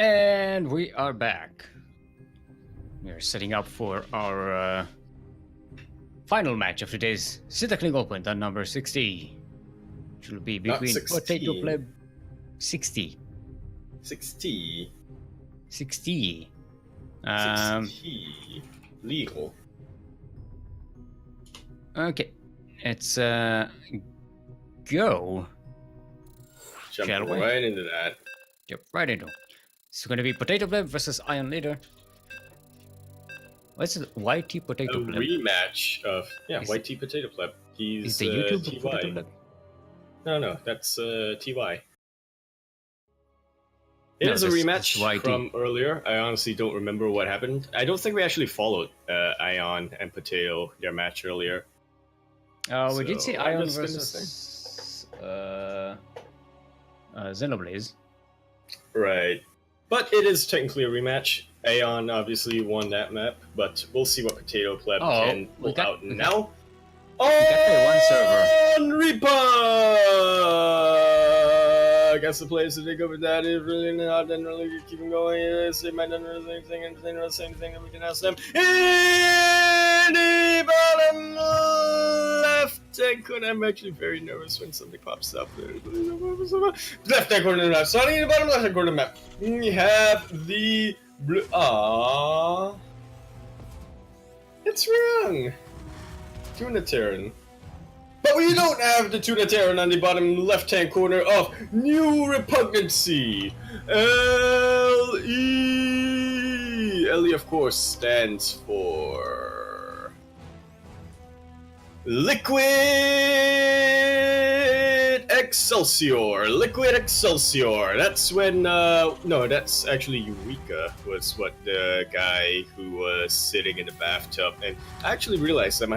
And we are back. We are setting up for our final match of today's Sea Duckling Open, the number 60. Which will be between Potato Pleb 60. 60. 60. 60. Legal. Okay. It's go. Jump right into that. Yep, right into it. It's going to be Potato Pleb versus Iron Leader. What's it? YT Potato A Pleb? rematch of White Tea Potato Pleb. He's Is the YouTube TY. Potato Pleb? No, that's TY. It No, is a that's rematch YT. from earlier. I honestly don't remember what happened. I don't think we actually followed Ion and Potato, their match earlier. We did see I'm Ion just gonna versus Xenoblaze. Right. But it is technically a rematch. Aeon obviously won that map, but we'll see what Potato Pleb can pull out now. On Reaper! I guess the players to take over that is really not, then really keep them going. They might not know the same thing, and they know the same thing, and we can ask them. In the bottom left hand corner, I'm actually very nervous when something pops up. Left hand corner map. Starting in the bottom left hand corner map. We have the blue. Aww. It's wrong. Tuna Terran. But we don't have the Tuna Terran on the bottom left-hand corner of New Repugnancy. L-E. L-E, of course, stands for Liquid Excelsior. Liquid Excelsior. That's when, no, that's actually Eureka was what the guy who was sitting in the bathtub. And I actually realized that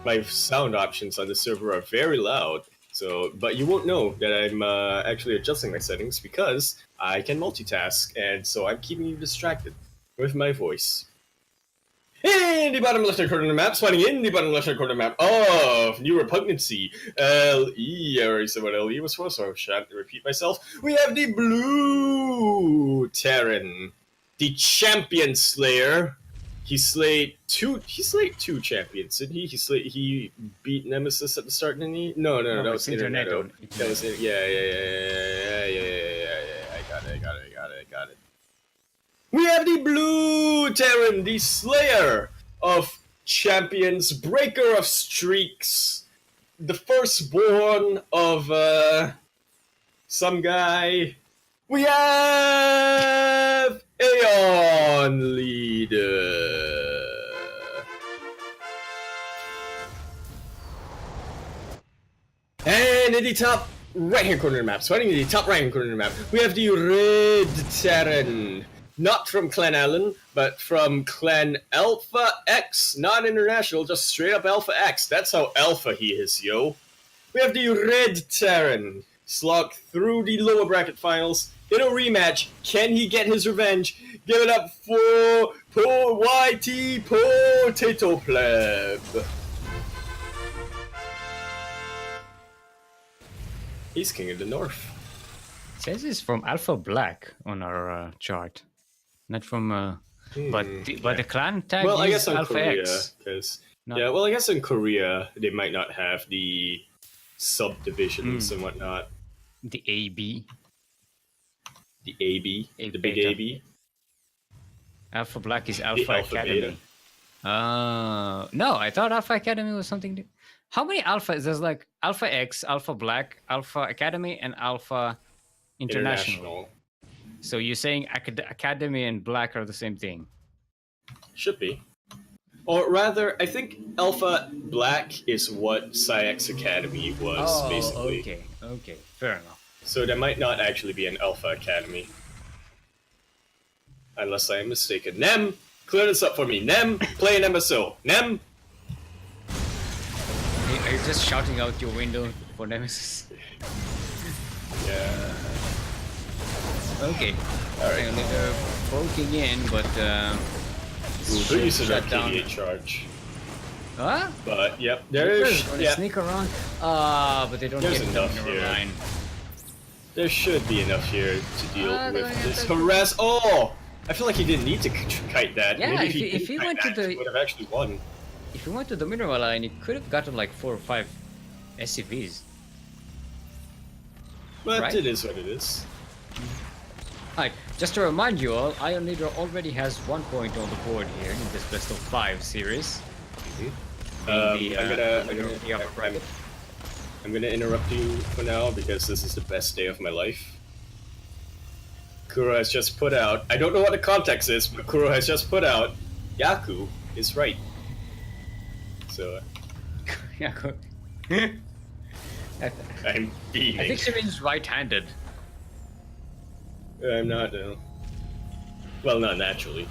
my sound options on the server are very loud. So, but you won't know that I'm actually adjusting my settings because I can multitask, and so I'm keeping you distracted with my voice. In the bottom left-hand corner of the map, spawning in the bottom left-hand corner map of New Repugnancy, L-E, I already said what L-E was for, so I shan't repeat myself. We have the Blue Terran, the Champion Slayer. He slayed two champions, didn't he? He beat Nemesis at the start, didn't he? No, that was Interneto. That was it. Yeah. I got it. We have the Blue Terran, the Slayer of Champions, Breaker of Streaks, the firstborn of some guy. We have Aeon Leader. And in the top right-hand corner of the map, starting in the top right-hand corner of the map, we have the Red Terran. Not from Clan Allen, but from Clan Alpha X. Not international, just straight up Alpha X. That's how alpha he is, yo. We have the Red Terran. Slog through the lower bracket finals. In a rematch, can he get his revenge? Give it up for YT Potato Pleb. He's King of the North. It says he's from Alpha Black on our chart. Not from, but the clan tag well, is I guess in Alpha Korea, X. I guess in Korea they might not have the subdivisions and whatnot. The AB. The AB, the big beta. AB. Alpha Black is Alpha Alpha Academy. No, I thought Alpha Academy was something new. How many alphas? There's like Alpha X, Alpha Black, Alpha Academy, and Alpha International. So you're saying Academy and Black are the same thing? Should be. Or rather, I think Alpha Black is what Psyx Academy was, basically. Okay, fair enough. So there might not actually be an Alpha Academy. Unless I am mistaken. Nem, clear this up for me. Nem, play an MSO. Nem! Are you just shouting out your window for Nemesis? Yeah. Okay. Alright. They're poking in, but Who used to shut that down. KDA charge? Huh? But yep, They're there's gonna sneak around. But they don't There's get enough the here. line. There should be enough here to deal they're with gonna this get harass. Oh! I feel like he didn't need to kite that. Yeah, Maybe if he went to the would have actually won. if he went to the mineral line, he could have gotten like 4 or 5 SCVs. But Right? it is what it is. Alright, just to remind you all, Iron Leader already has 1 point on the board here in this best of 5 series. I'm gonna interrupt you for now because this is the best day of my life. Kuro has just put out. I don't know what the context is, but Kuro has just put out. Yaku is right. So. Yaku. I'm beaming. I think she means right-handed. I'm not, no. Well, not naturally.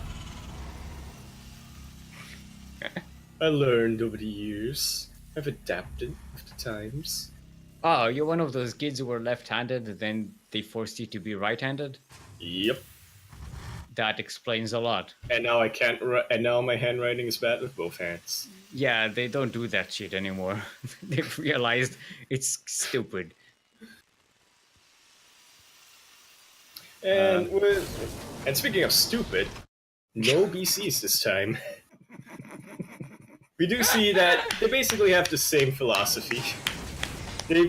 I learned over the years. I've adapted with the times. Oh, you're one of those kids who were left-handed, then they forced you to be right-handed? Yep. That explains a lot. And now I can't. And now my handwriting is bad with both hands. Yeah, they don't do that shit anymore. They've realized it's stupid. And and speaking of stupid, no BCs this time. We do see that they basically have the same philosophy. They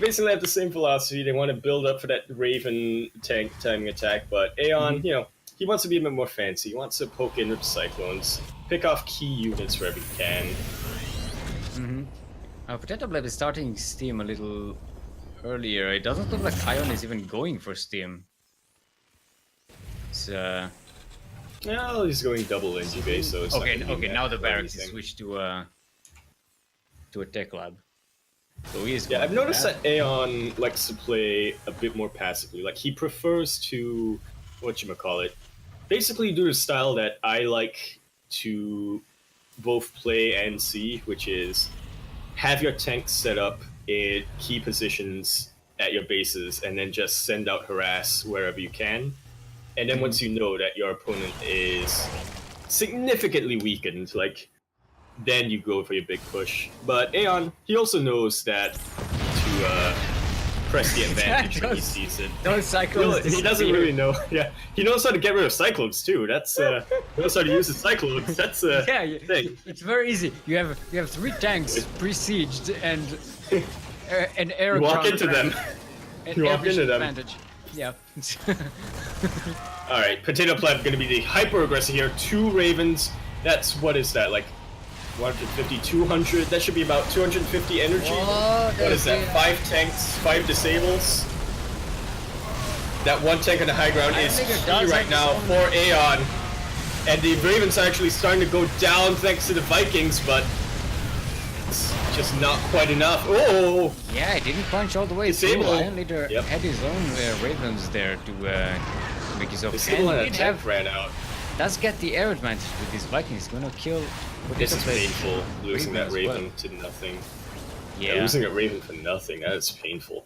want to build up for that Raven tank timing attack, but Aeon, you know, he wants to be a bit more fancy. He wants to poke in with the Cyclones, pick off key units wherever he can. Potato Blab is starting Steam a little earlier. It doesn't look like Ion is even going for Steam. It's, well, he's going double NG base, so it's okay. not gonna be Now the that barracks is anything. switched to a tech lab. So he is. Yeah, I've noticed that Aeon likes to play a bit more passively. Like, he prefers to, whatchamacallit, basically do the style that I like to both play and see, which is have your tanks set up in key positions at your bases and then just send out harass wherever you can. And then once you know that your opponent is significantly weakened, like, then you go for your big push. But Aeon, he also knows that to press the advantage when he sees it. Those Cyclones. He doesn't really know. Yeah, he knows how to get rid of Cyclones too. That's he knows how to use the Cyclones. That's thing. It's very easy. You have 3 tanks besieged and an air. You walk into them. You walk into them. Advantage. Yeah. All right, Potato Pleb gonna be the hyper aggressive here. 2 Ravens. That's what is that like? 150, 200. That should be about 250 energy. What is that? 5 tanks, 5 disables. That 1 tank on the high ground is key right now for Aeon. And the Ravens are actually starting to go down thanks to the Vikings, but it's just not quite enough. Oh! Yeah, it didn't punch all the way Disable. through. Iron Leader had his own Ravens there to make his own. Disable and attack ran out. Does get the air advantage with these Vikings. Gonna kill. This is painful, losing that Raven well. to nothing. Yeah. Losing a Raven for nothing, that is painful.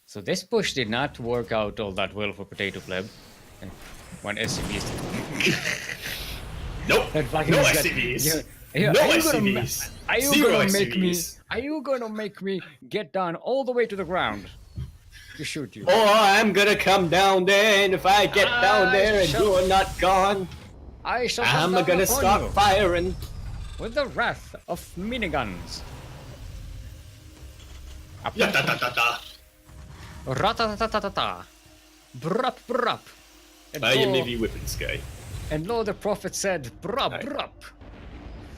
So this push did not work out all that well for Potato Pleb. And one SCV is... Nope, no SCVs. No SCVs. Are you gonna make me get down all the way to the ground to shoot you? Oh, I'm gonna come down there, and if I get down there and you are not gone, I'm gonna start firing. With the wrath of miniguns. Ya-da-da-da-da. Ratatatatata. Brup brup. I am maybe Whippins guy. And lo, the prophet said, brup brup.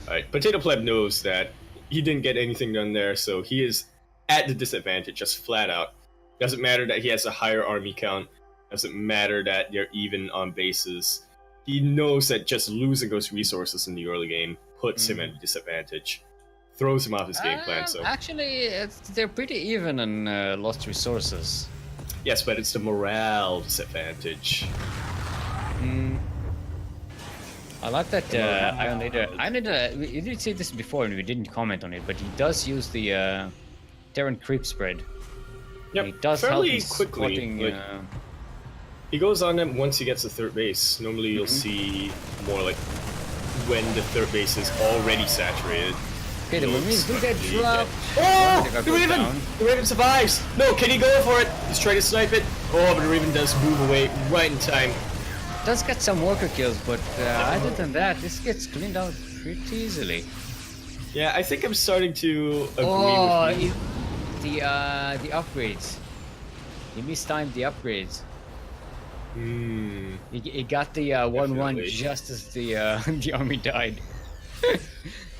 Alright, Potato Pleb knows that he didn't get anything done there, so he is at the disadvantage, just flat out. Doesn't matter that he has a higher army count. Doesn't matter that they're even on bases. He knows that just losing those resources in the early game puts him at a disadvantage. Throws him off his game plan, so... Actually, they're pretty even on lost resources. Yes, but it's the morale disadvantage. I like that Iron Leader, you did say this before and we didn't comment on it, but he does use the Terran creep spread. Yep, he does fairly help quickly. Squatting, he goes on them once he gets to third base. Normally you'll see more like when the third base is already saturated. Okay, the Marines do get dropped. Oh! The Raven! The Raven survives! No, can he go for it? He's trying to snipe it. Oh, but the Raven does move away right in time. Does get some worker kills, but other than that, this gets cleaned out pretty easily. Yeah, I think I'm starting to agree with you. The upgrades. He mistimed the upgrades. He got the 1-1 just as the the army died.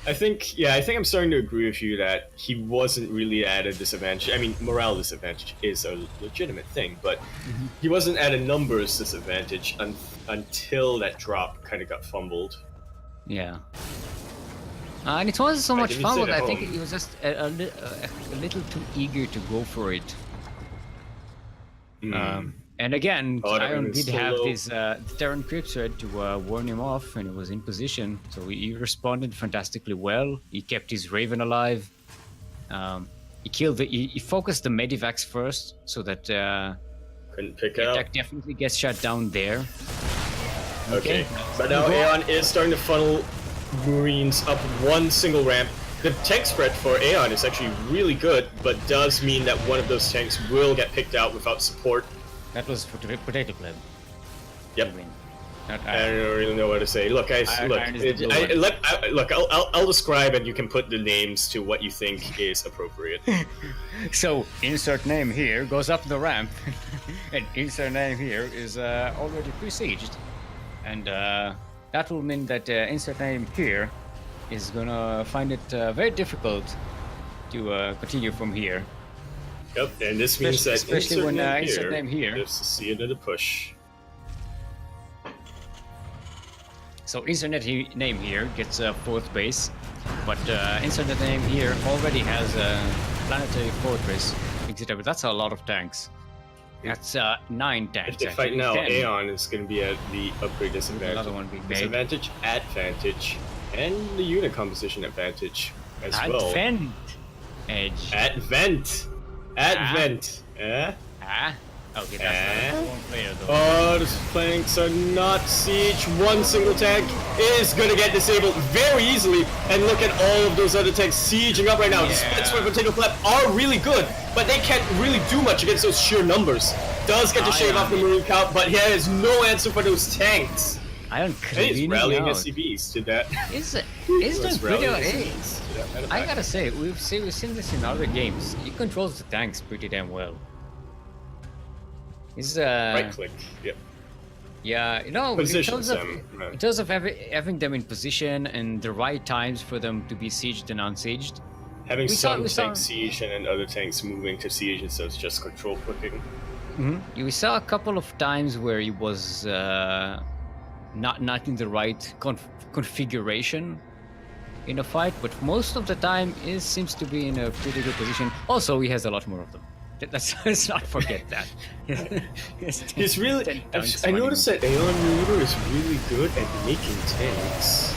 I think I'm starting to agree with you that he wasn't really at a disadvantage. I mean, morale disadvantage is a legitimate thing, but he wasn't at a numbers disadvantage until that drop kind of got fumbled. Yeah. And it wasn't so much didn't fumbled. sit at I think home. he was just a little too eager to go for it. And again, Oh, that Iron was did so have low. this Terran Cryptoid to warn him off, and he was in position. So he responded fantastically well. He kept his Raven alive. He killed he focused the Medivacs first, so that Couldn't pick the out. attack definitely gets shut down there. Okay, but now Aeon is starting to funnel Marines up one single ramp. The tank spread for Aeon is actually really good, but does mean that one of those tanks will get picked out without support. That was for the potato pleb. Yep. I mean, not I don't really know what to say. Look, guys, Iron look. is the blue one. Look, I'll describe, and you can put the names to what you think is appropriate. So insert name here goes up the ramp, and insert name here is already besieged, and that will mean that insert name here is gonna find it very difficult to continue from here. Yep, and this means that Especially when insert name here. Just to see another push. So insert name here gets fourth base, but insert name here already has a planetary fortress. But that's a lot of tanks. That's 9 tanks. If they fight actually. now, 10. Aeon is going to be at the upgrade disadvantage. Another one being made. Disadvantage, advantage, and the unit composition advantage as well. Advent edge. Advent. Advent. Eh? Ah? Okay, that's not one player though. Oh, the planks are not siege. One single tank is gonna get disabled very easily. And look at all of those other tanks sieging up right now. The splits for Potato Flap are really good, but they can't really do much against those sheer numbers. Does get to shave off the Marine count, but he has no answer for those tanks. Iron And he's cleaning rallying out. SCBs to that. Is He's doing pretty rallying okay. SCBs to that I attack. gotta say, we've seen this in other games. He controls the tanks pretty damn well. He's Right click. Yep. yeah, you know, Positions in them. Right. terms of having them in position and the right times for them to be sieged and unsieged. Having We saw- some we saw- tanks siege and then other tanks moving to siege instead of just control clicking. We saw a couple of times where he was not in the right configuration in a fight, but most of the time he seems to be in a pretty good position. Also, he has a lot more of them. Let's not forget that. He's really. 10 tanks I running. noticed that Aeon Leader is really good at making tanks.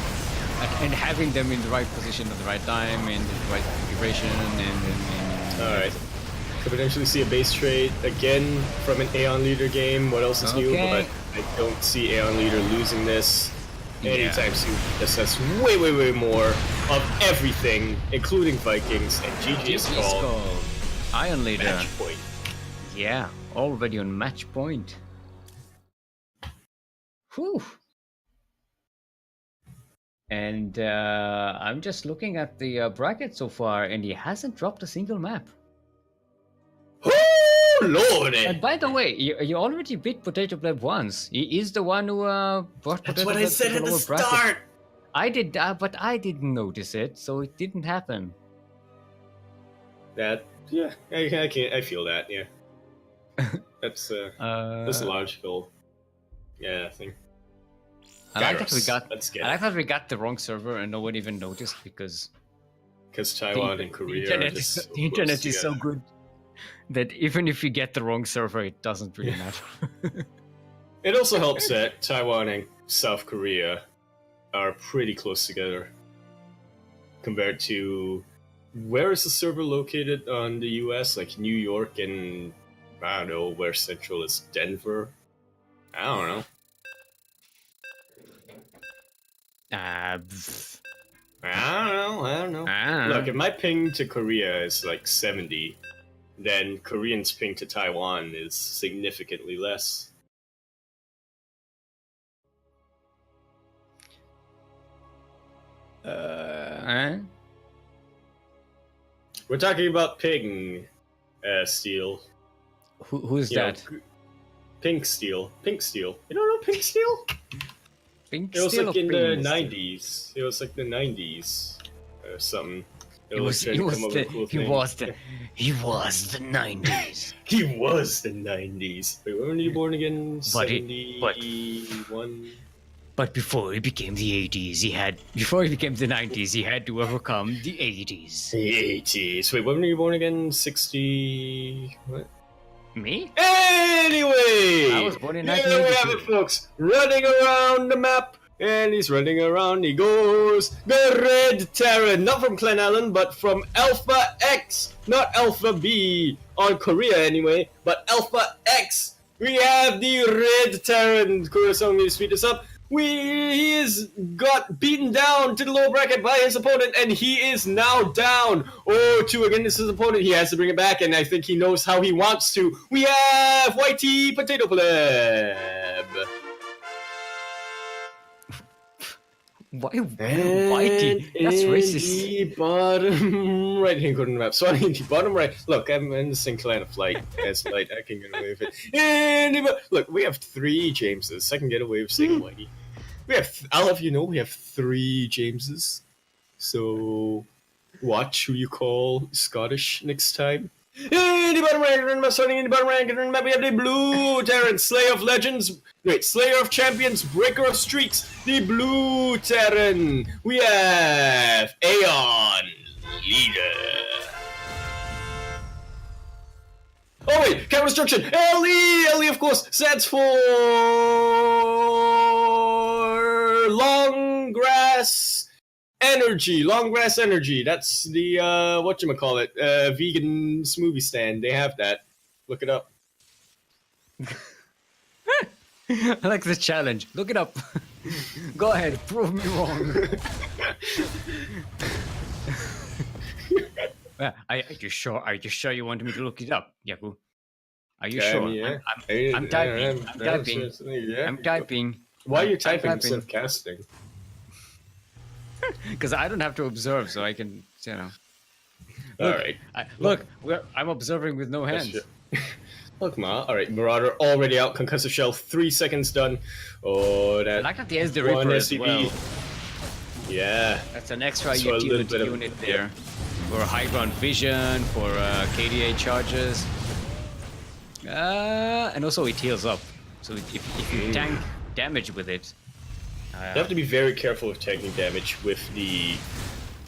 And having them in the right position at the right time and the right configuration and Alright. Could potentially see a base trade again from an Aeon Leader game. What else is new? Okay. But I don't see Aeon Leader losing this anytime Yeah. soon. This has way more of everything, including Vikings, and GG is called Iron Leader. match point. Yeah, already on match point. Whew. And I'm just looking at the bracket so far, and he hasn't dropped a single map. Oh, Lordy! And by the way, you already beat Potato Pleb once. He is the one who brought That's Potato what I Pleb said to at the lower bracket. start! I did, but I didn't notice it, so it didn't happen. That, yeah, I feel that, yeah. That's logical. Yeah, I think. I like that we Gyros. got. Let's get I like that we got the wrong server and no one even noticed because Because Taiwan and Korea the are internet, just so the internet close is so together. good that even if you get the wrong server, it doesn't really matter. It also helps that Taiwan and South Korea are pretty close together compared to where is the server located on the US? Like New York and I don't know where central is Denver. I don't know. Pff, I don't know. Look, if my ping to Korea is like 70, then Korean's ping to Taiwan is significantly less. We're talking about ping, Steel. who's You know, that? Pink Steel. Pink Steel. You don't know Pink Steel? Pink It was Steel like or in the Pink Steel? 90s. It was like the 90s. something. He was the 90s. He was the 90s. Wait, when were you born again? But 71? But before he became the 80s, before he became the 90s, he had to overcome the 80s. The 80s. Wait, when were you born again? 60... What? Me? Anyway! I was born in Here we have it, folks. Running around the map. And he's running around, he goes, the Red Terran, not from Clan Allen, but from Alpha X, not Alpha B, on Korea anyway, but Alpha X. We have the Red Terran. Kurosong, to speed this up. He is got beaten down to the low bracket by his opponent, and he is now down 0-2 against his opponent. He has to bring it back, and I think he knows how he wants to. We have Whitey Potato Pleb. Why Whitey? That's racist. The bottom right hand corner of the map. Sorry, the bottom right. Look, I'm in the same clan of light. As light, I can get away with it. And look, we have 3 Jameses. I can get away with saying Whitey. I'll have you know, we have 3 Jameses. So, watch who you call Scottish next time. In the bottom rank, starting in the bottom rank, we have the Blue Terran, Slayer of Legends, Slayer of Champions, Breaker of Streaks, the Blue Terran. We have Aeon Leader. Oh wait, counter destruction. Ellie, of course, stands for Long Grass Energy, Long Grass Energy. That's the whatchamacallit, vegan smoothie stand. They have that. Look it up. I like the challenge. Look it up. Go ahead, prove me wrong. Are you sure? Are you sure you want me to look it up, Yaku? Are you sure? Yeah. I'm typing. I'm typing. Why are you typing instead of casting? Because I don't have to observe, so I can, All right. Look, I'm observing with no hands. Look, Ma. All right, Marauder already out. Concussive shell, 3 seconds done. Oh, that. I like that he has the Reaper as well. Yeah. That's an extra utility unit there. For high ground vision, for KDA charges. And also it heals up. So if you tank damage with it. You have to be very careful of taking damage with the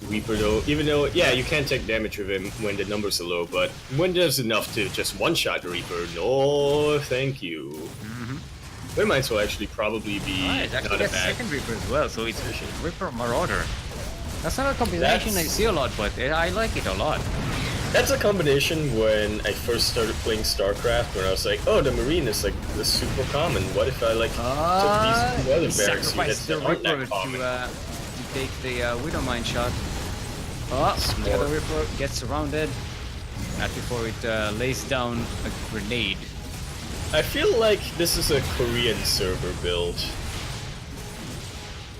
Reaper though. Even though, yeah, you can take damage with him when the numbers are low, but when there's enough to just one-shot the Reaper, no thank you. It might as well actually probably be it's actually not a got bad second Reaper as well, so it's Reaper Marauder. That's not a combination I see a lot, but I like it a lot. That's a combination when I first started playing StarCraft, when I was like, oh, the Marine is like the super common. What if I like took these 2 other barracks units that aren't that common? To take the Widowmine shot. Oh, the other Reaper gets surrounded. Not before it lays down a grenade. I feel like this is a Korean server build.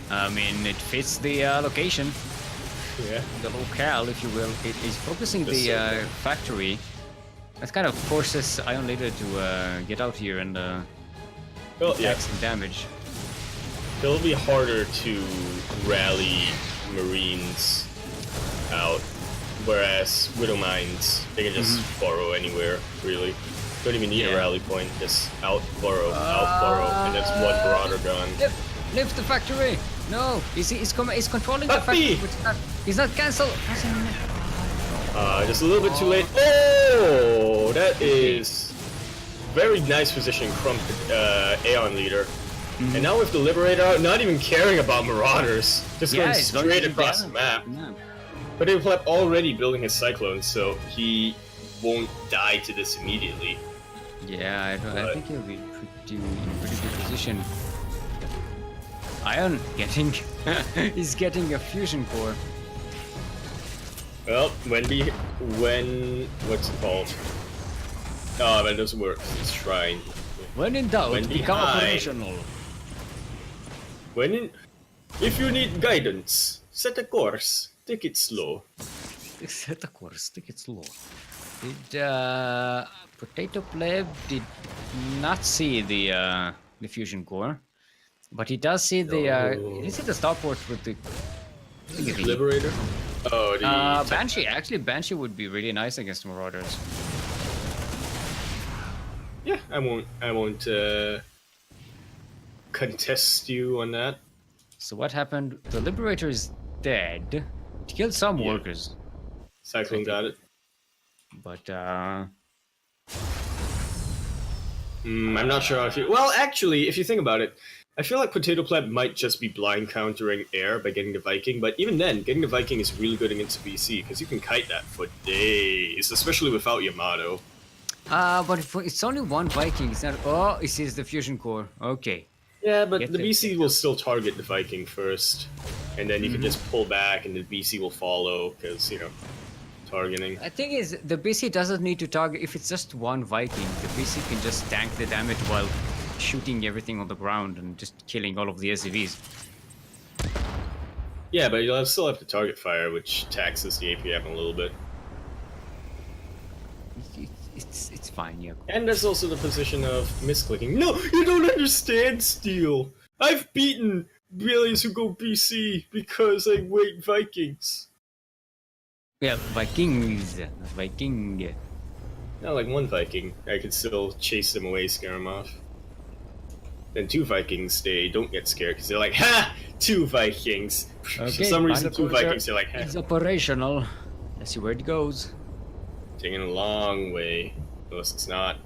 I mean, it fits the location. Yeah. The locale, if you will. It is focusing the factory. That kind of forces Ion Leader to get out here and take some damage. It'll be harder to rally Marines out, whereas Widowmines, they can just borrow anywhere, really. Don't even need a rally point, just out borrow, and that's 1 Marauder gone. Lift the factory! No! He's controlling the factory, he's not cancelled! Just a little bit too late. Oh! That is very nice positioning from Aeon Leader. And now with the Liberator, not even caring about Marauders, just going straight across the map. Yeah. But Pleb already building his Cyclone, so he won't die to this immediately. Yeah, I think he'll be in pretty good position. Ion he's getting a fusion core. Well, what's it called? Oh, that doesn't work. It's Shrine. When in doubt, become operational. If you need guidance, set a course. Take it slow. Set a course. Take it slow. Did Potato Pleb did not see the fusion core, but he does see the. Did he see the starport with the Liberator? Oh, the Banshee. Actually, Banshee would be really nice against Marauders. Yeah, I won't contest you on that. So what happened? The Liberator is dead. It killed some workers, Cyclone got it. but I'm not sure if you. Well, actually, if you think about it, I feel like Potato Pleb might just be blind countering air by getting the Viking. But even then, getting the Viking is really good against BC because you can kite that for days, especially without Yamato. but it's only one Viking. It's not. Oh, it sees the fusion core. Okay. Yeah, but the BC will still target the Viking first, and then you can just pull back, and the BC will follow because targeting. The thing is, the BC doesn't need to target. If it's just one Viking, the BC can just tank the damage while shooting everything on the ground and just killing all of the SCVs. Yeah, but you'll still have to target fire, which taxes the APM a little bit. It's fine, yeah. And there's also the position of misclicking. No, you don't understand, Steel. I've beaten billions who go BC because I wait Vikings. Yeah, Vikings, not Viking. Not like one Viking. I could still chase them away, scare them off. Then two Vikings, they don't get scared because they're like, ha! 2 Vikings! Okay, For some reason, 2 Vikings, they're like, ha! It's operational. Let's see where it goes. Taking a long way. Unless it's not.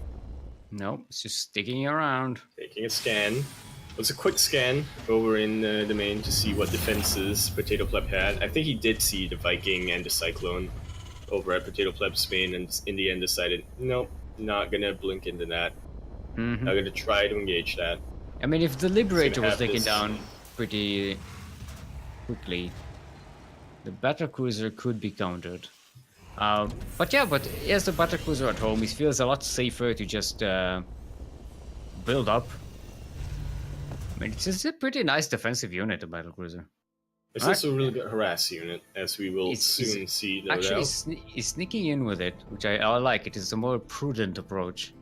No, it's just sticking around. Taking a scan. It was a quick scan over in the main to see what defenses Potato Pleb had. I think he did see the Viking and the Cyclone over at Potato Pleb's main, and in the end decided, nope, not gonna blink into that. Not gonna try to engage that. I mean, if the Liberator was taken down pretty quickly, the Battlecruiser could be countered. But he has the Battlecruiser at home. It feels a lot safer to just build up. I mean, it's just a pretty nice defensive unit, the Battlecruiser. It's also a really good harass unit, as we will soon see. No actually, he's sneaking in with it, which I like. It is a more prudent approach.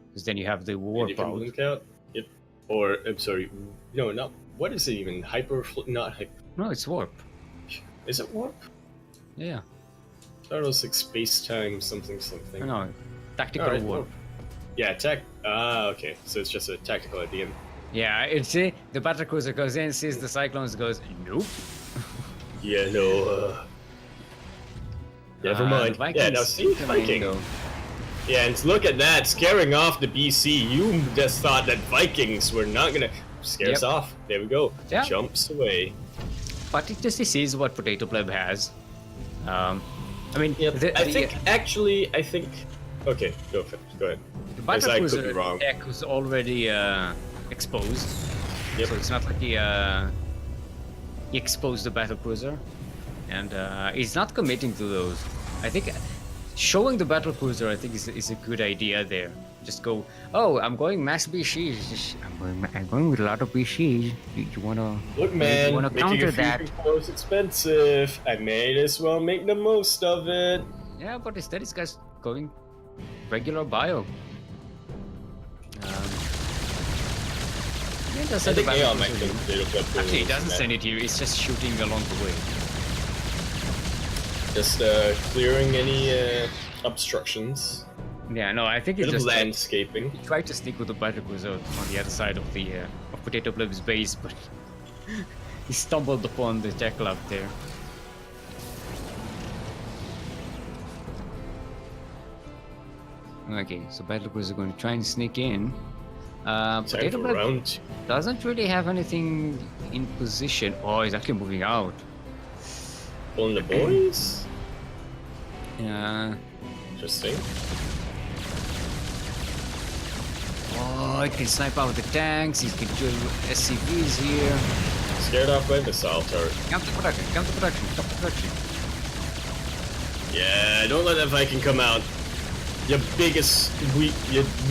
Because then you have the warp out. Blink out. Yep. Or, I'm sorry, no, not. What is it even? Not hyper. No, it's warp. Is it warp? Yeah. I thought it was like space-time something. No, tactical warp. Yeah, okay. So it's just a tactical at the end. Yeah, it's the Battlecruiser goes in, sees the Cyclones, goes, nope. Yeah, no, never mind. Yeah, now see, Viking. Yeah, and look at that, scaring off the BC. You just thought that Vikings were not gonna scare us off. There we go. Yeah. Jumps away. But it just sees what Potato Pleb has. I mean, I think. Okay, go ahead. The Battlecruiser deck was already exposed. Yep. So it's not like he exposed the Battlecruiser, and he's not committing to those. I think showing the Battlecruiser, I think, is a good idea there. Just go, oh, I'm going mass BCs. I'm going with a lot of BCs. You wanna look, man? You wanna counter that? Close expensive. I may as well make the most of it. Yeah, but instead, this guy's going regular bio. I think Aeon might think Potato Pleb. Actually, he doesn't send it here. He's just shooting along the way. Just clearing any obstructions. Yeah, no, I think it's just landscaping. He tried to sneak with the Battlecruiser on the other side of the of Potato Pleb's base, but he stumbled upon the tech lab there. Okay, so Battlecruiser going to try and sneak in. Potato Pleb doesn't really have anything in position. Oh, he's actually moving out. Pulling the boys? Yeah. Interesting. Oh, he can snipe out the tanks. He can do SCVs here. Scared off by missile turret. Come to production. Yeah, don't let that Viking come out. Your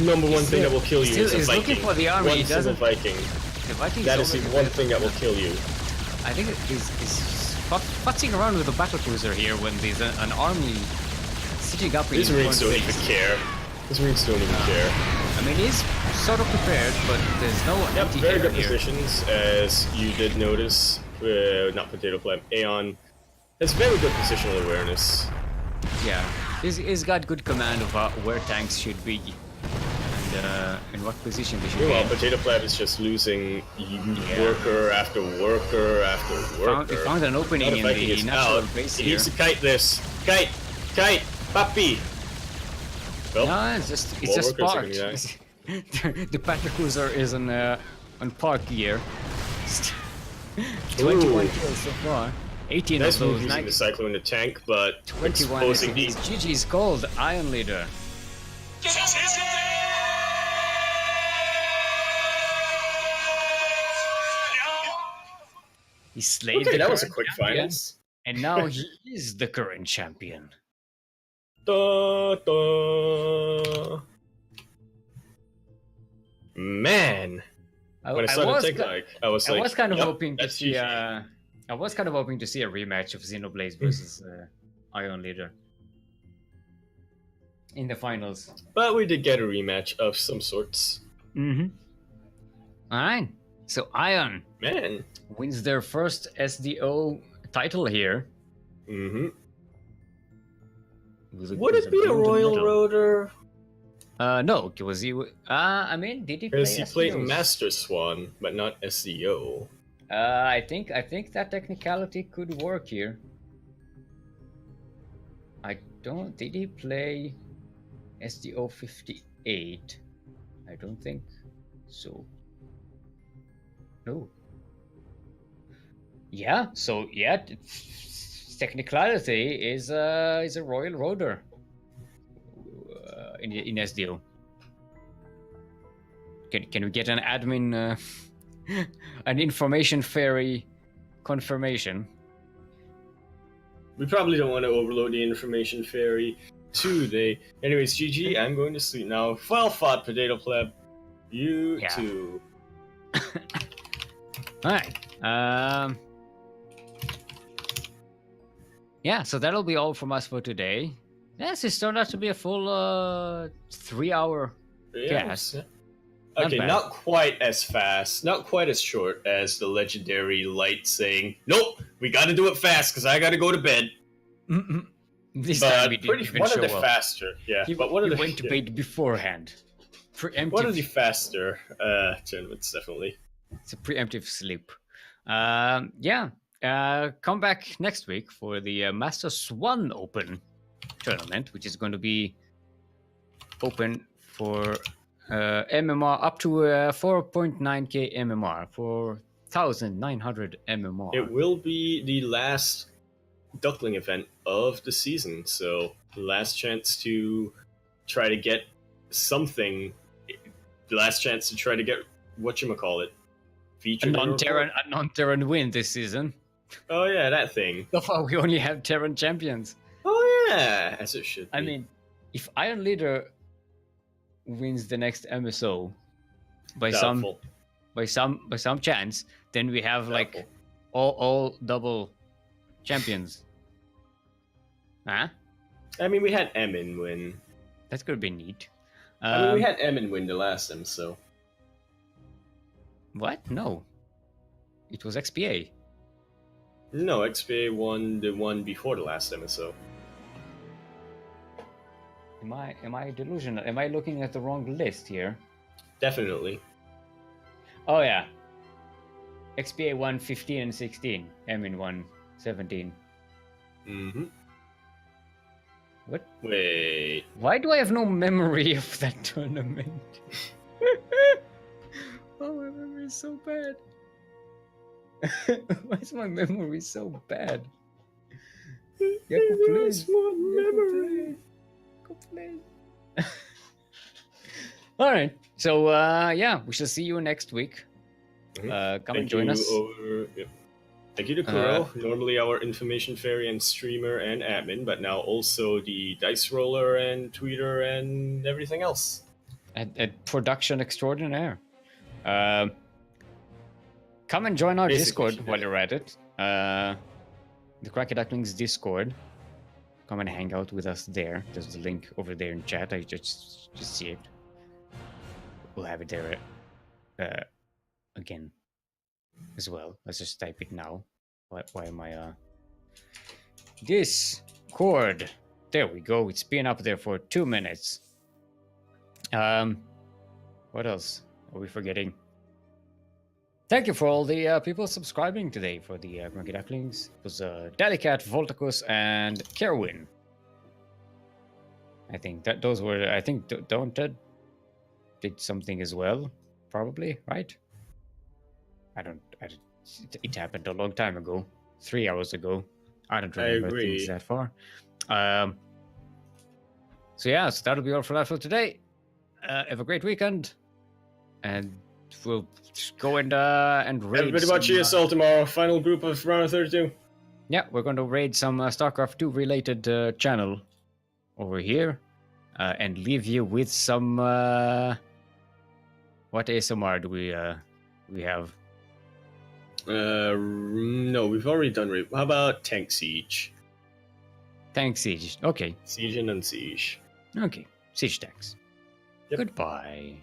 number one thing that will kill you is a Viking. Looking for the army. One single Viking. That is the one thing that will kill you. I think he's futzing around with the Battlecruiser here when there's an army sitting up in These Marines don't even care. I mean, he's sort of prepared, but there's no very good here. positions, as you did notice. Not Potato Pleb, Aeon Has very good positional awareness. Yeah, he's got good command of where tanks should be and in what position they should be. Meanwhile, Potato Pleb is just losing worker after worker after worker. He found an opening in the natural base He here. needs to kite this. Kite! Puppy! Well, No, it's just parked. The Patracruiser is on park gear. 21 kills so far. 18 nice of those. Move using the Cyclone in the tank, but 21 exposing is GG's called Iron Leader. He slayed the that was a current quick champion, finals. and now he is the current champion. Da, da. Man, when I saw the tank I was kind of yep, hoping to see. GG. I was kind of hoping to see a rematch of Xenoblade versus Iron Leader in the finals. But we did get a rematch of some sorts. Mm-hmm. All right. So Iron Man. wins their first SDO title here. Mm-hmm. Would it be a Royal Roader? No, because he. I mean, did he play? Because he played SDOs? Master Swan, but not SDO. I think that technicality could work here. I don't. Did he play SDO 58? I don't think so. No. Yeah. So yeah, technicality is a Royal Roader in SDO. Can we get an admin? An information fairy confirmation. We probably don't want to overload the information fairy today. Anyways, GG, I'm going to sleep now. Well fought, Potato Pleb. You too. Alright. Yeah, so that'll be all from us for today. Yes, it turned out to be a full 3-hour cast. Yeah. Okay, not quite as fast, not quite as short as the legendary Light saying, "Nope, we got to do it fast because I got to go to bed." This time we didn't even one show of the up. faster, yeah. But one of the went to bed beforehand. Preemptive. One of the faster tournaments, definitely. It's a preemptive sleep. Come back next week for the Master Swan Open tournament, which is going to be open for MMR up to 4.9k MMR, 4,900 MMR. It will be the last Duckling event of the season, so last chance to try to get something. The last chance to try to get whatchamacallit featured. A non-Terran win this season. Oh yeah, that thing. So far we only have Terran champions. Oh yeah, as it should be. I mean, if Iron Leader wins the next MSO by Doubtful. some chance, then we have Doubtful. like all double champions. Huh? I mean, we had Emin win. That could be neat. I mean, we had Emin win the last MSO. What? No. It was XPA. No, XPA won the one before the last MSO. Am I delusional? Am I looking at the wrong list here? Definitely. Oh yeah. XPA won 15 and 16. Emin won 17. Mm-hmm. What? Wait. Why do I have no memory of that tournament? Oh, my memory is so bad. Why is my memory so bad? Memory. Alright, so we shall see you next week. Come and join us. Thank you to Kuro, normally our information fairy and streamer and admin, but now also the dice roller and tweeter and everything else. At production extraordinaire. Come and join our Basically, Discord while you're at it. The CranKy Ducklings Discord. Come and hang out with us there. There's the link over there in chat. I just see it. We'll have it there again as well. Let's just type it now. Why am I Discord. There we go. It's been up there for 2 minutes. What else are we forgetting? Thank you for all the people subscribing today for the CranKy Ducklings. It was Delicat, Voltacus, and Kerwin. I think that those were. I think Daunted did something as well, probably, right? It happened a long time ago, 3 hours ago. I don't remember things that far. So that'll be all for that for today. Have a great weekend, and we'll go and raid. Everybody watch ESL tomorrow. Final group of round of 32. Yeah, we're going to raid some StarCraft 2 related channel over here, and leave you with some. What ASMR do we have? No, we've already done raid. How about Tank Siege? Tank Siege. Okay. Siege and Unsiege. Okay. Siege tanks. Yep. Goodbye.